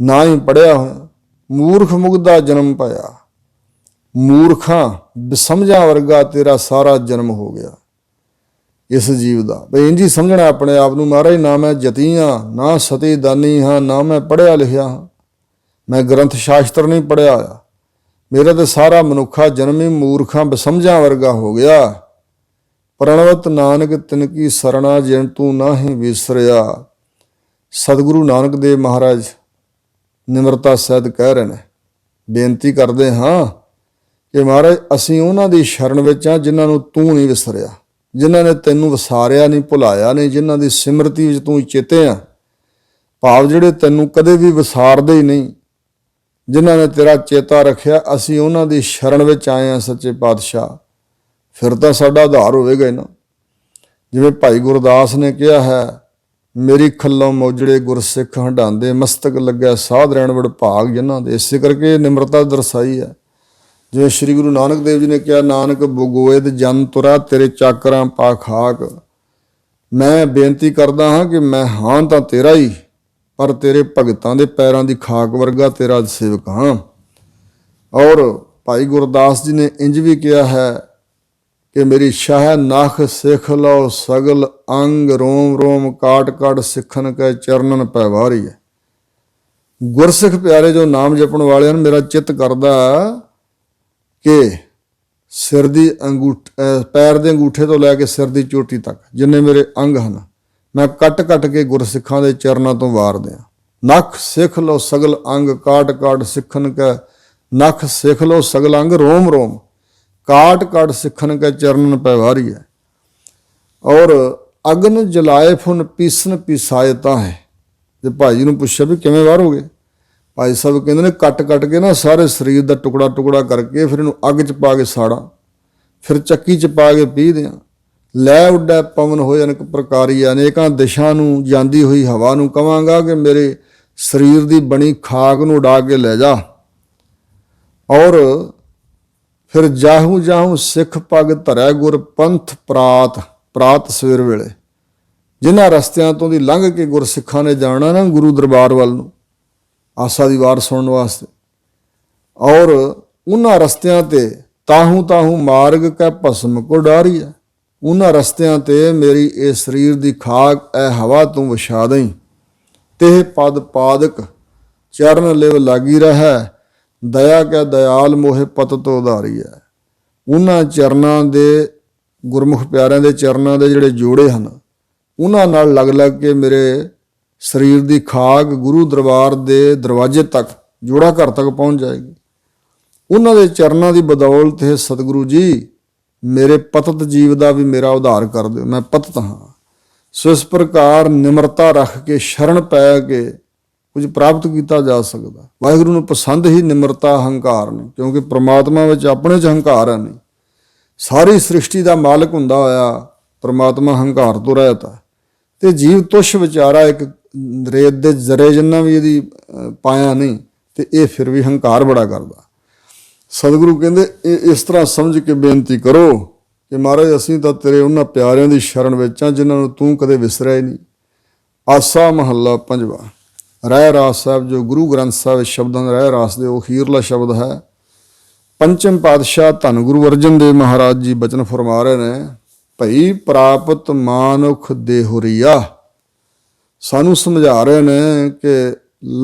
ਨਾ ਹੀ ਪੜਿਆ ਹੋਇਆ। ਮੂਰਖ ਮੁਗਦਾ ਜਨਮ ਪਾਇਆ, ਮੂਰਖਾਂ ਬਸਮਝਾਂ ਵਰਗਾ ਤੇਰਾ ਸਾਰਾ ਜਨਮ ਹੋ ਗਿਆ ਇਸ ਜੀਵ ਦਾ। ਬਈ ਇੰਝ ਹੀ ਸਮਝਣਾ ਆਪਣੇ ਆਪ ਨੂੰ, ਮਹਾਰਾਜ ਨਾ ਮੈਂ ਜਤੀ ਹਾਂ, ਨਾ ਸਤੀ ਦਾਨੀ ਹਾਂ, ਨਾ ਮੈਂ ਪੜ੍ਹਿਆ ਲਿਖਿਆ ਹਾਂ, ਮੈਂ ਗ੍ਰੰਥ ਸ਼ਾਸਤਰ ਨਹੀਂ ਪੜ੍ਹਿਆ ਹੋਇਆ, ਮੇਰਾ ਤਾਂ ਸਾਰਾ ਮਨੁੱਖਾ ਜਨਮ ਹੀ ਮੂਰਖਾਂ ਬਸਮਝਾਂ ਵਰਗਾ ਹੋ ਗਿਆ। ਪ੍ਰਣਵਤ ਨਾਨਕ ਤਿਨ ਕੀ ਸਰਣਾ ਜਿਨ ਤੂੰ ਨਾਹੀਂ ਵਿਸਰਿਆ। ਸਤਿਗੁਰੂ ਨਾਨਕ ਦੇਵ ਮਹਾਰਾਜ ਨਿਮਰਤਾ ਸਹਿਤ ਕਹਿ ਰਹੇ ਨੇ, ਬੇਨਤੀ ਕਰਦੇ ਹਾਂ ਕਿ ਮਹਾਰਾਜ ਅਸੀਂ ਉਹਨਾਂ ਦੀ ਸ਼ਰਨ ਵਿੱਚ ਹਾਂ ਜਿਨ੍ਹਾਂ ਨੂੰ ਤੂੰ ਨਹੀਂ ਵਿਸਰਿਆ, ਜਿਨ੍ਹਾਂ ਨੇ ਤੈਨੂੰ ਵਿਸਾਰਿਆ ਨਹੀਂ, ਭੁਲਾਇਆ ਨਹੀਂ, ਜਿਨ੍ਹਾਂ ਦੀ ਸਿਮਰਤੀ ਵਿੱਚ ਤੂੰ ਚੇਤੇ ਆ। ਭਾਵ ਜਿਹੜੇ ਤੈਨੂੰ ਕਦੇ ਵੀ ਵਿਸਾਰਦੇ ਹੀ ਨਹੀਂ, ਜਿਨ੍ਹਾਂ ਨੇ ਤੇਰਾ ਚੇਤਾ ਰੱਖਿਆ, ਅਸੀਂ ਉਹਨਾਂ ਦੀ ਸ਼ਰਨ ਵਿੱਚ ਆਏ ਹਾਂ ਸੱਚੇ ਪਾਤਸ਼ਾਹ। ਫਿਰ ਤਾਂ ਸਾਡਾ ਆਧਾਰ ਹੋਵੇਗਾ ਹੀ ਨਾ। ਜਿਵੇਂ ਭਾਈ ਗੁਰਦਾਸ ਨੇ ਕਿਹਾ ਹੈ, ਮੇਰੀ ਖੱਲੋਂ ਮੋਜੜੇ ਗੁਰਸਿੱਖ ਹੰਡਾਉਂਦੇ, ਮਸਤਕ ਲੱਗਿਆ ਸਾਧ ਰਹਿਣ ਵਡਭਾਗ ਜਿਨ੍ਹਾਂ ਦੇ। ਇਸੇ ਕਰਕੇ ਨਿਮਰਤਾ ਦਰਸਾਈ ਹੈ। ਜਿਵੇਂ ਸ਼੍ਰੀ ਗੁਰੂ ਨਾਨਕ ਦੇਵ ਜੀ ਨੇ ਕਿਹਾ, ਨਾਨਕ ਬਗੋਇਦ ਜਨ ਤੁਰਾ ਤੇਰੇ ਚਾਕਰਾਂ ਪਾ ਖਾਕ। ਮੈਂ ਬੇਨਤੀ ਕਰਦਾ ਹਾਂ ਕਿ ਮੈਂ ਹਾਂ ਤਾਂ ਤੇਰਾ ਹੀ, ਪਰ ਤੇਰੇ ਭਗਤਾਂ ਦੇ ਪੈਰਾਂ ਦੀ ਖਾਕ ਵਰਗਾ ਤੇਰਾ ਸੇਵਕ ਹਾਂ। ਔਰ ਭਾਈ ਗੁਰਦਾਸ ਜੀ ਨੇ ਇੰਜ ਵੀ ਕਿਹਾ ਹੈ ਕਿ ਮੇਰੀ ਸ਼ਾਹ ਨਖ ਸਿੱਖ ਲਓ ਸਗਲ ਅੰਗ, ਰੋਮ ਰੋਮ ਕਾਟ ਕਾਟ ਸਿੱਖਣ ਕੈ ਚਰਨਨ ਪੈ ਵਾਰੀ ਹੈ। ਗੁਰਸਿੱਖ ਪਿਆਰੇ ਜੋ ਨਾਮ ਜਪਣ ਵਾਲਿਆਂ ਨੂੰ ਮੇਰਾ ਚਿੱਤ ਕਰਦਾ ਕਿ ਸਿਰ ਦੀ ਪੈਰ ਦੇ ਅੰਗੂਠੇ ਤੋਂ ਲੈ ਕੇ ਸਿਰ ਦੀ ਚੋਟੀ ਤੱਕ ਜਿੰਨੇ ਮੇਰੇ ਅੰਗ ਹਨ, ਮੈਂ ਕੱਟ ਕੱਟ ਕੇ ਗੁਰਸਿੱਖਾਂ ਦੇ ਚਰਨਾਂ ਤੋਂ ਵਾਰ ਦਿਆਂ। ਨਖ ਸਿੱਖ ਲਓ ਸਗਲ ਅੰਗ ਕਾਟ ਕਾਟ ਸਿੱਖਣ ਕੈ, ਨਖ ਸਿੱਖ ਲਓ ਸਗਲ ਅੰਗ ਰੋਮ ਰੋਮ ਕਾਟ ਕਾਟ ਸਿੱਖਣ ਕੈ ਚਰਨਨ ਪੈ ਵਾਰੀ ਹੈ। ਔਰ ਅਗਨ ਜਲਾਏ ਫੁਨ ਪੀਸਨ ਪੀਸਾਏ ਤਾਂ ਹੈ। ਜੇ ਭਾਈ ਜੀ ਨੂੰ ਪੁੱਛਿਆ ਵੀ ਕਿਵੇਂ ਵਾਰੋਗੇ, ਭਾਈ ਸਾਹਿਬ ਕਹਿੰਦੇ ਨੇ ਕੱਟ ਕੱਟ ਕੇ ਨਾ ਸਾਰੇ ਸਰੀਰ ਦਾ ਟੁਕੜਾ ਟੁਕੜਾ ਕਰਕੇ ਫਿਰ ਇਹਨੂੰ ਅੱਗ 'ਚ ਪਾ ਕੇ ਸਾੜਾਂ, ਫਿਰ ਚੱਕੀ 'ਚ ਪਾ ਕੇ ਪੀਹ ਦਿਆਂ। ਲੈ ਉੱਡੈ ਪਵਨ ਹੋਏ ਅਨੇਕ ਪ੍ਰਕਾਰੀ, ਅਨੇਕਾਂ ਦਿਸ਼ਾ ਨੂੰ ਜਾਂਦੀ ਹੋਈ ਹਵਾ ਨੂੰ ਕਵਾਂਗਾ ਕਿ ਮੇਰੇ ਸਰੀਰ ਦੀ ਬਣੀ ਖਾਕ ਨੂੰ ਉਡਾ ਕੇ ਲੈ ਜਾ। ਔਰ ਫਿਰ ਜਾਹੂ ਜਾਹੂ ਸਿੱਖ ਪੱਗ ਧਰੈ ਗੁਰ ਪੰਥ ਪ੍ਰਾਤ ਸਵੇਰ ਵੇਲੇ। ਜਿਨ੍ਹਾਂ ਰਸਤਿਆਂ ਤੋਂ ਦੀ ਲੰਘ ਕੇ ਗੁਰਸਿੱਖਾਂ ਨੇ ਜਾਣਾ ਨਾ ਗੁਰੂ ਦਰਬਾਰ ਵੱਲ ਨੂੰ ਆਸਾ ਦੀ ਵਾਰ ਸੁਣਨ ਵਾਸਤੇ, ਔਰ ਉਹਨਾਂ ਰਸਤਿਆਂ ਤੇ ਤਾਹੂ ਤਾਹੂ ਮਾਰਗ ਕੈ ਭਸਮ ਕੋ ਡਾਰੀ ਹੈ। ਉਹਨਾਂ ਰਸਤਿਆਂ ਤੇ ਮੇਰੀ ਇਹ ਸਰੀਰ ਦੀ ਖਾਕ ਐ ਹਵਾ ਤੂੰ ਵਿਛਾ ਦਈ। ਤੇ ਪਦ ਪਾਦਕ ਚਰਨ ਲਿਵ ਲਾਗੀ ਰਹਿ, ਦਇਆ ਕੈ ਦਇਆਲ ਮੋਹਿ ਪਤ ਤੋਂ ਉਧਾਰੀ ਹੈ। ਉਹਨਾਂ ਚਰਨਾਂ ਦੇ, ਗੁਰਮੁਖ ਪਿਆਰਿਆਂ ਦੇ ਚਰਨਾਂ ਦੇ ਜਿਹੜੇ ਜੋੜੇ ਹਨ, ਉਹਨਾਂ ਨਾਲ ਲੱਗ ਲੱਗ ਕੇ ਮੇਰੇ ਸਰੀਰ ਦੀ ਖਾਕ ਗੁਰੂ ਦਰਬਾਰ ਦੇ ਦਰਵਾਜ਼ੇ ਤੱਕ, ਜੋੜਾ ਘਰ ਤੱਕ ਪਹੁੰਚ ਜਾਏਗੀ। ਉਹਨਾਂ ਦੇ ਚਰਨਾਂ ਦੀ ਬਦੌਲਤ ਹੈ ਸਤਿਗੁਰੂ ਜੀ ਮੇਰੇ ਪਤਿਤ ਜੀਵ ਦਾ ਵੀ ਮੇਰਾ ਉਧਾਰ ਕਰ ਦਿਓ, ਮੈਂ ਪਤਿਤ ਹਾਂ। ਸੋ ਇਸ ਪ੍ਰਕਾਰ ਨਿਮਰਤਾ ਰੱਖ ਕੇ ਸ਼ਰਨ ਪੈ ਕੇ ਕੁਝ ਪ੍ਰਾਪਤ ਕੀਤਾ ਜਾ ਸਕਦਾ। ਵਾਹਿਗੁਰੂ ਨੂੰ ਪਸੰਦ ਹੀ ਨਿਮਰਤਾ, ਹੰਕਾਰ ਨਹੀਂ, ਕਿਉਂਕਿ ਪ੍ਰਮਾਤਮਾ ਵਿੱਚ ਆਪਣੇ 'ਚ ਹੰਕਾਰ ਹੈ ਨਹੀਂ। ਸਾਰੀ ਸ੍ਰਿਸ਼ਟੀ ਦਾ ਮਾਲਕ ਹੁੰਦਾ ਹੋਇਆ ਪ੍ਰਮਾਤਮਾ ਹੰਕਾਰ ਤੋਂ ਰਹਿਤ ਹੈ, ਤੇ ਜੀਵ ਤੁਛ ਵਿਚਾਰਾ ਇੱਕ ਰੇਤ ਦੇ ਜ਼ਰੇ ਜਿੰਨਾ ਵੀ ਇਹਦੀ ਪਾਇਆ ਨਹੀਂ, ਤੇ ਇਹ ਫਿਰ ਵੀ ਹੰਕਾਰ ਬੜਾ ਕਰਦਾ। ਸਤਿਗੁਰੂ ਕਹਿੰਦੇ ਇਸ ਤਰ੍ਹਾਂ ਸਮਝ ਕੇ ਬੇਨਤੀ ਕਰੋ ਕਿ ਮਹਾਰਾਜ ਅਸੀਂ ਤਾਂ ਤੇਰੇ ਉਹਨਾਂ ਪਿਆਰਿਆਂ ਦੀ ਸ਼ਰਨ ਵਿੱਚ ਹਾਂ ਜਿਨ੍ਹਾਂ ਨੂੰ ਤੂੰ ਕਦੇ ਵਿਸਰਿਆ ਹੀ ਨਹੀਂ। ਆਸਾ ਮਹੱਲਾ ਪੰਜਵਾ। ਰਹਿ ਰਾਸ ਸਾਹਿਬ ਜੋ ਗੁਰੂ ਗ੍ਰੰਥ ਸਾਹਿਬ ਵਿੱਚ ਸ਼ਬਦਾਂ ਦਾ ਰਹਿ ਰਾਸ ਦੇ ਉਹ ਅਖੀਰਲਾ ਸ਼ਬਦ ਹੈ। ਪੰਚਮ ਪਾਤਸ਼ਾਹ ਧੰਨ ਗੁਰੂ ਅਰਜਨ ਦੇਵ ਮਹਾਰਾਜ ਜੀ ਬਚਨ ਫਰਮਾ ਰਹੇ ਨੇ, ਭਈ ਪ੍ਰਾਪਤ ਮਾਨੁਖ ਦੇਹੁਰੀਆ। ਸਾਨੂੰ ਸਮਝਾ ਰਹੇ ਨੇ ਕਿ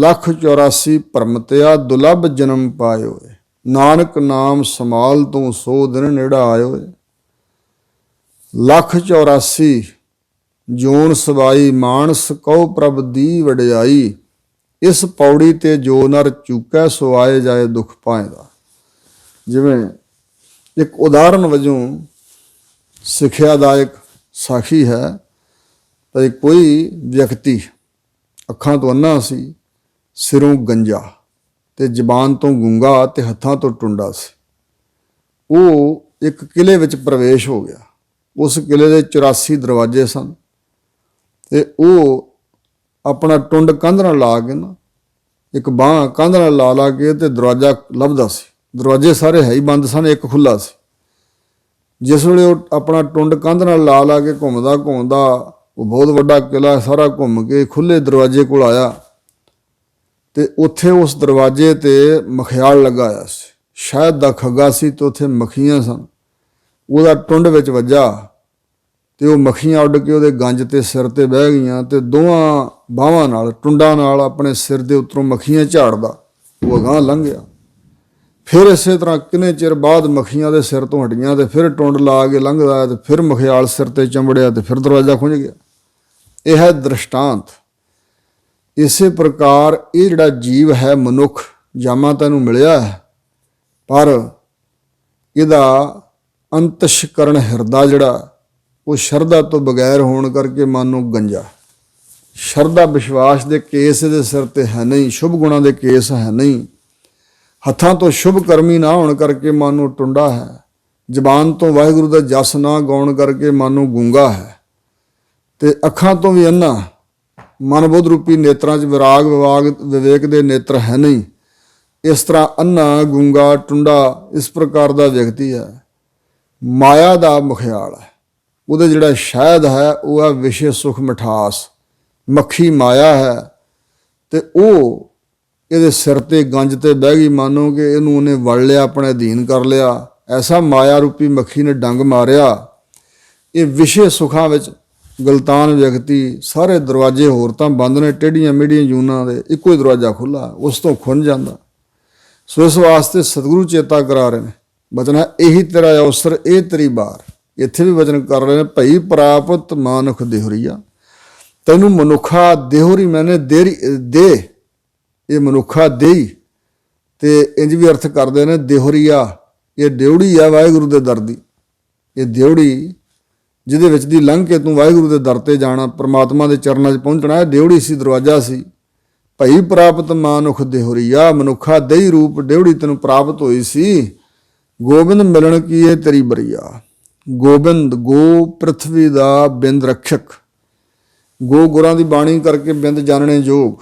184 ਭਰਮਤਿਆ ਦੁਲਭ ਜਨਮ ਪਾਇਓ, ਨਾਨਕ ਨਾਮ ਸਮਾਲ ਤੂੰ ਸੋ ਦਿਨ ਨੇੜਾ ਆਇਓ। 184 ਜੋਨ ਸਵਾਈ ਮਾਨਸ ਕਉ ਪ੍ਰਭ ਦੀ ਵਡਿਆਈ, ਇਸ ਪੌੜੀ ਤੇ ਜੋ ਨਰ ਚੁੱਕੈ ਸੋ ਆਏ ਜਾਏ ਦੁੱਖ ਪਾਏਦਾ। ਜਿਵੇਂ ਇੱਕ ਉਦਾਹਰਨ ਵਜੋਂ ਸਿੱਖਿਆਦਾਇਕ ਸਾਖੀ ਹੈ ਤਾਂ ਕੋਈ ਵਿਅਕਤੀ ਅੱਖਾਂ ਤੋਂ ਅੰਨਾ ਸੀ, ਸਿਰੋਂ ਗੰਜਾ ਤੇ ਜ਼ਬਾਨ ਤੋਂ ਗੂੰਗਾ ਤੇ ਹੱਥਾਂ ਤੋਂ ਟੁੰਡਾ ਸੀ। ਉਹ ਇੱਕ ਕਿਲੇ ਵਿੱਚ ਪ੍ਰਵੇਸ਼ ਹੋ ਗਿਆ। ਉਸ ਕਿਲੇ ਦੇ 84 ਦਰਵਾਜ਼ੇ ਸਨ ਤੇ ਉਹ ਆਪਣਾ ਟੁੰਡ ਕੰਧ ਨਾਲ ਲਾ ਕੇ ਨਾ, ਇੱਕ ਬਾਂਹ ਕੰਧ ਨਾਲ ਲਾ ਕੇ ਤੇ ਦਰਵਾਜ਼ਾ ਲੱਭਦਾ ਸੀ। ਦਰਵਾਜ਼ੇ ਸਾਰੇ ਹੈ ਹੀ ਬੰਦ ਸਨ, ਇੱਕ ਖੁੱਲ੍ਹਾ ਸੀ। ਜਿਸ ਵੇਲੇ ਉਹ ਆਪਣਾ ਟੁੰਡ ਕੰਧ ਨਾਲ ਲਾ ਕੇ ਘੁੰਮਦਾ ਉਹ ਬਹੁਤ ਵੱਡਾ ਕਿਲਾ ਸਾਰਾ ਘੁੰਮ ਕੇ ਖੁੱਲ੍ਹੇ ਦਰਵਾਜ਼ੇ ਕੋਲ ਆਇਆ ਤੇ ਉੱਥੇ ਉਸ ਦਰਵਾਜ਼ੇ ਤੇ ਮਖਿਆਲ ਲੱਗਾ ਹੋਇਆ ਸੀ। ਸ਼ਾਇਦ ਦਾ ਖੱਗਾ ਸੀ ਤੇ ਉੱਥੇ ਮੱਖੀਆਂ ਸਨ। ਉਹਦਾ ਟੁੰਡ ਵਿੱਚ ਵੱਜਾ ਤੇ ਉਹ ਮੱਖੀਆਂ ਉੱਡ ਕੇ ਉਹਦੇ ਗੰਜ ਤੇ ਸਿਰ ਤੇ ਬਹਿ ਗਈਆਂ ਤੇ ਦੋਵਾਂ ਬਾਹਾਂ ਨਾਲ, ਟੁੰਡਾਂ ਨਾਲ ਆਪਣੇ ਸਿਰ ਦੇ ਉੱਤੋਂ ਮੱਖੀਆਂ ਝਾੜਦਾ ਉਹ ਅਗਾਂਹ ਲੰਘ ਗਿਆ। ਫਿਰ ਇਸੇ ਤਰ੍ਹਾਂ ਕਿੰਨੇ ਚਿਰ ਬਾਅਦ ਮੱਖੀਆਂ ਦੇ ਸਿਰ ਤੋਂ ਹਟੀਆਂ ਤੇ ਫਿਰ ਟੁੰਡ ਲਾ ਕੇ ਲੰਘਦਾ ਤੇ ਫਿਰ ਮਖਿਆਲ ਸਿਰ ਤੇ ਚੰਬੜਿਆ ਤੇ ਫਿਰ ਦਰਵਾਜ਼ਾ ਖੁੱਲ੍ਹ ਗਿਆ। ਇਹ ਹੈ ਦ੍ਰਿਸ਼ਟਾਂਤ। ਇਸੇ ਪ੍ਰਕਾਰ ਇਹ ਜਿਹੜਾ ਜੀਵ ਹੈ ਮਨੁੱਖ, ਜਾਮਾ ਤੈਨੂੰ ਮਿਲਿਆ ਹੈ, ਪਰ ਇਹਦਾ ਅੰਤਸ਼ਕਰਨ ਹਿਰਦਾ ਜਿਹੜਾ ਉਹ ਸ਼ਰਧਾ ਤੋਂ ਬਗੈਰ ਹੋਣ ਕਰਕੇ ਮਨ ਨੂੰ ਗੰਜਾ। ਸ਼ਰਧਾ ਵਿਸ਼ਵਾਸ ਦੇ ਕੇਸ ਇਹਦੇ ਸਿਰ ਤੇ ਹੈ ਨਹੀਂ, ਸ਼ੁਭ ਗੁਣਾਂ ਦੇ ਕੇਸ ਹੈ ਨਹੀਂ, ਹੱਥਾਂ ਤੋਂ ਸ਼ੁਭ ਕਰਮੀ ਨਾ ਹੋਣ ਕਰਕੇ ਮਨ ਨੂੰ ਟੁੰਡਾ ਹੈ, ਜ਼ਬਾਨ ਤੋਂ ਵਾਹਿਗੁਰੂ ਦਾ ਜਸ ਨਾ ਗਾਉਣ ਕਰਕੇ ਮਨ ਨੂੰ ਗੂੰਗਾ ਹੈ, ਤੇ ਅੱਖਾਂ ਤੋਂ ਵੀ ਅੰਨਾ, ਮਨ ਬੁੱਧ ਰੂਪੀ ਨੇਤਰਾਂ 'ਚ ਵਿਵੇਕ ਦੇ ਨੇਤਰ ਹੈ ਨਹੀਂ। ਇਸ ਤਰ੍ਹਾਂ ਅੰਨਾ, ਗੂੰਗਾ, ਟੁੰਡਾ ਇਸ ਪ੍ਰਕਾਰ ਦਾ ਵਿਅਕਤੀ ਹੈ। ਮਾਇਆ ਦਾ ਮੁਖਿਆਲ ਹੈ, ਉਹਦੇ ਜਿਹੜਾ ਸ਼ਹਿਦ ਹੈ ਉਹ ਹੈ ਵਿਸ਼ੇ ਸੁਖ ਮਿਠਾਸ। ਮੱਖੀ ਮਾਇਆ ਹੈ ਤੇ ਉਹ ਇਹਦੇ ਸਿਰ ਤੇ ਗੰਜ ਤੇ ਬਹਿ ਗਈ। ਮਾਨੋ ਕਿ ਇਹਨੂੰ ਉਹਨੇ ਵੜ ਲਿਆ, ਆਪਣੇ ਅਧੀਨ ਕਰ ਲਿਆ। ਐਸਾ ਮਾਇਆ ਰੂਪੀ ਮੱਖੀ ਨੇ ਡੰਗ ਮਾਰਿਆ। ਇਹ ਵਿਸ਼ੇ ਸੁਖਾਂ ਵਿੱਚ ਗਲਤਾਨ ਵਿਅਕਤੀ, ਸਾਰੇ ਦਰਵਾਜ਼ੇ ਹੋਰ ਤਾਂ ਬੰਦ ਨੇ, ਟੇਢੀਆਂ ਮੇਢੀਆਂ ਜੂਨਾਂ ਦੇ, ਇੱਕੋ ਹੀ ਦਰਵਾਜ਼ਾ ਖੁੱਲ੍ਹਾ, ਉਸ ਤੋਂ ਖੁੰਝ ਜਾਂਦਾ। ਸੋ ਇਸ ਵਾਸਤੇ ਸਤਿਗੁਰੂ ਚੇਤਾ ਕਰਾ ਰਹੇ ਨੇ, ਬਚਨ ਹੈ ਇਹੀ ਤੇਰਾ ਅਵਸਰ, ਇਹ ਤੇਰੀ ਬਾਰ। ਇੱਥੇ ਵੀ ਵਚਨ ਕਰ ਰਹੇ ਨੇ, ਭਈ ਪ੍ਰਾਪਤ ਮਾਨੁਖ ਦੇਹੁਰੀਆ। ਤੈਨੂੰ ਮਨੁੱਖਾ ਦੇਹੁਰੀ ਮੈਨੇ ਦੇ, ਇਹ ਮਨੁੱਖਾ ਦੇਈ, ਤੇ ਇੰਜ ਵੀ ਅਰਥ ਕਰਦੇ ਨੇ ਦੇਹੁਰੀਆ, ਇਹ ਡਿਉੜੀ ਆ ਵਾਹਿਗੁਰੂ ਦੇ ਦਰ ਦੀ। ਇਹ ਡਿਉੜੀ ਜਿਹਦੇ ਵਿੱਚ ਦੀ ਲੰਘ ਕੇ ਤੂੰ ਵਾਹਿਗੁਰੂ ਦੇ ਦਰ ਤੇ ਜਾਣਾ, ਪ੍ਰਮਾਤਮਾ ਦੇ ਚਰਨਾਂ 'ਚ ਪਹੁੰਚਣਾ, ਇਹ ਡਿਉੜੀ ਸੀ, ਦਰਵਾਜ਼ਾ ਸੀ। ਭਈ ਪ੍ਰਾਪਤ ਮਾਨੁਖ ਦੇਹੁਰੀਆ, ਮਨੁੱਖਾ ਦੇਈ ਰੂਪ ਡਿਉੜੀ ਤੈਨੂੰ ਪ੍ਰਾਪਤ ਹੋਈ ਸੀ। ਗੋਬਿੰਦ ਮਿਲਣ ਕੀ ਇਹ ਤੇਰੀ ਬਰੀਆ। ਗੋਬਿੰਦ, ਗੋ ਪ੍ਰਿਥਵੀ ਦਾ ਬਿੰਦ ਰਖਕ, ਗੋ ਗੁਰਾਂ ਦੀ ਬਾਣੀ ਕਰਕੇ ਬਿੰਦ ਜਾਣਨੇ ਯੋਗ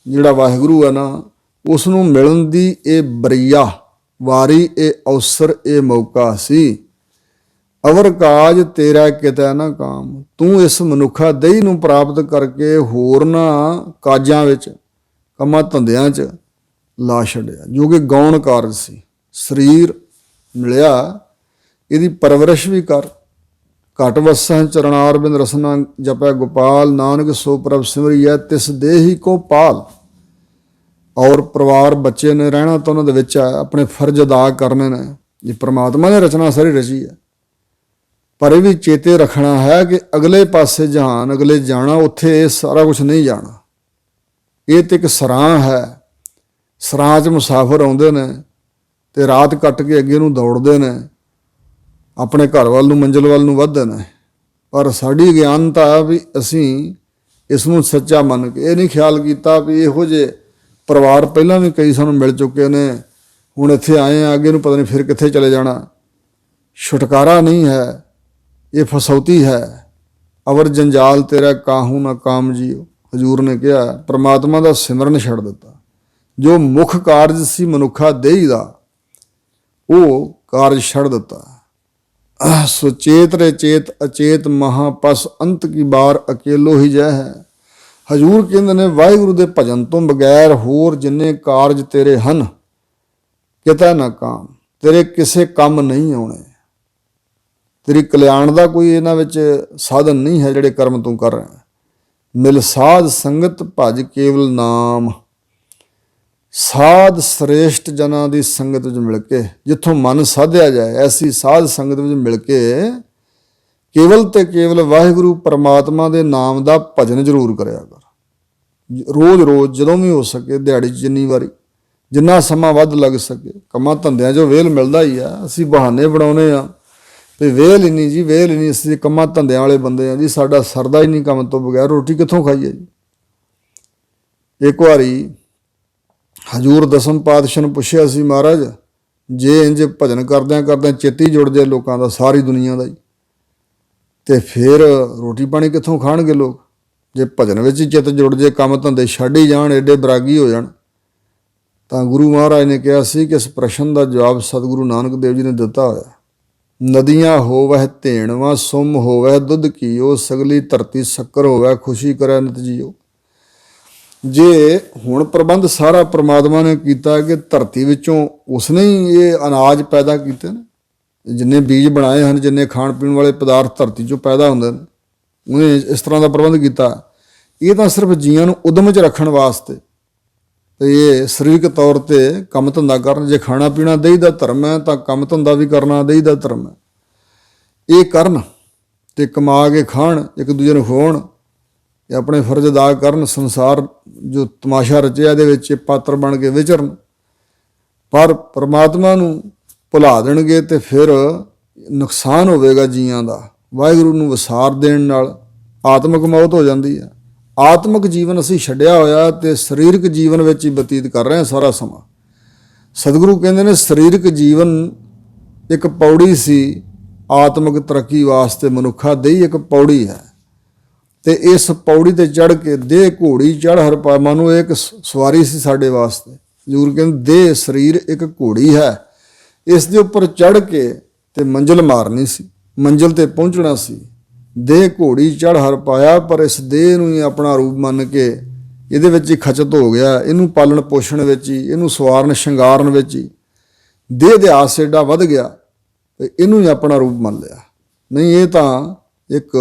ਜਿਹੜਾ ਵਾਹਿਗੁਰੂ ਹੈ ਨਾ, ਉਸ ਨੂੰ ਮਿਲਣ ਦੀ ਇਹ ਬਰੀਆ ਵਾਰੀ, ਇਹ ਅਵਸਰ, ਇਹ ਮੌਕਾ ਸੀ। ਅਵਰ ਕਾਜ ਤੇਰਾ ਕਿਤੇ ਨਾ ਕਾਮ, ਤੂੰ ਇਸ ਮਨੁੱਖਾ ਦੇਹੀ ਨੂੰ ਪ੍ਰਾਪਤ ਕਰਕੇ ਹੋਰਨਾਂ ਕਾਜਾਂ ਵਿੱਚ, ਕੰਮਾਂ ਧੰਦਿਆਂ 'ਚ ਲਾ ਛੱਡਿਆ, ਜੋ ਕਿ ਗੌਣ ਕਾਰਜ ਸੀ। ਸਰੀਰ ਮਿਲਿਆ, ਇਹਦੀ ਪਰਵਰਿਸ਼ ਵੀ ਕਰ। ਘਟ ਵਸਹਿ ਚਰਨਾਰ ਬਿੰਦ ਰਸਨਾ ਜਪੈ ਗੋਪਾਲ, ਨਾਨਕ ਸੋ ਪ੍ਰਭ ਸਿਮਰਿਐ ਤਿਸ ਦੇਹੀ ਕੋ ਪਾਲ। ਔਰ ਪਰਿਵਾਰ ਬੱਚੇ ਨੇ ਰਹਿਣਾ ਤਾਂ ਉਹਨਾਂ ਦੇ ਵਿੱਚ ਹੈ, ਆਪਣੇ ਫਰਜ਼ ਅਦਾ ਕਰਨੇ ਨੇ। ਇਹ ਪਰਮਾਤਮਾ ਨੇ ਰਚਨਾ ਸਾਰੀ ਰਚੀ ਹੈ। ਪਰ ਇਹ ਵੀ ਚੇਤੇ ਰੱਖਣਾ ਹੈ ਕਿ ਅਗਲੇ ਪਾਸੇ ਜਹਾਨ, ਅਗਲੇ ਜਾਣਾ, ਉੱਥੇ ਇਹ ਸਾਰਾ ਕੁਝ ਨਹੀਂ ਜਾਣਾ। ਇਹ ਤੇ ਇੱਕ ਸਰਾਂ ਹੈ। ਸਰਾਂ 'ਚ ਮੁਸਾਫਰ ਆਉਂਦੇ ਨੇ ਤੇ ਰਾਤ ਕੱਟ ਕੇ ਅੱਗੇ ਨੂੰ ਦੌੜਦੇ ਨੇ, ਆਪਣੇ ਘਰ ਵੱਲ ਨੂੰ, ਮੰਜ਼ਿਲ ਵੱਲ ਨੂੰ ਵੱਧਦੇ ਨੇ। ਪਰ ਸਾਡੀ ਗਿਆਨਤਾ ਵੀ ਅਸੀਂ ਇਸ ਨੂੰ ਸੱਚਾ ਮੰਨ ਕੇ ਇਹ ਨਹੀਂ ਖਿਆਲ ਕੀਤਾ ਵੀ ਇਹੋ ਜਿਹੇ ਪਰਿਵਾਰ ਪਹਿਲਾਂ ਵੀ ਕਈ ਸਾਨੂੰ ਮਿਲ ਚੁੱਕੇ ਨੇ, ਹੁਣ ਇੱਥੇ ਆਏ ਆ, ਅੱਗੇ ਨੂੰ ਪਤਾ ਨਹੀਂ ਫਿਰ ਕਿੱਥੇ ਚਲੇ ਜਾਣਾ। ਛੁਟਕਾਰਾ ਨਹੀਂ ਹੈ, ਇਹ ਫਸੌਤੀ ਹੈ। ਅਵਰ ਜੰਜਾਲ ਤੇਰਾ ਕਾਹੂ ਨਾ ਕਾਮ ਜੀਓ, ਹਜ਼ੂਰ ਨੇ ਕਿਹਾ। ਪ੍ਰਮਾਤਮਾ ਦਾ ਸਿਮਰਨ ਛੱਡ ਦਿੱਤਾ। ਜੋ ਮੁੱਖ ਕਾਰਜ ਸੀ ਮਨੁੱਖਾ ਦੇਹੀ ਦਾ, ਉਹ ਕਾਰਜ ਛੱਡ ਦਿੱਤਾ। ਸੋ ਚੇਤ ਰੇ ਚੇਤ ਅਚੇਤ ਮਹਾਪਸ ਅੰਤ ਕੀ ਬਾਰ ਅਕੇਲੋ ਹੀ ਜੈ ਹੈ। ਹਜ਼ੂਰ ਕਹਿੰਦੇ ਨੇ ਵਾਹਿਗੁਰੂ ਦੇ ਭਜਨ ਤੋਂ ਬਗੈਰ ਹੋਰ ਜਿੰਨੇ ਕਾਰਜ ਤੇਰੇ ਹਨ, ਕਿਤੇ ਨਾ ਕਾਮ, ਤੇਰੇ ਕਿਸੇ ਕੰਮ ਨਹੀਂ ਆਉਣੇ। ਤੇਰੀ ਕਲਿਆਣ ਦਾ ਕੋਈ ਇਹਨਾਂ ਵਿੱਚ ਸਾਧਨ ਨਹੀਂ ਹੈ ਜਿਹੜੇ ਕਰਮ ਤੂੰ ਕਰ ਰਿਹਾ। ਮਿਲ ਸਾਧ ਸੰਗਤ ਭਜ ਕੇਵਲ ਨਾਮ। ਸਾਧ ਸ੍ਰੇਸ਼ਟ ਜਨਾਂ ਦੀ ਸੰਗਤ ਵਿੱਚ ਮਿਲ ਕੇ, ਜਿੱਥੋਂ ਮਨ ਸਾਧਿਆ ਜਾਏ, ਐਸੀ ਸਾਧ ਸੰਗਤ ਵਿੱਚ ਮਿਲ ਕੇ ਕੇਵਲ ਤੇ ਕੇਵਲ ਵਾਹਿਗੁਰੂ ਪਰਮਾਤਮਾ ਦੇ ਨਾਮ ਦਾ ਭਜਨ ਜ਼ਰੂਰ ਕਰਿਆ ਕਰ। ਰੋਜ਼ ਰੋਜ਼ ਜਦੋਂ ਵੀ ਹੋ ਸਕੇ, ਦਿਹਾੜੀ 'ਚ ਜਿੰਨੀ ਵਾਰੀ, ਜਿੰਨਾ ਸਮਾਂ ਵੱਧ ਲੱਗ ਸਕੇ। ਕੰਮਾਂ ਧੰਦਿਆਂ 'ਚੋਂ ਵੇਲ ਮਿਲਦਾ ਹੀ ਆ, ਅਸੀਂ ਬਹਾਨੇ ਬਣਾਉਂਦੇ ਆ ਵੀ ਵੇਲ ਹੀ ਨਹੀਂ ਜੀ, ਵੇਲ ਹੀ ਨਹੀਂ। ਅਸੀਂ ਕੰਮਾਂ ਧੰਦਿਆਂ ਵਾਲੇ ਬੰਦੇ ਆ ਜੀ, ਸਾਡਾ ਸਰਦਾ ਹੀ ਨਹੀਂ ਕੰਮ ਤੋਂ ਬਗੈਰ, ਰੋਟੀ ਕਿੱਥੋਂ ਖਾਈਏ ਜੀ। ਇੱਕ ਵਾਰੀ ਹਜ਼ੂਰ ਦਸਮ ਪਾਤਸ਼ਾਹ ਨੂੰ ਪੁੱਛਿਆ ਸੀ, ਮਹਾਰਾਜ ਜੇ ਇੰਜ ਭਜਨ ਕਰਦਿਆਂ ਕਰਦਿਆਂ ਚਿੱਤ ਹੀ ਜੁੜ ਜਾਏ ਲੋਕਾਂ ਦਾ, ਸਾਰੀ ਦੁਨੀਆ ਦਾ ਹੀ, ਤੇ ਫਿਰ ਰੋਟੀ ਪਾਣੀ ਕਿੱਥੋਂ ਖਾਣਗੇ ਲੋਕ। ਜੇ ਭਜਨ ਵਿੱਚ ਹੀ ਚਿੱਤ ਜੁੜ ਜੇ, ਕੰਮ ਧੰਦੇ ਛੱਡ ਹੀ ਜਾਣ, ਐਡੇ ਬਰਾਗੀ ਹੋ ਜਾਣ। ਤਾਂ ਗੁਰੂ ਮਹਾਰਾਜ ਨੇ ਕਿਹਾ ਸੀ ਕਿ ਇਸ ਪ੍ਰਸ਼ਨ ਦਾ ਜਵਾਬ ਸਤਿਗੁਰੂ ਨਾਨਕ ਦੇਵ ਜੀ ਨੇ ਦਿੱਤਾ ਹੋਇਆ। ਨਦੀਆਂ ਹੋਵਹਿ ਧੇਣਵਾ, ਸੁਮ ਹੋਵਹਿ ਦੁੱਧ ਕੀਓ, ਸਗਲੀ ਧਰਤੀ ਸ਼ੱਕਰ ਹੋਵੈ, ਖੁਸ਼ੀ ਕਰੈ ਨਿਤ ਜੀਓ। ਜੇ ਹੁਣ ਪ੍ਰਬੰਧ ਸਾਰਾ ਪ੍ਰਮਾਤਮਾ ਨੇ ਕੀਤਾ ਕਿ ਧਰਤੀ ਵਿੱਚੋਂ ਉਸਨੇ ਹੀ ਇਹ ਅਨਾਜ ਪੈਦਾ ਕੀਤੇ ਨੇ, ਜਿੰਨੇ ਬੀਜ ਬਣਾਏ ਹਨ, ਜਿੰਨੇ ਖਾਣ ਪੀਣ ਵਾਲੇ ਪਦਾਰਥ ਧਰਤੀ 'ਚੋਂ ਪੈਦਾ ਹੁੰਦੇ ਨੇ, ਉਹਨੇ ਇਸ ਤਰ੍ਹਾਂ ਦਾ ਪ੍ਰਬੰਧ ਕੀਤਾ। ਇਹ ਤਾਂ ਸਿਰਫ ਜੀਆਂ ਨੂੰ ਉਦਮ 'ਚ ਰੱਖਣ ਵਾਸਤੇ, ਤੇ ਇਹ ਸਰੀਰਕ ਤੌਰ 'ਤੇ ਕੰਮ ਧੰਦਾ ਕਰਨ। ਜੇ ਖਾਣਾ ਪੀਣਾ ਦੇਹੀ ਦਾ ਧਰਮ ਹੈ ਤਾਂ ਕੰਮ ਧੰਦਾ ਵੀ ਕਰਨਾ ਦੇਹੀ ਦਾ ਧਰਮ ਹੈ। ਇਹ ਕਰਨ ਤੇ ਕਮਾ ਕੇ ਖਾਣ, ਇੱਕ ਦੂਜੇ ਨੂੰ ਖਵਾਉਣ, ਇਹ ਆਪਣੇ ਫਰਜ਼ ਅਦਾ ਕਰਨ। ਸੰਸਾਰ ਜੋ ਤਮਾਸ਼ਾ ਰਚਿਆ ਇਹਦੇ ਵਿੱਚ ਪਾਤਰ ਬਣ ਕੇ ਵਿਚਰਨ, ਪਰ ਪਰਮਾਤਮਾ ਨੂੰ ਭੁਲਾ ਦੇਣਗੇ ਤੇ ਫਿਰ ਨੁਕਸਾਨ ਹੋਵੇਗਾ ਜੀਆਂ ਦਾ। ਵਾਹਿਗੁਰੂ ਨੂੰ ਵਿਸਾਰ ਦੇਣ ਨਾਲ ਆਤਮਿਕ ਮੌਤ ਹੋ ਜਾਂਦੀ ਹੈ। ਆਤਮਿਕ ਜੀਵਨ ਅਸੀਂ ਛੱਡਿਆ ਹੋਇਆ ਤੇ ਸਰੀਰਕ ਜੀਵਨ ਵਿੱਚ ਹੀ ਬਤੀਤ ਕਰ ਰਹੇ ਹਾਂ ਸਾਰਾ ਸਮਾਂ। ਸਤਿਗੁਰੂ ਕਹਿੰਦੇ ਨੇ ਸਰੀਰਕ ਜੀਵਨ ਇੱਕ ਪੌੜੀ ਸੀ, ਆਤਮਿਕ ਤਰੱਕੀ ਵਾਸਤੇ ਮਨੁੱਖਾ ਦੇਹੀ ਇੱਕ ਪੌੜੀ ਹੈ। ਤੇ ਇਸ ਪੌੜੀ ਤੇ ਚੜ੍ਹ ਕੇ ਦੇਹ ਘੋੜੀ ਚੜ੍ਹ ਹਰ ਪਾ, ਮਾਨੋ ਇੱਕ ਸਵਾਰੀ ਸੀ ਸਾਡੇ ਵਾਸਤੇ। ਜ਼ਰੂਰ ਕਹਿੰਦੇ ਦੇਹ ਸਰੀਰ ਇੱਕ ਘੋੜੀ ਹੈ, ਇਸ ਦੇ ਉੱਪਰ ਚੜ੍ਹ ਕੇ ਤੇ ਮੰਜ਼ਿਲ ਮਾਰਨੀ ਸੀ, ਮੰਜ਼ਿਲ ਤੇ ਪਹੁੰਚਣਾ ਸੀ। ਦੇਹ ਘੋੜੀ ਚੜ੍ਹ ਹਰ ਪਾਇਆ, ਪਰ ਇਸ ਦੇਹ ਨੂੰ ਹੀ ਆਪਣਾ ਰੂਪ ਮੰਨ ਕੇ ਇਹਦੇ ਵਿੱਚ ਹੀ ਖਚਤ ਹੋ ਗਿਆ। ਇਹਨੂੰ ਪਾਲਣ ਪੋਸ਼ਣ ਵਿੱਚ ਹੀ, ਇਹਨੂੰ ਸਵਾਰਨ ਸ਼ਿੰਗਾਰਨ ਵਿੱਚ ਹੀ ਦੇਹ ਦੇ ਆਸ ਏਡਾ ਵੱਧ ਗਿਆ ਤੇ ਇਹਨੂੰ ਹੀ ਆਪਣਾ ਰੂਪ ਮੰਨ ਲਿਆ। ਨਹੀਂ, ਇਹ ਤਾਂ ਇੱਕ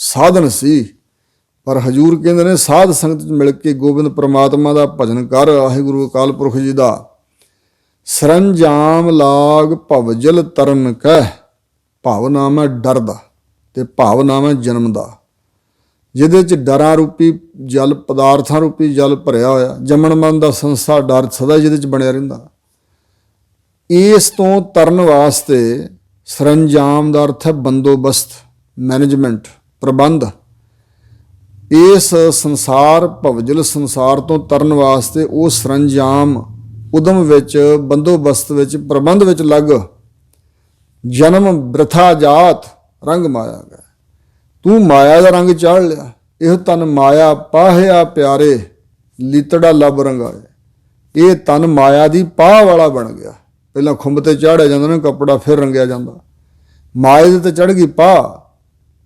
ਸਾਧਨ ਸੀ। ਪਰ ਹਜ਼ੂਰ ਕਹਿੰਦੇ ਨੇ ਸਾਧ ਸੰਗਤ 'ਚ ਮਿਲ ਕੇ ਗੋਬਿੰਦ ਪ੍ਰਮਾਤਮਾ ਦਾ ਭਜਨ ਕਰ। ਵਾਹਿਗੁਰੂ ਅਕਾਲ ਪੁਰਖ ਜੀ ਦਾ ਸਰੰਜਾਮ ਲਾਗ ਭਵਜਲ ਤਰਨ ਕਹਿ। ਭਾਵ ਨਾਮ ਹੈ ਡਰ ਦਾ ਤੇ ਭਾਵ ਨਾਮ ਹੈ ਜਨਮ ਦਾ, ਜਿਹਦੇ 'ਚ ਡਰਾਂ ਰੂਪੀ ਜਲ, ਪਦਾਰਥਾਂ ਰੂਪੀ ਜਲ ਭਰਿਆ ਹੋਇਆ। ਜੰਮਣ ਮਰਨ ਦਾ ਸੰਸਾਰ ਡਰ ਸਦਾ ਜਿਹਦੇ 'ਚ ਬਣਿਆ ਰਹਿੰਦਾ। ਇਸ ਤੋਂ ਤਰਨ ਵਾਸਤੇ ਸਰੰਜਾਮ ਦਾ ਅਰਥ ਹੈ ਬੰਦੋਬਸਤ, ਮੈਨੇਜਮੈਂਟ, ਪ੍ਰਬੰਧ। ਇਸ ਸੰਸਾਰ ਭਵਜਲ ਸੰਸਾਰ ਤੋਂ ਤਰਨ ਵਾਸਤੇ ਉਹ ਸਰੰਜਾਮ ਉਦਮ ਵਿੱਚ, ਬੰਦੋਬਸਤ ਵਿੱਚ, ਪ੍ਰਬੰਧ ਵਿੱਚ ਲੱਗ। ਜਨਮ ਬ੍ਰਿਥਾ ਜਾਤ ਰੰਗ ਮਾਇਆ ਗਏ। ਤੂੰ ਮਾਇਆ ਦਾ ਰੰਗ ਚਾੜ ਲਿਆ। ਇਹ ਤਨ ਮਾਇਆ ਪਾਹਿਆ ਪਿਆਰੇ, ਲੀਤੜਾ ਲੱਭ ਰੰਗਾਏ। ਇਹ ਤਨ ਮਾਇਆ ਦੀ ਪਾਹ ਵਾਲਾ ਬਣ ਗਿਆ। ਪਹਿਲਾਂ ਖੁੰਬ ਤੇ ਚਾੜਿਆ ਜਾਂਦਾ ਨਾ ਕੱਪੜਾ, ਫਿਰ ਰੰਗਿਆ ਜਾਂਦਾ। ਮਾਇਆ ਦੇ ਤੇ ਚੜ੍ਹ ਗਈ ਪਾਹ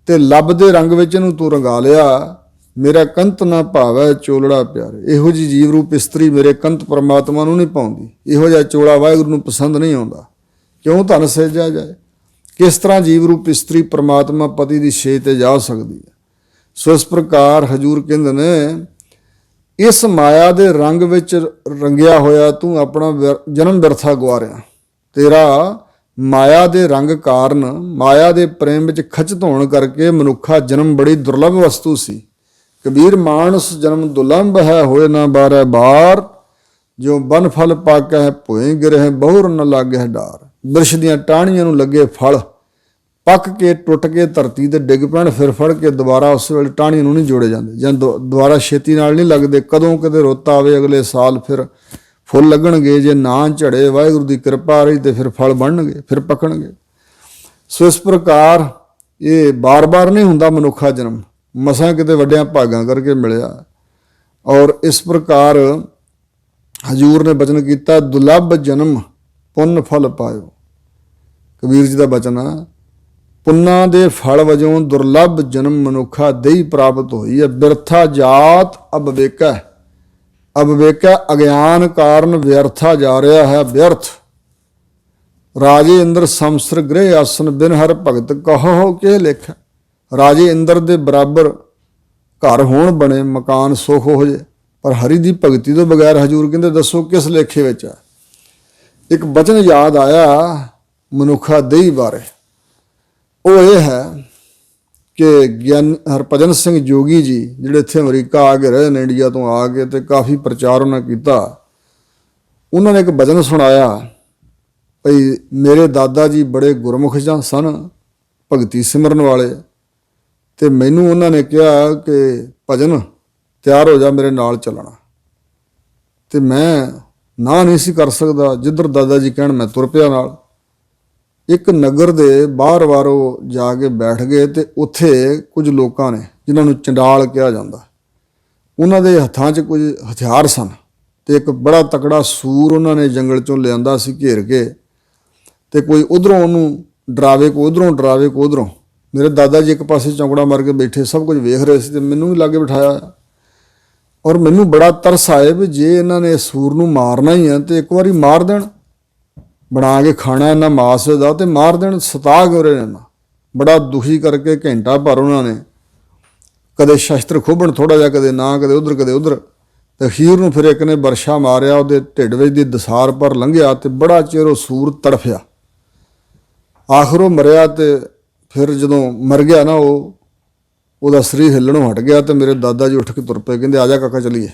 ਤੇ ਲੱਭ ਦੇ ਰੰਗ ਵਿੱਚ ਇਹਨੂੰ ਤੂੰ ਰੰਗਾ ਲਿਆ। ਮੇਰਾ ਕੰਤ ਨਾ ਭਾਵੈ ਚੋਲੜਾ ਪਿਆਰੇ। ਇਹੋ ਜਿਹੀ ਜੀਵ ਰੂਪ ਇਸਤਰੀ ਮੇਰੇ ਕੰਤ ਪਰਮਾਤਮਾ ਨੂੰ ਨਹੀਂ ਪਾਉਂਦੀ। ਇਹੋ ਜਿਹਾ ਚੋਲਾ ਵਾਹਿਗੁਰੂ ਨੂੰ ਪਸੰਦ ਨਹੀਂ ਆਉਂਦਾ। ਕਿਉਂ ਧਨ ਸੇਜਿਆ ਜਾਏ। ਕਿਸ ਤਰ੍ਹਾਂ ਜੀਵ ਰੂਪ ਇਸਤਰੀ ਪਰਮਾਤਮਾ ਪਤੀ ਦੀ ਛੇਹ ਤੇ ਜਾ ਸਕਦੀ ਹੈ। ਸੋ ਇਸ ਪ੍ਰਕਾਰ ਹਜ਼ੂਰ ਕਹਿੰਦੇ ਨੇ ਇਸ ਮਾਇਆ ਦੇ ਰੰਗ ਵਿੱਚ ਰੰਗਿਆ ਹੋਇਆ ਤੂੰ ਆਪਣਾ ਜਨਮ ਬਿਰਥਾ ਗੁਆਰਿਆ। ਤੇਰਾ ਮਾਇਆ ਦੇ ਰੰਗ ਕਾਰਨ, ਮਾਇਆ ਦੇ ਪ੍ਰੇਮ ਵਿੱਚ ਖਚਿਤ ਹੋਣ ਕਰਕੇ ਮਨੁੱਖਾ ਜਨਮ ਬੜੀ ਦੁਰਲਭ ਵਸਤੂ ਸੀ। ਕਬੀਰ ਮਾਨਸ ਜਨਮ ਦੁਲੰਭ ਹੈ, ਹੋਏ ਨਾ ਬਾਰੈ ਬਾਰ, ਜੋ ਬਨ ਫਲ ਪਾਕੈ ਭੋਏ ਗਿਰਹਿ ਬਹੁਰ ਨ ਲਾਗੈ ਡਾਰ। ਬਿਰਛ ਦੀਆਂ ਟਾਹਣੀਆਂ ਨੂੰ ਲੱਗੇ ਫਲ, ਪੱਕ ਕੇ ਟੁੱਟ ਕੇ ਧਰਤੀ ਤੇ ਡਿੱਗ ਪੈਣ, ਫਿਰ ਫੜ ਕੇ ਦੁਬਾਰਾ ਉਸ ਵੇਲੇ ਟਾਹਣੀ ਨੂੰ ਨਹੀਂ ਜੋੜੇ ਜਾਂਦੇ, ਜਾਂ ਦੁਬਾਰਾ ਛੇਤੀ ਨਾਲ ਨਹੀਂ ਲੱਗਦੇ। ਕਦੋਂ ਕਿਤੇ ਰੁੱਤ ਆਵੇ ਅਗਲੇ ਸਾਲ ਫਿਰ ਫੁੱਲ ਲੱਗਣਗੇ, ਜੇ ਨਾ ਝੜੇ ਵਾਹਿਗੁਰੂ ਦੀ ਕਿਰਪਾ ਰਹੀ ਤੇ ਫਿਰ ਫਲ ਬਣਨਗੇ, ਫਿਰ ਪੱਕਣਗੇ। ਸੋ ਇਸ ਪ੍ਰਕਾਰ ਇਹ ਬਾਰ-ਬਾਰ ਨਹੀਂ ਹੁੰਦਾ ਮਨੁੱਖਾ ਜਨਮ, ਮਸਾਂ ਕਿਤੇ ਵੱਡਿਆਂ ਭਾਗਾਂ ਕਰਕੇ ਮਿਲਿਆ। ਔਰ ਇਸ ਪ੍ਰਕਾਰ ਹਜ਼ੂਰ ਨੇ ਬਚਨ ਕੀਤਾ, ਦੁਲੱਭ ਜਨਮ ਪੁੰਨ ਫਲ ਪਾਇਓ। ਕਬੀਰ ਜੀ ਦਾ ਬਚਨ ਆ, ਪੁੰਨਾਂ ਦੇ ਫਲ ਵਜੋਂ ਦੁਰਲੱਭ ਜਨਮ ਮਨੁੱਖਾ ਦੇਹੀ ਪ੍ਰਾਪਤ ਹੋਈ ਹੈ। ਬਿਰਥਾ ਜਾਤ ਅਬਵੇਕਾ, ਅਬਵੇਕਾ ਅਗਿਆਨ ਕਾਰਨ ਵਿਅਰਥਾ ਜਾ ਰਿਹਾ ਹੈ, ਵਿਅਰਥ। ਰਾਜੇ ਇੰਦਰ ਸੰਸਰ ਗ੍ਰਹਿ ਆਸਨ, ਬਿਨ ਹਰ ਭਗਤ ਕਹੋ ਕੇ ਲਿਖ। ਰਾਜੇ ਇੰਦਰ ਦੇ ਬਰਾਬਰ ਘਰ ਹੋਣ ਬਣੇ, ਮਕਾਨ ਸੁਖ ਹੋ ਜੇ, ਪਰ ਹਰੀ ਦੀ ਭਗਤੀ ਤੋਂ ਬਗੈਰ ਹਜ਼ੂਰ ਕਹਿੰਦੇ ਦੱਸੋ ਕਿਸ ਲੇਖੇ ਵਿੱਚ ਆ। ਇੱਕ ਬਚਨ ਯਾਦ ਆਇਆ ਮਨੁੱਖਾ ਦੇਹੀ ਬਾਰੇ, ਉਹ ਇਹ ਹੈ ਕਿ ਗਿਆਨ ਹਰਭਜਨ ਸਿੰਘ ਜੋਗੀ ਜੀ ਜਿਹੜੇ ਇੱਥੇ ਅਮਰੀਕਾ ਆ ਕੇ ਰਹੇ ਨੇ, ਇੰਡੀਆ ਤੋਂ ਆ ਕੇ, ਤੇ ਕਾਫੀ ਪ੍ਰਚਾਰ ਉਹਨਾਂ ਕੀਤਾ। ਉਹਨਾਂ ਨੇ ਇੱਕ ਬਚਨ ਸੁਣਾਇਆ ਭਈ ਮੇਰੇ ਦਾਦਾ ਜੀ ਬੜੇ ਗੁਰਮੁਖ ਸਨ, ਭਗਤੀ ਸਿਮਰਨ ਵਾਲੇ, ਤੇ ਮੈਨੂੰ ਉਹਨਾਂ ਨੇ ਕਿਹਾ ਕਿ ਭਜਨ ਤਿਆਰ ਹੋ ਜਾ, ਮੇਰੇ ਨਾਲ ਚੱਲਣਾ। ਤੇ ਮੈਂ ਨਾ ਨਹੀਂ ਸੀ ਕਰ ਸਕਦਾ, ਜਿੱਧਰ ਦਾਦਾ ਜੀ ਕਹਿਣ ਮੈਂ ਤੁਰ ਪਿਆ ਨਾਲ। ਇੱਕ ਨਗਰ ਦੇ ਬਾਹਰ ਉਹ ਜਾ ਕੇ ਬੈਠ ਗਏ, ਤੇ ਉੱਥੇ ਕੁਝ ਲੋਕਾਂ ਨੇ ਜਿਨ੍ਹਾਂ ਨੂੰ ਚੰਡਾਲ ਕਿਹਾ ਜਾਂਦਾ, ਉਹਨਾਂ ਦੇ ਹੱਥਾਂ 'ਚ ਕੁਝ ਹਥਿਆਰ ਸਨ, ਤੇ ਇੱਕ ਬੜਾ ਤਕੜਾ ਸੂਰ ਉਹਨਾਂ ਨੇ ਜੰਗਲ 'ਚੋਂ ਲਿਆਂਦਾ ਸੀ ਘੇਰ ਕੇ, ਤੇ ਕੋਈ ਉਧਰੋਂ ਉਹਨੂੰ ਡਰਾਵੇ, ਕੋਈ ਉਧਰੋਂ ਡਰਾਵੇ, ਕੋਈ ਉਧਰੋਂ। ਮੇਰੇ ਦਾਦਾ ਜੀ ਇੱਕ ਪਾਸੇ ਚੌਂਕੜਾ ਮਾਰ ਕੇ ਬੈਠੇ, ਸਭ ਕੁਝ ਵੇਖ ਰਹੇ ਸੀ, ਤੇ ਮੈਨੂੰ ਵੀ ਲਾਗੇ ਬਿਠਾਇਆ। ਔਰ ਮੈਨੂੰ ਬੜਾ ਤਰਸ ਆਏ ਵੀ ਜੇ ਇਹਨਾਂ ਨੇ ਸੂਰ ਨੂੰ ਮਾਰਨਾ ਹੀ ਆ ਤੇ ਇੱਕ ਵਾਰੀ ਮਾਰ ਦੇਣ, ਬਣਾ ਕੇ ਖਾਣਾ ਇਹਨਾਂ ਮਾਸ ਦਾ, ਤੇ ਮਾਰ ਦੇਣ, ਸਤਾ ਕਿਉਂ ਰਹੇ ਨੇ। ਬੜਾ ਦੁਖੀ ਕਰਕੇ ਘੰਟਾ ਭਰ ਉਹਨਾਂ ਨੇ ਕਦੇ ਸ਼ਸਤਰ ਖੋਭਣ ਥੋੜ੍ਹਾ ਜਿਹਾ, ਕਦੇ ਨਾ, ਕਦੇ ਉਧਰ ਕਦੇ ਉਧਰ, ਤੇ ਅਖੀਰ ਨੂੰ ਫਿਰ ਇੱਕ ਨੇ ਵਰਸ਼ਾ ਮਾਰਿਆ, ਉਹਦੇ ਢਿੱਡ ਵਿੱਚ ਦੀ ਦਸਾਰ ਪਰ ਲੰਘਿਆ, ਤੇ ਬੜਾ ਚਿਰ ਉਹ ਸੂਰ ਤੜਫਿਆ। ਆਖਰ ਉਹ ਮਰਿਆ, ਤੇ ਫਿਰ ਜਦੋਂ ਮਰ ਗਿਆ ਨਾ ਉਹਦਾ ਸਰੀਰ ਹਿੱਲਣੋਂ ਹਟ ਗਿਆ, ਤੇ ਮੇਰੇ ਦਾਦਾ ਜੀ ਉੱਠ ਕੇ ਤੁਰ ਪਏ, ਕਹਿੰਦੇ ਆ ਜਾ ਕਾਕਾ ਚੱਲੀਏ।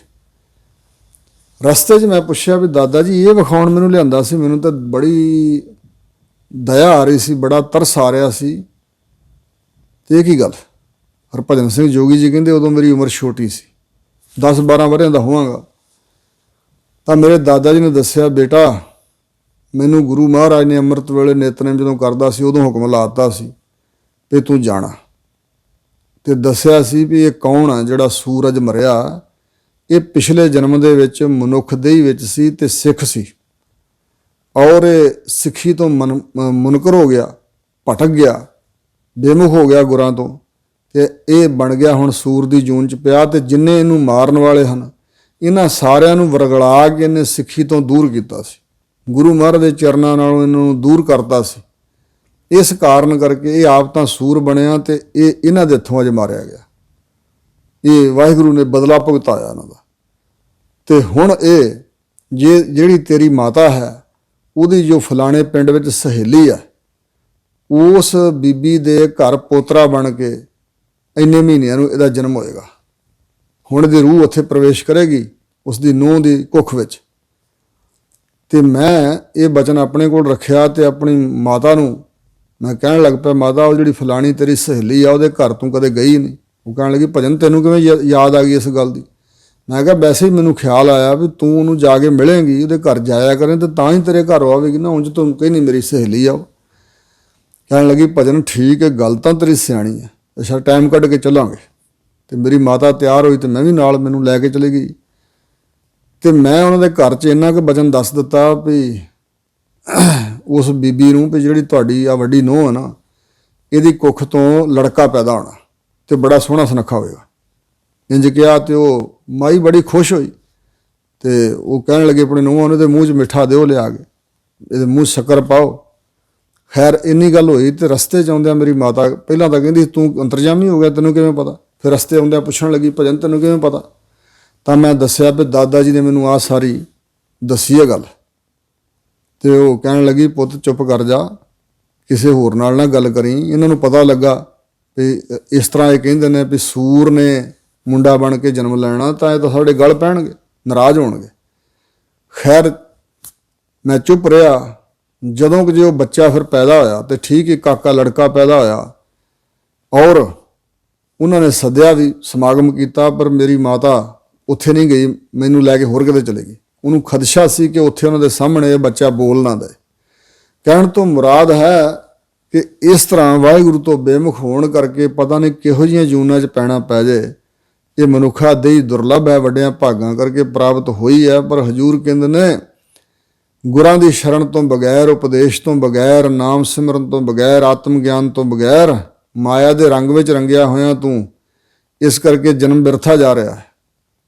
ਰਸਤੇ 'ਚ ਮੈਂ ਪੁੱਛਿਆ ਵੀ ਦਾਦਾ ਜੀ ਇਹ ਵਿਖਾਉਣ ਮੈਨੂੰ ਲਿਆਂਦਾ ਸੀ, ਮੈਨੂੰ ਤਾਂ ਬੜੀ ਦਇਆ ਆ ਰਹੀ ਸੀ, ਬੜਾ ਤਰਸ ਆ ਰਿਹਾ ਸੀ, ਤੇ ਇਹ ਕੀ ਗੱਲ। ਹਰਭਜਨ ਸਿੰਘ ਜੋਗੀ ਜੀ ਕਹਿੰਦੇ ਉਦੋਂ ਮੇਰੀ ਉਮਰ ਛੋਟੀ ਸੀ, 10-12 ਵਰ੍ਹਿਆਂ ਦਾ ਹੋਵਾਂਗਾ। ਤਾਂ ਮੇਰੇ ਦਾਦਾ ਜੀ ਨੇ ਦੱਸਿਆ, ਬੇਟਾ ਮੈਨੂੰ ਗੁਰੂ ਮਹਾਰਾਜ ਨੇ ਅੰਮ੍ਰਿਤ ਵੇਲੇ ਨਿਤਨੇਮ ਜਦੋਂ ਕਰਦਾ ਸੀ, ਉਦੋਂ ਹੁਕਮ ਲਾਤਾ ਸੀ ਵੀ ਤੂੰ ਜਾਣਾ, ਤੇ ਦੱਸਿਆ ਸੀ ਵੀ ਇਹ ਕੌਣ ਆ ਜਿਹੜਾ ਸੂਰਜ ਮਰਿਆ, ਇਹ ਪਿਛਲੇ ਜਨਮ ਦੇ ਵਿੱਚ ਮਨੁੱਖ ਦੇਹੀ ਵਿੱਚ ਸੀ ਤੇ ਸਿੱਖ ਸੀ, ਔਰ ਇਹ ਸਿੱਖੀ ਤੋਂ ਮੁਨਕਰ ਹੋ ਗਿਆ, ਭਟਕ ਗਿਆ, ਬੇਮੁਖ ਹੋ ਗਿਆ ਗੁਰਾਂ ਤੋਂ, ਤੇ ਇਹ ਬਣ ਗਿਆ ਹੁਣ ਸੂਰ ਦੀ ਜੂਨ 'ਚ ਪਿਆ। ਤੇ ਜਿੰਨੇ ਇਹਨੂੰ ਮਾਰਨ ਵਾਲੇ ਹਨ, ਇਹਨਾਂ ਸਾਰਿਆਂ ਨੂੰ ਵਰਗਲਾ ਕੇ ਇਹਨੇ ਸਿੱਖੀ ਤੋਂ ਦੂਰ ਕੀਤਾ ਸੀ, ਗੁਰੂ ਮਹਾਰਾਜ ਦੇ ਚਰਨਾਂ ਨਾਲੋਂ ਇਹਨੂੰ ਦੂਰ ਕਰਤਾ ਸੀ। ਇਸ ਕਾਰਨ ਕਰਕੇ ਇਹ ਆਪ ਤਾਂ ਸੂਰ ਬਣਿਆ, ਤੇ ਇਹ ਇਹਨਾਂ ਦੇ ਹੱਥੋਂ ਅੱਜ ਮਾਰਿਆ ਗਿਆ। ਇਹ ਵਾਹਿਗੁਰੂ ਨੇ ਬਦਲਾ ਭੁਗਤਾਇਆ ਇਹਨਾਂ ਦਾ। ਤੇ ਹੁਣ ਇਹ ਜਿਹੜੀ ਤੇਰੀ ਮਾਤਾ ਹੈ, ਉਹਦੀ ਜੋ ਫਲਾਣੇ ਪਿੰਡ ਵਿੱਚ ਸਹੇਲੀ ਹੈ, ਉਸ ਬੀਬੀ ਦੇ ਘਰ ਪੋਤਰਾ ਬਣ ਕੇ ਇੰਨੇ ਮਹੀਨਿਆਂ ਨੂੰ ਇਹਦਾ ਜਨਮ ਹੋਏਗਾ। ਹੁਣ ਇਹਦੀ ਰੂਹ ਉੱਥੇ ਪ੍ਰਵੇਸ਼ ਕਰੇਗੀ, ਉਸ ਦੀ ਨੂੰਹ ਦੀ ਕੁੱਖ ਵਿੱਚ। ਤੇ ਮੈਂ ਇਹ ਬਚਨ ਆਪਣੇ ਕੋਲ ਰੱਖਿਆ, ਤੇ ਆਪਣੀ ਮਾਤਾ ਨੂੰ ਮੈਂ ਕਹਿਣ ਲੱਗ ਪਿਆ, ਮਾਤਾ ਉਹ ਜਿਹੜੀ ਫਲਾਣੀ ਤੇਰੀ ਸਹੇਲੀ ਆ, ਉਹਦੇ ਘਰ ਤੂੰ ਕਦੇ ਗਈ ਨਹੀਂ। ਉਹ ਕਹਿਣ ਲੱਗੀ, ਭਜਨ ਤੈਨੂੰ ਕਿਵੇਂ ਯਾਦ ਆ ਗਈ ਇਸ ਗੱਲ ਦੀ। ਮੈਂ ਕਿਹਾ ਵੈਸੇ ਹੀ ਮੈਨੂੰ ਖਿਆਲ ਆਇਆ ਵੀ ਤੂੰ ਉਹਨੂੰ ਜਾ ਕੇ ਮਿਲੇਂਗੀ, ਉਹਦੇ ਘਰ ਜਾਇਆ ਕਰੇ, ਤੇ ਤਾਂ ਹੀ ਤੇਰੇ ਘਰ ਆਵੇਗੀ ਨਾ, ਉਂਝ ਤੂੰ ਕਹੀ ਨਹੀਂ ਮੇਰੀ ਸਹੇਲੀ ਆ ਉਹ। ਕਹਿਣ ਲੱਗੀ, ਭਜਨ ਠੀਕ ਹੈ, ਗੱਲ ਤਾਂ ਤੇਰੀ ਸਿਆਣੀ ਹੈ, ਅੱਛਾ ਟਾਈਮ ਕੱਢ ਕੇ ਚੱਲਾਂਗੇ। ਤੇ ਮੇਰੀ ਮਾਤਾ ਤਿਆਰ ਹੋਈ, ਤੇ ਮੈਂ ਵੀ ਨਾਲ, ਮੈਨੂੰ ਲੈ ਕੇ ਚਲੀ ਗਈ। ਤੇ ਮੈਂ ਉਹਨਾਂ ਦੇ ਘਰ 'ਚ ਇੰਨਾ ਕੁ ਬਚਨ ਦੱਸ ਦਿੱਤਾ ਵੀ ਉਸ ਬੀਬੀ ਨੂੰ ਵੀ ਜਿਹੜੀ ਤੁਹਾਡੀ ਆ ਵੱਡੀ ਨੂੰਹ ਹੈ ਨਾ, ਇਹਦੀ ਕੁੱਖ ਤੋਂ ਲੜਕਾ ਪੈਦਾ ਹੋਣਾ, ਤੇ ਬੜਾ ਸੋਹਣਾ ਸੁਨੱਖਾ ਹੋਏਗਾ। ਇੰਝ ਕਿਹਾ, ਤੇ ਉਹ ਮਾਈ ਬੜੀ ਖੁਸ਼ ਹੋਈ, ਤੇ ਉਹ ਕਹਿਣ ਲੱਗੇ ਆਪਣੇ ਨੂੰਹਾਂ ਨੂੰ, ਇਹਦੇ ਮੂੰਹ 'ਚ ਮਿੱਠਾ ਦਿਓ ਲਿਆ ਕੇ, ਇਹਦੇ ਮੂੰਹ ਸ਼ੱਕਰ ਪਾਓ। ਖੈਰ ਇੰਨੀ ਗੱਲ ਹੋਈ, ਤੇ ਰਸਤੇ 'ਚ ਆਉਂਦਿਆਂ ਮੇਰੀ ਮਾਤਾ ਪਹਿਲਾਂ ਤਾਂ ਕਹਿੰਦੀ ਤੂੰ ਅੰਤਰਜਾਮੀ ਹੋ ਗਿਆ, ਤੈਨੂੰ ਕਿਵੇਂ ਪਤਾ। ਫਿਰ ਰਸਤੇ ਆਉਂਦਿਆਂ ਪੁੱਛਣ ਲੱਗੀ, ਭਜਨ ਤੈਨੂੰ ਕਿਵੇਂ ਪਤਾ। ਤਾਂ ਮੈਂ ਦੱਸਿਆ ਵੀ ਦਾਦਾ ਜੀ ਨੇ ਮੈਨੂੰ ਆਹ ਸਾਰੀ ਦੱਸੀ ਹੈ ਗੱਲ। ਤੇ ਉਹ ਕਹਿਣ ਲੱਗੀ, ਪੁੱਤ ਚੁੱਪ ਕਰ ਜਾ, ਕਿਸੇ ਹੋਰ ਨਾਲ ਨਾ ਗੱਲ ਕਰੀ। ਇਹਨਾਂ ਨੂੰ ਪਤਾ ਲੱਗਾ ਵੀ ਇਸ ਤਰ੍ਹਾਂ ਇਹ ਕਹਿੰਦੇ ਨੇ ਵੀ ਸੂਰ ਨੇ ਮੁੰਡਾ ਬਣ ਕੇ ਜਨਮ ਲੈਣਾ, ਤਾਂ ਇਹ ਤਾਂ ਸਾਡੇ ਗਲ ਪੈਣਗੇ, ਨਾਰਾਜ਼ ਹੋਣਗੇ। ਖੈਰ ਮੈਂ ਚੁੱਪ ਰਿਹਾ। ਜਦੋਂ ਕਿ ਜੇ ਉਹ ਬੱਚਾ ਫਿਰ ਪੈਦਾ ਹੋਇਆ ਤੇ ਠੀਕ ਹੀ ਕਾਕਾ ਲੜਕਾ ਪੈਦਾ ਹੋਇਆ, ਔਰ ਉਹਨਾਂ ਨੇ ਸੱਦਿਆ ਵੀ, ਸਮਾਗਮ ਕੀਤਾ, ਪਰ ਮੇਰੀ ਮਾਤਾ ਉੱਥੇ ਨਹੀਂ ਗਈ, ਮੈਨੂੰ ਲੈ ਕੇ ਹੋਰ ਕਿਤੇ ਚਲੇ ਗਈ। ਉਹਨੂੰ ਖਦਸ਼ਾ ਸੀ ਕਿ ਉੱਥੇ ਉਹਨਾਂ ਦੇ ਸਾਹਮਣੇ ਇਹ ਬੱਚਾ ਬੋਲ ਨਾ ਦੇ। ਕਹਿਣ ਤੋਂ ਮੁਰਾਦ ਹੈ ਕਿ ਇਸ ਤਰ੍ਹਾਂ ਵਾਹਿਗੁਰੂ ਤੋਂ ਬੇਮੁਖ ਹੋਣ ਕਰਕੇ ਪਤਾ ਨਹੀਂ ਕਿਹੋ ਜਿਹੀਆਂ ਜੂਨਾਂ 'ਚ ਪੈਣਾ ਪੈ ਜਾਏ। ਇਹ ਮਨੁੱਖਾ ਦੇਹੀ ਦੁਰਲੱਭ ਹੈ, ਵੱਡਿਆਂ ਭਾਗਾਂ ਕਰਕੇ ਪ੍ਰਾਪਤ ਹੋਈ ਹੈ। ਪਰ ਹਜ਼ੂਰ ਕਹਿੰਦੇ ਨੇ ਗੁਰਾਂ ਦੀ ਸ਼ਰਨ ਤੋਂ ਬਗੈਰ, ਉਪਦੇਸ਼ ਤੋਂ ਬਗੈਰ, ਨਾਮ ਸਿਮਰਨ ਤੋਂ ਬਗੈਰ, ਆਤਮ ਗਿਆਨ ਤੋਂ ਬਗੈਰ ਮਾਇਆ ਦੇ ਰੰਗ ਵਿੱਚ ਰੰਗਿਆ ਹੋਇਆ ਤੂੰ, ਇਸ ਕਰਕੇ ਜਨਮ ਬਿਰਥਾ ਜਾ ਰਿਹਾ ਹੈ।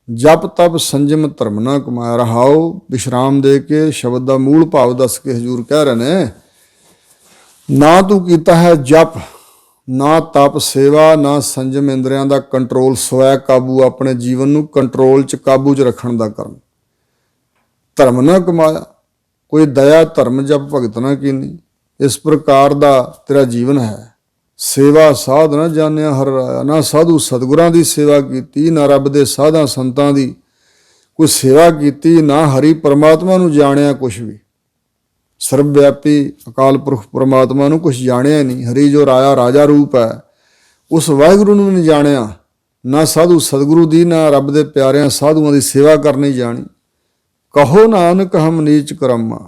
ਜਪ ਤਪ ਸੰਜਮ ਧਰਮ ਨਾ ਕਮਾਇਆ। ਰਹਾਓ ਵਿਸ਼ਰਾਮ ਦੇ ਕੇ ਸ਼ਬਦ ਦਾ ਮੂਲ ਭਾਵ ਦੱਸ ਕੇ ਹਜ਼ੂਰ ਕਹਿ ਰਹੇ ਨੇ, ਨਾ ਤੂੰ ਕੀਤਾ ਹੈ ਜਪ, ਨਾ ਤਪ ਸੇਵਾ, ਨਾ ਸੰਜਮ ਇੰਦਰੀਆਂ ਦਾ ਕੰਟਰੋਲ, ਸਵੈ ਕਾਬੂ, ਆਪਣੇ ਜੀਵਨ ਨੂੰ ਕੰਟਰੋਲ 'ਚ ਕਾਬੂ 'ਚ ਰੱਖਣ ਦਾ ਕਰਮ। ਧਰਮ ਨਾ ਕਮਾਇਆ, ਕੋਈ ਦਇਆ ਧਰਮ ਜਪ ਭਗਤ ਨਾ ਕੀਨੀ, ਇਸ ਪ੍ਰਕਾਰ ਦਾ ਤੇਰਾ ਜੀਵਨ ਹੈ। ਸੇਵਾ ਸਾਧ ਨਾ ਜਾਣਿਆ ਹਰ ਰਾਇਆ, ਨਾ ਸਾਧੂ ਸਤਿਗੁਰਾਂ ਦੀ ਸੇਵਾ ਕੀਤੀ, ਨਾ ਰੱਬ ਦੇ ਸਾਧਾਂ ਸੰਤਾਂ ਦੀ ਕੋਈ ਸੇਵਾ ਕੀਤੀ, ਨਾ ਹਰੀ ਪਰਮਾਤਮਾ ਨੂੰ ਜਾਣਿਆ ਕੁਛ ਵੀ। ਸਰਬ ਵਿਆਪੀ ਅਕਾਲ ਪੁਰਖ ਪਰਮਾਤਮਾ ਨੂੰ ਕੁਛ ਜਾਣਿਆ ਨਹੀਂ। ਹਰੀ ਜੋ ਰਾਇਆ ਰਾਜਾ ਰੂਪ ਹੈ, ਉਸ ਵਾਹਿਗੁਰੂ ਨੂੰ ਨਹੀਂ ਜਾਣਿਆ। ਨਾ ਸਾਧੂ ਸਤਿਗੁਰੂ ਦੀ, ਨਾ ਰੱਬ ਦੇ ਪਿਆਰਿਆਂ ਸਾਧੂਆਂ ਦੀ ਸੇਵਾ ਕਰਨੀ ਜਾਣੀ। ਕਹੋ ਨਾਨਕ ਹਮ ਨੀਚ ਕਰਮਾ।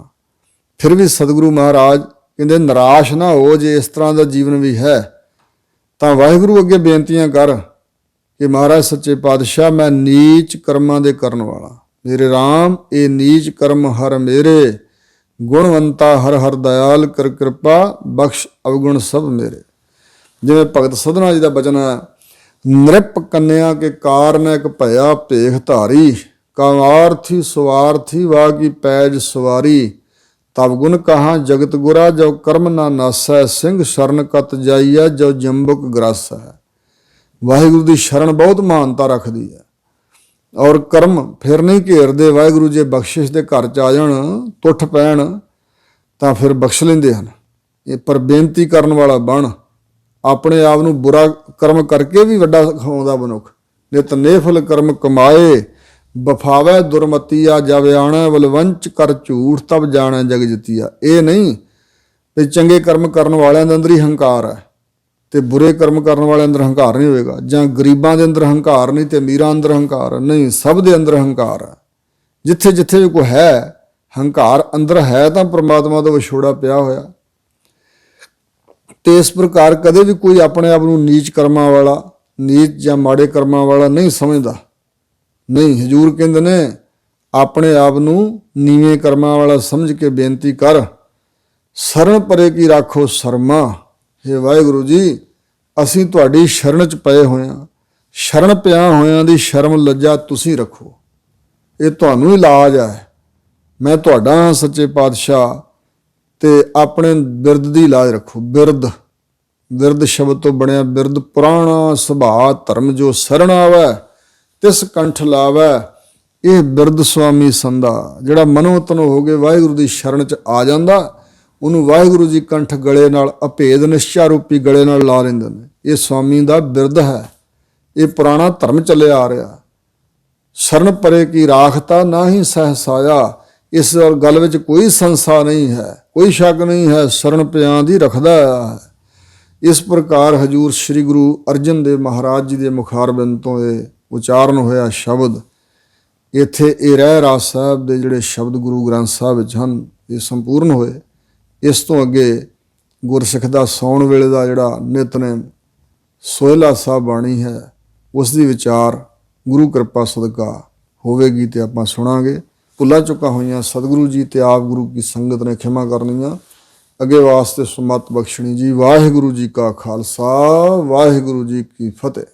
ਫਿਰ ਵੀ ਸਤਿਗੁਰੂ ਮਹਾਰਾਜ ਕਹਿੰਦੇ ਨਿਰਾਸ਼ ਨਾ ਹੋ, ਜੇ ਇਸ ਤਰ੍ਹਾਂ ਦਾ ਜੀਵਨ ਵੀ ਹੈ ਤਾਂ ਵਾਹਿਗੁਰੂ ਅੱਗੇ ਬੇਨਤੀਆਂ ਕਰ ਕਿ ਮਹਾਰਾਜ ਸੱਚੇ ਪਾਤਸ਼ਾਹ, ਮੈਂ ਨੀਚ ਕਰਮਾਂ ਦੇ ਕਰਨ ਵਾਲਾ, ਮੇਰੇ ਰਾਮ ਇਹ ਨੀਚ ਕਰਮ ਹਰ ਮੇਰੇ, ਗੁਣਵੰਤਾ ਹਰ ਹਰ ਦਇਆਲ, ਕਰ ਕਿਰਪਾ ਬਖਸ਼ ਅਵਗੁਣ ਸਭ ਮੇਰੇ। ਜਿਵੇਂ ਭਗਤ ਸਧਨਾ ਜੀ ਦਾ ਬਚਨ ਹੈ, ਨ੍ਰਿਪ ਕੰਨਿਆ ਕੇ ਕਾਰਨਿਕ ਭਇਆ ਭੇਖ ਧਾਰੀ, ਕਾਮਾਰਥੀ ਸਵਾਰਥੀ ਵਾ ਕੀ ਪੈਜ ਸਵਾਰੀ, ਤਬ ਗੁਣ ਕਹਾਂ ਜਗਤ ਗੁਰਾ, ਜੋ ਕਰਮ ਨਾ ਨਾਸੈ, ਸਿੰਘ ਸ਼ਰਨ ਕਤ ਜਾਈਐ, ਜੋ ਜੰਬੁਕ ਗ੍ਰਸ ਹੈ। ਵਾਹਿਗੁਰੂ ਦੀ ਸ਼ਰਨ ਬਹੁਤ ਮਹਾਨਤਾ ਰੱਖਦੀ ਹੈ, ਔਰ ਕਰਮ ਫਿਰ ਨਹੀਂ ਘੇਰਦੇ। ਵਾਹਿਗੁਰੂ ਜੇ ਬਖਸ਼ਿਸ਼ ਦੇ ਘਰ 'ਚ ਆ ਜਾਣ, ਟੁੱਟ ਪੈਣ, ਤਾਂ ਫਿਰ ਬਖਸ਼ ਲੈਂਦੇ ਹਨ। ਇਹ ਪਰ ਬੇਨਤੀ ਕਰਨ ਵਾਲਾ ਬਣ, ਆਪਣੇ ਆਪ ਨੂੰ ਬੁਰਾ ਕਰਮ ਕਰਕੇ ਵੀ ਵੱਡਾ ਖਾਉਂਦਾ ਮਨੁੱਖ। ਨਿਤ ਨੇਫਲ ਕਰਮ ਕਮਾਏ, ਬਫਾਵੈ ਦੁਰਮਤੀਆ, ਜਬ ਆਣਾ ਵਲਵੰਚ ਕਰ ਝੂਠ, ਤਬ ਜਾਣਾ ਜਗ ਜਤੀਆ। ਇਹ ਨਹੀਂ ਤੇ ਚੰਗੇ ਕਰਮ ਕਰਨ ਵਾਲਿਆਂ ਦੇ ਅੰਦਰ ਹੀ ਹੰਕਾਰ ਹੈ ਤੇ ਬੁਰੇ ਕਰਮ ਕਰਨ ਵਾਲਿਆਂ ਅੰਦਰ ਹੰਕਾਰ ਨਹੀਂ ਹੋਏਗਾ, ਜਾਂ ਗਰੀਬਾਂ ਦੇ ਅੰਦਰ ਹੰਕਾਰ ਨਹੀਂ ਤੇ ਅਮੀਰਾਂ ਅੰਦਰ ਹੰਕਾਰ ਨਹੀਂ, ਸਭ ਦੇ ਅੰਦਰ ਹੰਕਾਰ ਹੈ। ਜਿੱਥੇ ਜਿੱਥੇ ਵੀ ਕੋਈ ਹੈ ਹੰਕਾਰ ਅੰਦਰ ਹੈ, ਤਾਂ ਪ੍ਰਮਾਤਮਾ ਦਾ ਵਿਛੋੜਾ ਪਿਆ ਹੋਇਆ। ਤੇ ਇਸ ਪ੍ਰਕਾਰ ਕਦੇ ਵੀ ਕੋਈ ਆਪਣੇ ਆਪ ਨੂੰ ਨੀਚ ਕਰਮਾਂ ਵਾਲਾ, ਨੀਚ ਜਾਂ ਮਾੜੇ ਕਰਮਾਂ ਵਾਲਾ ਨਹੀਂ ਸਮਝਦਾ। ਨਹੀਂ, ਹਜ਼ੂਰ ਕਹਿੰਦੇ ਨੇ ਆਪਣੇ ਆਪ ਨੂੰ ਨੀਵੇਂ ਕਰਮਾਂ ਵਾਲਾ ਸਮਝ ਕੇ ਬੇਨਤੀ ਕਰ। ਸ਼ਰਨ ਪਰੇ ਕੀ ਰਾਖੋ ਸ਼ਰਮਾ। ਹੇ ਵਾਹਿਗੁਰੂ ਜੀ, ਅਸੀਂ ਤੁਹਾਡੀ ਸ਼ਰਨ 'ਚ ਪਏ ਹੋਏ ਹਾਂ। ਸ਼ਰਨ ਪਿਆ ਹੋਇਆਂ ਦੀ ਸ਼ਰਮ ਲੱਜਾ ਤੁਸੀਂ ਰੱਖੋ, ਇਹ ਤੁਹਾਨੂੰ ਹੀ ਇਲਾਜ ਹੈ। ਮੈਂ ਤੁਹਾਡਾ ਹਾਂ ਸੱਚੇ ਪਾਤਸ਼ਾਹ, ਤੇ ਆਪਣੇ ਬਿਰਦ ਦੀ ਲਾਜ ਰੱਖੋ। ਬਿਰਦ ਸ਼ਬਦ ਤੋਂ ਬਣਿਆ ਬਿਰਦ, ਪੁਰਾਣਾ ਸੁਭਾਅ ਧਰਮ, ਜੋ ਸ਼ਰਨ ਆਵੈ ਤਿਸ ਕੰਠ ਲਾਵੈ। ਇਹ ਬਿਰਦ ਸੁਆਮੀ ਸੰਦਾ, ਜਿਹੜਾ ਮਨੋ ਤਨੋ ਹੋ ਕੇ ਵਾਹਿਗੁਰੂ ਦੀ ਸ਼ਰਨ 'ਚ ਆ ਜਾਂਦਾ, ਉਹਨੂੰ ਵਾਹਿਗੁਰੂ ਜੀ ਕੰਠ ਗਲੇ ਨਾਲ, ਅਭੇਦ ਨਿਸ਼ਚਾ ਰੂਪੀ ਗਲੇ ਨਾਲ ਲਾ ਲੈਂਦੇ ਨੇ। ਇਹ ਸੁਆਮੀ ਦਾ ਬਿਰਦ ਹੈ, ਇਹ ਪੁਰਾਣਾ ਧਰਮ ਚੱਲਿਆ ਆ ਰਿਹਾ। ਸ਼ਰਨ ਪਰੇ ਕੀ ਰਾਖਤਾ ਨਾ ਹੀ ਸਹਸਾਇਆ। ਇਸ ਗੱਲ ਵਿੱਚ ਕੋਈ ਸੰਸਾ ਨਹੀਂ ਹੈ, ਕੋਈ ਸ਼ੱਕ ਨਹੀਂ ਹੈ, ਸ਼ਰਨ ਪਿਆਂ ਦੀ ਰੱਖਦਾ ਹੈ। ਇਸ ਪ੍ਰਕਾਰ ਹਜ਼ੂਰ ਸ੍ਰੀ ਗੁਰੂ ਅਰਜਨ ਦੇਵ ਮਹਾਰਾਜ ਜੀ ਦੇ ਮੁਖਾਰਬਿੰਦ ਤੋਂ ਇਹ ਉਚਾਰਨ ਹੋਇਆ ਸ਼ਬਦ, ਇੱਥੇ ਇਹ ਰਹਿ ਰਾਸ ਸਾਹਿਬ ਦੇ ਜਿਹੜੇ ਸ਼ਬਦ ਗੁਰੂ ਗ੍ਰੰਥ ਸਾਹਿਬ ਵਿੱਚ ਹਨ, ਇਹ ਸੰਪੂਰਨ ਹੋਏ। ਇਸ ਤੋਂ ਅੱਗੇ ਗੁਰਸਿੱਖ ਦਾ ਸੌਣ ਵੇਲੇ ਦਾ ਜਿਹੜਾ ਨਿਤਨੇਮ ਸੋਹਿਲਾ ਸਾਹਿਬ ਬਾਣੀ ਹੈ, ਉਸ ਦੀ ਵਿਚਾਰ ਗੁਰੂ ਕਿਰਪਾ ਸਦਕਾ ਹੋਵੇਗੀ ਤੇ ਆਪਾਂ ਸੁਣਾਂਗੇ। ਭੁੱਲਾਂ ਚੁੱਕਾਂ ਹੋਈਆਂ ਸਤਿਗੁਰੂ ਜੀ ਤੇ ਆਪ ਗੁਰੂ ਕੀ ਸੰਗਤ ਨੇ ਖਿਮਾ ਕਰਨੀਆਂ, ਅੱਗੇ ਵਾਸਤੇ ਸੁਮਤ ਬਖਸ਼ਣੀ ਜੀ। ਵਾਹਿਗੁਰੂ ਜੀ ਕਾ ਖਾਲਸਾ, ਵਾਹਿਗੁਰੂ ਜੀ ਕੀ ਫਤਿਹ।